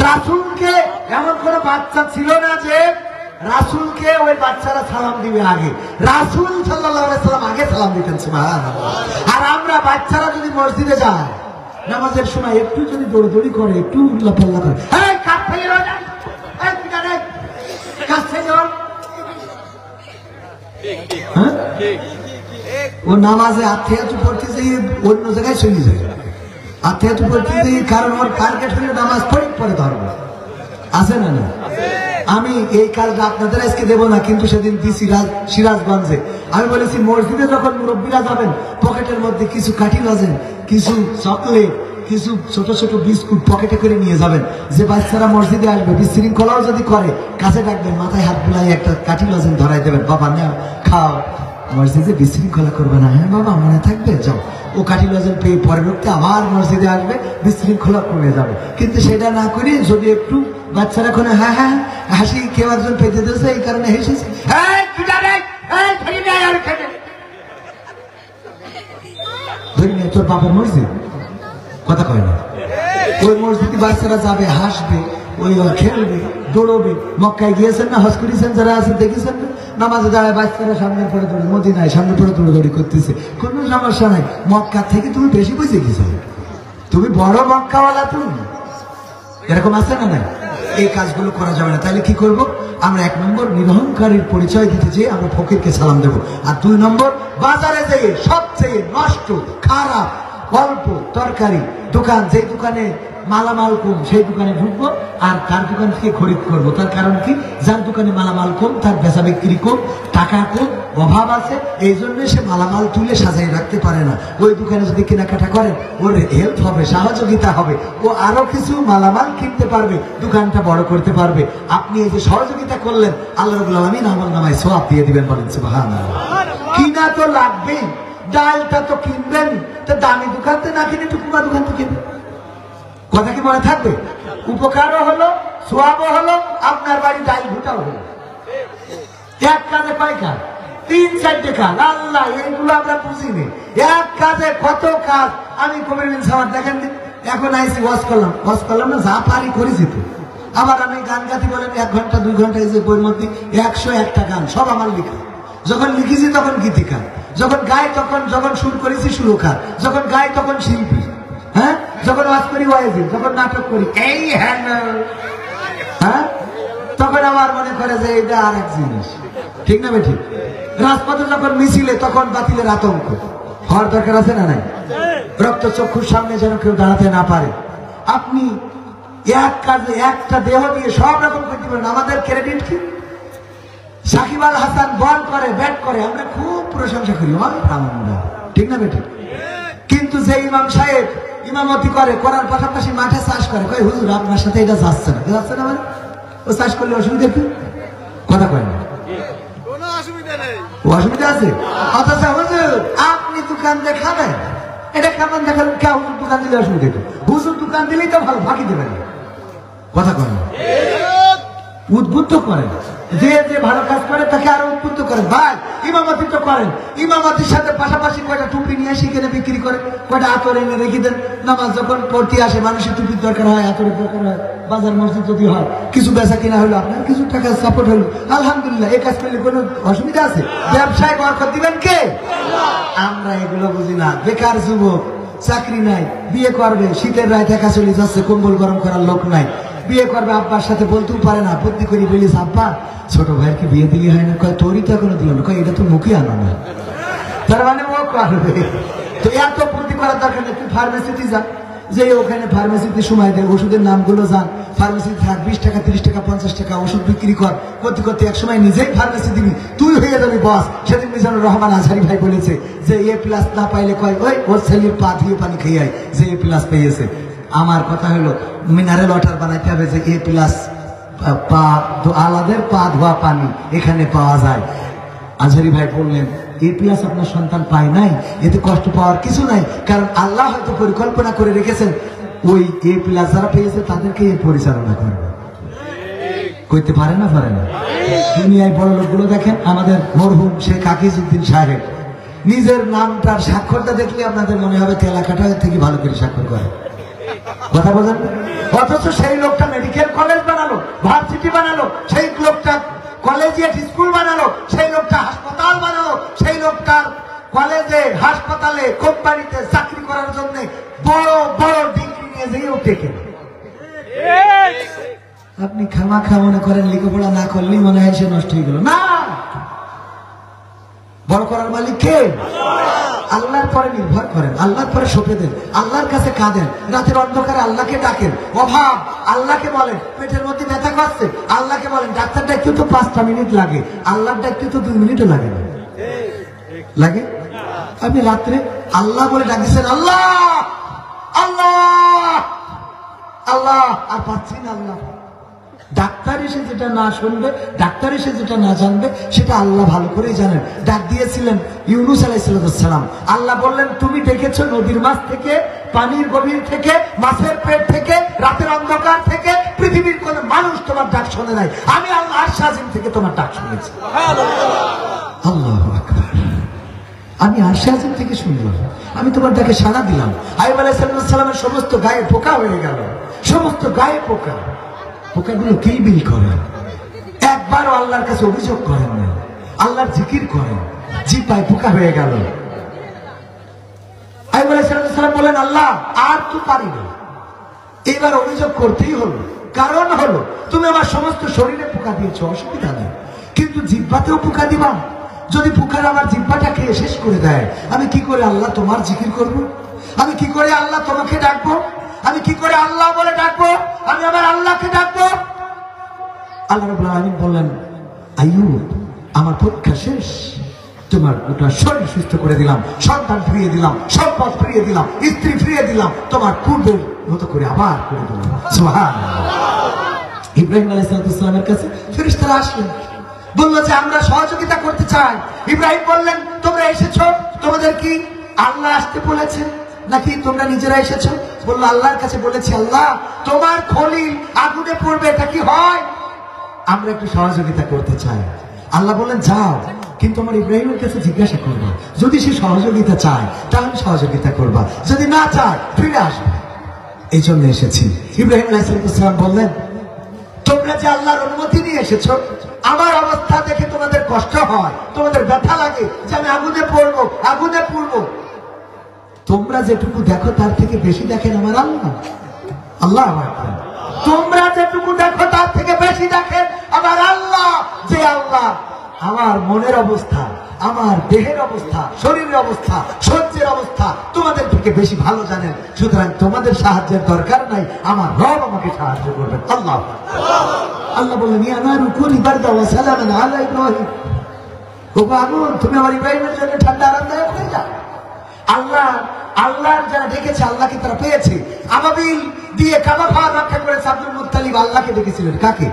রাসূলকে এমন কোন বাচ্চা ছিল না যে রাসূলকে ওই বাচ্চারা সালাম দিবে আগে। রাসূল সাল্লাল্লাহু আলাইহি সাল্লাম আগে সালাম দিতেন। সুবহানাল্লাহ। আর আমরা বাচ্চারা যদি মসজিদে যায় নামাজের সময় একটু যদি দৌড়দৌড়ি করে, একটু উল্লাপাল্লা করে, এই কাজ ফেলে রয়ে যান, এই পিটা রে কাজ ফেলে যান, হ্যাঁ, ও নামাজে আত্মীয়তা পড়তেছে অন্য জায়গায় চলে যায়। আত্মীয়তা পড়তেছে কারণ ওর টার্গেট হলে নামাজ পরে ধরবো, আছে না? না, আমি এই কাজটা আপনাদের আজকে দেবো না, কিন্তু সেদিন দিছি সিরাজগঞ্জে। আমি বলেছি মসজিদে যখন মুরব্বীরা যাবেন পকেটের মধ্যে কিছু কাঠি লজেন, কিছু চকলেট, কিছু ছোট ছোট বিস্কুট পকেটে করে নিয়ে যাবেন। যে বাচ্চারা মসজিদে আসবে বিশৃঙ্খলাও যদি করে কাছে ডাকবেন, মাথায় হাত বুলাই একটা কাঠি লজেন ধরাই দেবেন, বাবা নেও খাও, মসজিদে বিশৃঙ্খলা করবে না। হ্যাঁ বাবা, মনে থাকবে, যাও। ও কাঠি লজেন পেয়ে পরের লোককে আবার মসজিদে আসবে, বিশৃঙ্খলা কমে যাবে। কিন্তু সেটা না করে যদি একটু বাচ্চারা এখন হ্যাঁ হ্যাঁ হাসি কেউ একজন পেতে দিয়েছে এই কারণে হেসেছে, তোর বাবার মসজিদ কথা কয় না, ওই মসজিদে বাচ্চারা যাবে, হাসবে, ওই খেলবে, দৌড়বে। মক্কায় গিয়েছেন না, হজ করেছেন যারা আছেন, দেখেছেন না, নামাজে দাঁড়ায় বাচ্চারা সামনের পরে দৌড়ে, মদিনায় সামনে পরে দৌড়াদৌড়ি করতেছে, কোনো সমস্যা নাই। মক্কা থেকে তুমি বেশি বুঝে গেছো, তুমি বড় মক্কাওয়ালা, তুমি এরকম আছে না? নাই, এই কাজগুলো করা যাবে না। তাহলে কি করব আমরা? 1 নম্বর নিরহংকারীর পরিচয় দিতে যেয়ে আমরা ফকিরকে সালাম দেবো। আর 2 নম্বর বাজারে যেয়ে সবচেয়ে নষ্ট খারাপ অল্প তরকারি দোকান, যে দোকানে মালামাল কম সেই দোকানে ঢুকবো আর তার দোকান থেকে খরিদ করবো। তার কারণ কি? যার দোকানে মালামাল কম, তার বেচা বিক্রি কম, টাকা কম, অভাব আছে, এই জন্য সে মালামাল তুলে সাজাই রাখতে পারে না। ওই দোকানে যদি কেনাকাটা করেন ওর হেল্প হবে, সহযোগিতা হবে, ও আরো কিছু মালামাল কিনতে পারবে, দোকানটা বড় করতে পারবে। আপনি এই যে সহযোগিতা করলেন, আল্লাহ রাব্বুল আলামিন আমলনামায় সওয়াব দিয়ে দিবেন। বলেন সুবহানাল্লাহ। কিনা তো লাগবে, ডালটা তো কিনবেন, তো দামি দোকানতে না কিনে টুকুমা দোকান থেকে কিনবেন। কথা কি মনে থাকবে? উপকারও হলো, সওয়াবও হলো, আপনার বাড়ি ডাল ভুটাও হলো। এক কাজে কয় কাজ? 3-4টে কাজ। আল্লাহ, এইগুলো আমরা বুঝিনি। এক কাজে কত কাজ। আমি কবির বিন সামাদ দেখেন, এখন আইসি ওয়াজ করলাম না, যা পারি করেছি তো। আবার আমি গান গাতি বলেন 1 ঘন্টা 2 ঘন্টা, এই যে বইয়ের মধ্যে 101টা গান সব আমার লেখা। যখন লিখেছি তখন গীতিকার, যখন গাই তখন, যখন সুর করেছি সুরকার, যখন গাই তখন শিল্পী, হ্যাঁ, যখন ওয়াজ করি ওয়াইজি, যখন নাটক করি এই হ্যাঁ, তখন আমার মনে করে যে এটা আর এক জিনিস। ঠিক না বেঠিক? রাজপথে যখন মিছিলে তখন বাতিলের আতঙ্ক হওয়ার দরকার আছে না? নাই। রক্ত চক্ষুর সামনে যেন কেউ দাঁড়াতে না পারে। আপনি এক কাজে একটা দেহ দিয়ে সব রকম করতে পারেন। আমাদের ক্রেডিট কি? সাকিব আল হাসান বল করে, ব্যাট করে, আমরা খুব প্রশংসা করি, ঠিক না বেঠিক? কিন্তু যে ইমাম সাহেব ইমামতি করে, করার পাশাপাশি মাঠে চাষ করে, কয় হুজুর আপনার সাথে এটা যাচ্ছে না, যাচ্ছে না মানে ও চাষ করলে অসুবিধা কি? কথা কয় না, অসুবিধা আছে। অথচ হুজুর আপনি দোকান দেখাবেন, এটা কেমন দেখাবেন? কে হুজুর দোকান দিলে অসুবিধা কি? হুজুর দোকান দিলেই তো ভালো, ফাঁকি দেবেন। কথা কয় না, উদ্বুদ্ধ করেন। যে যে ভালো কাজ করে তাকে আরো উদ্বুদ্ধ করেন। ভাই ইমামতি তো করেন, ইমামতির সাথে পাশাপাশি কয়টা টুপি নিয়ে সেখানে বিক্রি করে, কয়টা আতর এনে রেখে দেন। নামাজ যখন পড়তে আসে মানুষের টুপির দরকার হয়, আতরের দরকার হয়, বাজার মসজিদ যদি হয়, কিছু বেচা কিনা হলো, আপনার কিছু টাকা সাপোর্ট হলো, আলহামদুলিল্লাহ। এই কাজ করলে কোনো অসুবিধা আছে? ব্যবসায় বরকত দিবেন কে? আমরা এগুলো বুঝি না। বেকার যুবক, চাকরি নাই, বিয়ে করবে, শীতের রায় টাকা চলে যাচ্ছে, কম্বল গরম করার লোক নাই, বিয়ে করবে আব্বার সাথে, বলতেও পারে না, বুদ্ধি করি বলিস আব্বা ছোট ভাইয়ের কি বিয়ে দিলি হয় না? কয় তোরই তো এখনো দিল না। কয় এটা তো মুখে আনো না, তার মানে ও করবে। তো এত বুদ্ধি করার দরকার নেই, তুই ফার্মেসিতে যা, যে ওখানে ফার্মেসিতে সময় দেয়, ওষুধের নামগুলো জান, ফার্মেসিতে থাক, 20 টাকা 30 টাকা 50 টাকা ওষুধ বিক্রি কর, করতে করতে এক সময় নিজেই ফার্মেসি দিবি, তুই হয়ে যাবি বস। সেদিন মিজানুর রহমান আজহারি ভাই বলেছে যে A+ না পাইলে কয় ওই ওর ছেলের পা ধুয়ে পানি খেয়ে আয় যে A+ পেয়েছে। আমার কথা হলো মিনারেল ওয়াটার বানাইতে হবে যে A+ পা আলাদের পা ধোয়া পানি এখানে পাওয়া যায়। আজহারি ভাই বললেন A+ আপনার সন্তান পায় নাই, এতে কষ্ট পাওয়ার কিছু নাই, কারণ আল্লাহ হয়তো পরিকল্পনা করে রেখেছেন ওই A+ যারা পেয়েছে তাদেরকে পরিচালনা করবে। করতে পারে না, পারে না। দুনিয়ায় বড় লোকগুলো দেখেন, আমাদের মরহুম শেখ হাফিজউদ্দিন সাহেব, নিজের নামটার স্বাক্ষরটা দেখলে আপনাদের মনে হবে তেলাকাটা থেকে ভালো করে স্বাক্ষর করে, কথা বলেন। অথচ সেই লোকটা মেডিকেল কলেজ বানালো, ভার্সিটি বানালো, সেই লোকটা কলেজিয়েট স্কুল বানালো, সেই লোকটা হাসপাতাল বানালো, সেই লোকটার কলেজে হাসপাতালে কোম্পানিতে চাকরি করার জন্য বড় বড় ডিগ্রি নিয়ে যেও টেকে। আপনি খামাখা মনে করেন লেখাপড়া না করলেই মনে হয় সে নষ্ট হয়ে গেল না। বড় করার মালিক কে? আল্লাহর পরে নির্ভর করেন, আল্লাহর পরে সঁপে দেন, আল্লাহর কাছে কাঁদেন, রাতের অন্ধকারে আল্লাহকে ডাকেন, অভাব আল্লাহকে বলেন, পেটের মধ্যে ব্যথা করছে আল্লাহকে বলেন। ডাক্তার ডাকতেও তো 5টা মিনিট লাগে, আল্লাহর ডাকতেও তো 2 মিনিটও লাগে না, লাগে? আপনি রাত্রে আল্লাহ বলে ডাকছেন, আল্লাহ আল্লাহ আল্লাহ, আর পাচ্ছেন আল্লাহ। ডাক্তার এসে যেটা না শুনবে, ডাক্তার এসে যেটা না জানবে, সেটা আল্লাহ ভালো করেই জানেন। ডাক দিয়েছিলেন ইউনূস আলাইহিস সালাম, আল্লাহ বললেন তুমি দেখেছো নদীর মাছ থেকে, পানির গভীর থেকে, মাছের পেট থেকে, রাতের অন্ধকার থেকে, পৃথিবীর কোন মানুষ তোমার ডাক শোনে নাই, আমি আল্লাহ আরশ আজিম থেকে তোমার ডাক শুনেছি। আল্লাহু আকবার। আমি আরশ আজিম থেকে শুনলাম, আমি তোমার ডাকে সাড়া দিলাম। আইয়ুব আলাইহিস সালামের সমস্ত গায়ে পোকা হয়ে গেল, সমস্ত গায়ে পোকা। পোকাগুলো কিলবিল করে, একবারও আল্লাহর কাছে অভিযোগ করেন না, আল্লাহর জিকির করেন, জিহ্বায় পোকা হয়ে গেল। আইয়ুব আলাইহিস সালাম বলেন আল্লাহ আর তো পারি না, এবার অভিযোগ করতেই হলো। কারণ হলো তুমি আমার সমস্ত শরীরে পোকা দিয়েছো, অসুবিধা নেই, কিন্তু জিহ্বাতেও পোকা দিবা। যদি পোকার আমার জিহ্বাটা খেয়ে শেষ করে দেয়, আমি কি করে আল্লাহ তোমার জিকির করব? আমি কি করে আল্লাহ তোমাকে ডাকবো? আমি কি করে আল্লাহ বলে ডাকবো? আমি আমার আল্লাহকে ডাকবো। আল্লাহ রাব্বুল আলামিন বললেন আইয়ুব আমার পরীক্ষা শেষ, তোমার গোটা শরীর সুস্থ করে দিলাম, সন্তান ফিরিয়ে দিলাম, সম্পদ ফিরিয়ে দিলাম, স্ত্রী ফিরিয়ে দিলাম, তোমার পূর্বের মতো করে আবার করে দিলাম। সুবহানাল্লাহ। ইব্রাহিম আলাইহিস সালামের কাছে ফেরেশতারা আসলেন, বলল যে আমরা সহযোগিতা করতে চাই। ইব্রাহিম বললেন তোমরা এসেছো, তোমাদের কি আল্লাহ আসতে বলেছে নাকি তোমরা নিজেরা এসেছো? বললো আল্লাহর কাছে বলেছি, আল্লাহ তোমার খলিল আগুনে পড়বে, এটা কি হয়? আমরা একটু সহযোগিতা করতে চাই। আল্লাহ বললেন যাও, কিন্তু আমার ইব্রাহিমের কাছে জিজ্ঞাসা করবা, যদি সে সহযোগিতা চায় তাহলে সহযোগিতা করবা, যদি না চায় ফিরে আসবে। এই জন্য এসেছি। ইব্রাহিম আলাইহিস সালাম বললেন তোমরা যে আল্লাহর অনুমতি নিয়ে এসেছো, আমার অবস্থা দেখে তোমাদের কষ্ট হয়, তোমাদের ব্যথা লাগে যে আমি আগুনে পড়বো, আগুনে পড়বো। তোমরা যেটুকু দেখো তার থেকে বেশি দেখেন আমার আল্লাহ। আল্লাহ তোমরা যেটুকু দেখো তার থেকে বেশি দেখেন আমার আল্লাহ। যে আল্লাহ আমার মনের অবস্থা, আমার দেহের অবস্থা, শরীরের অবস্থা, সহ্যের অবস্থা তোমাদের থেকে বেশি ভালো জানেন। সুতরাং তোমাদের সাহায্যের দরকার নাই, আমার রব আমাকে সাহায্য করবেন। আল্লাহ আল্লাহ বললেন ইয়া নারু কুনি বারদা ওয়া সালামান আলা ইব্রাহিম, ও আগুন তুমি আমার ইব্রাহিমের জন্য ঠান্ডা আরামদায়ক হয়ে যাও। আল্লাহর যারা ডেকেছে আল্লাহকে তারা পেয়েছে। আবাবিল দিয়ে কাবা ঘর রক্ষা করেছে আব্দুল মুত্তালিব আল্লাহকে ডেকেছিলেন। কাকে?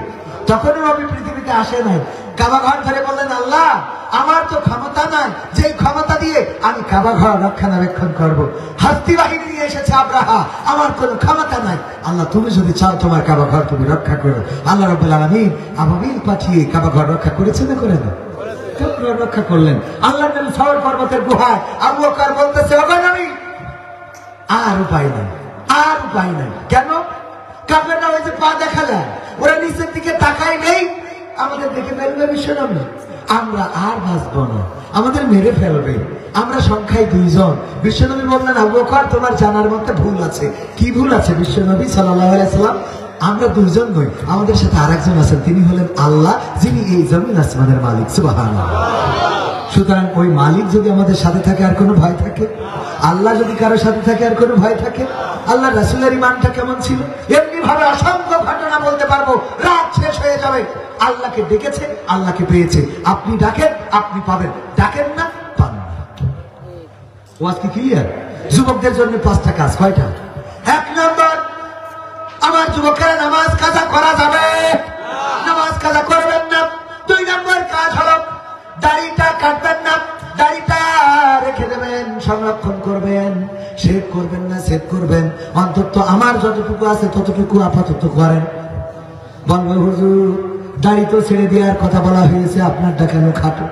তখনও নবী পৃথিবীতে আসে নাই। কাবা ঘর ধরে বললেন আল্লাহ আমার তো ক্ষমতা নাই, যে ক্ষমতা দিয়ে আমি কাবা ঘর রক্ষণাবেক্ষণ করবো। হাস্তি বাহিনী নিয়ে এসেছে আব্রাহা, আমার কোনো ক্ষমতা নাই। আল্লাহ তুমি যদি চাও তোমার কাবা ঘর তুমি রক্ষা করো। আল্লাহ রাব্বুল আলামিন আবাবিল পাঠিয়ে কাবা ঘর রক্ষা করেছে না করে না? রক্ষা করলেন। আল্লাহ নবী সওর পর্বতের গুহায় আবু বকর বলতেছে ওগো নবী আর উপায় নাই, আর উপায় নাই। কেন? কাফেররা ওই যে পা দেখালেন, ওরা নিচের দিকে তাকাই নেই, আমাদের দেখে ফেলবে বিশ্বনবী, আমরা আর বাঁচবো না, আমাদের মেরে ফেলবে। আমরা সংখ্যায় 2 জন। বিশ্বনবী বললেন আবু বকর তোমার জানার মধ্যে ভুল আছে। কি ভুল আছে বিশ্বনবী সাল্লাল্লাহু আলাইহি সাল্লাম? আমরা দুইজন নই, আমাদের সাথে আরেকজন আছেন, তিনি হলেন আল্লাহ, যিনি এই জমিন আসমানের মালিক। সুবহানাল্লাহ। সুতরাং ওই মালিক যদি আমাদের সাথে থাকে আর কোনো ভয় থাকে? আল্লাহ যদি কারোর সাথে থাকে আর কোনো ভয় থাকে? আল্লাহ রাসূলের ঈমানটা কেমন ছিল? এমনি ভাবে অসংখ্য ঘটনা বলতে পারবো, রাত শেষ হয়ে যাবে। আল্লাহকে ডেকেছে, আল্লাহকে পেয়েছে। আপনি ডাকেন, আপনি পাবেন, ডাকেন না, পান না। ওয়াজ কি ক্লিয়ার? যুবকদের জন্য 5টা কাজ। কয়টা? 1 নম্বর, আমার যুবকেরা নামাজ কাজা করা যাবে, নামাজ কাজা করবেন না। 2 নম্বর কাজ হলো দাড়িটা কাটবেন না, দাড়িটা রেখে দেবেন, সংরক্ষণ করবেন, শেভ করবেন না, সেভ করবেন। অন্তত আমার যতটুকু আছে ততটুকু আপাতত করেন। বলবো হুজুর দাড়ি তো ছেড়ে দেওয়ার কথা বলা হয়েছে, আপনারটা কেন খাটো?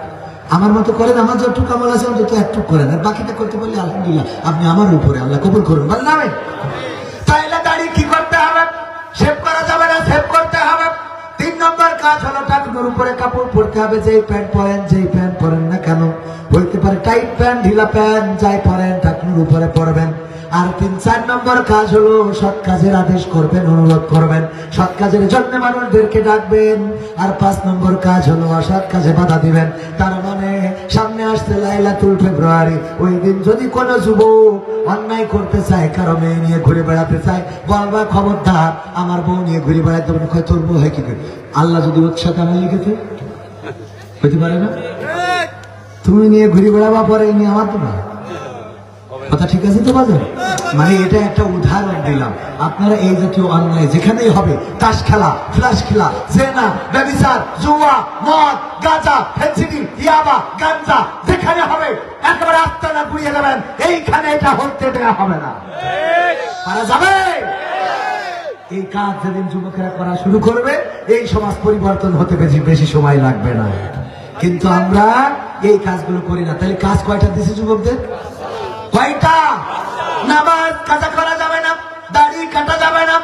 আমার মতো করেন, আমার যতটুকু আমল আছে অন্তত একটু করেন, আর বাকিটা করতে পারলে আলহামদুলিল্লাহ, আপনি আমার উপরে, আল্লাহ কবুল করুন। বললাম তাইলে দাড়ি কি করতে হবে? শেভ করা যাবে না, সেভ করতে হবে। 3 নম্বর কাজ হলো টাকনুর উপরে কাপড় পরতে হবে। যেই প্যান্ট পরেন, যেই প্যান্ট পরেন না কেন, হইতে পারে টাইট প্যান্ট, ঢিলা প্যান্ট, যাই পরেন টাকনুর উপরে পরবেন। আর 3-4 নম্বর কাজ হলো সৎ কাজের আদেশ করবেন, অনুরোধ করবেন, সৎ কাজের জন্য মানুষদেরকে ডাকবেন। আর 5 নম্বর কাজ হলো অসৎ কাজে বাধা দিবেন। তার মানে সামনে আসছে লাইলাতুল ফেব্রুয়ারি, ওই দিন যদি কোনো যুবক অন্যায় করতে চায়, কারো মেয়ে নিয়ে ঘুরে বেড়াতে চায়, বলবা খবরদার আমার বউ নিয়ে ঘুরে বেড়াতে হবে। তোর বউ হয় কি করে? আল্লাহ যদি ওর সাথে আমার লিখেছে, হইতে পারে না? তুমি নিয়ে ঘুরে বেড়াবা, পরে নিয়ে আমার তো না কথা, ঠিক আছে তো বাজার? মানে এটা একটা উদাহরণ দিলাম। আপনারা এই জাতীয় অন্যায় যেখানেই হবে, তাস খেলা, ফ্লাশ খেলা, জেনা, ব্যভিচার, জুয়া, মদ, গাঁজা, ফেন্সিডিল, ইয়াবা, গাঞ্জা, যেখানে হবে একেবারে আস্তানা ঘুরিয়ে যাবেন। এইখানে এটা হতে দেওয়া হবে না। পারা যাবে? এই কাজ যেদিন যুবকেরা করা শুরু করবে, এই সমাজ পরিবর্তন হতে বেশি সময় লাগবে না। কিন্তু আমরা এই কাজগুলো করি না। তাহলে কাজ কয়টা দিছে যুবকদের? কয়টা? নামাজ কাজা করা যাবে না, দাড়ি কাটা যাবে না,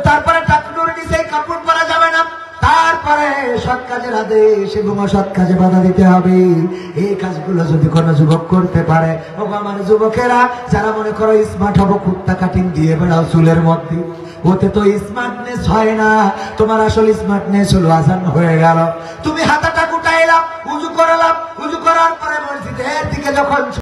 তারপরে টাকনুর নিচে কাপড় পরা যাবে না, তারপরে সৎ কাজের আদেশ এবং অসৎ কাজে বাধা দিতে হবে। এই কাজগুলো যদি কোনো যুবক করতে পারে, ও আমার যুবকেরা যারা মনে করো স্মার্ট হবো, কুত্তা কাটিং দিয়ে বেড়াও চুলের মধ্যে, ওতে তো স্মার্টনেস হয় না। তোমার আসল স্মার্টনেস হলো আজান হয়ে গেল, তুমি হাতাটা গুটাইলাম, উজু করালাম, উজু করার পরে মসজিদের দিকে যখন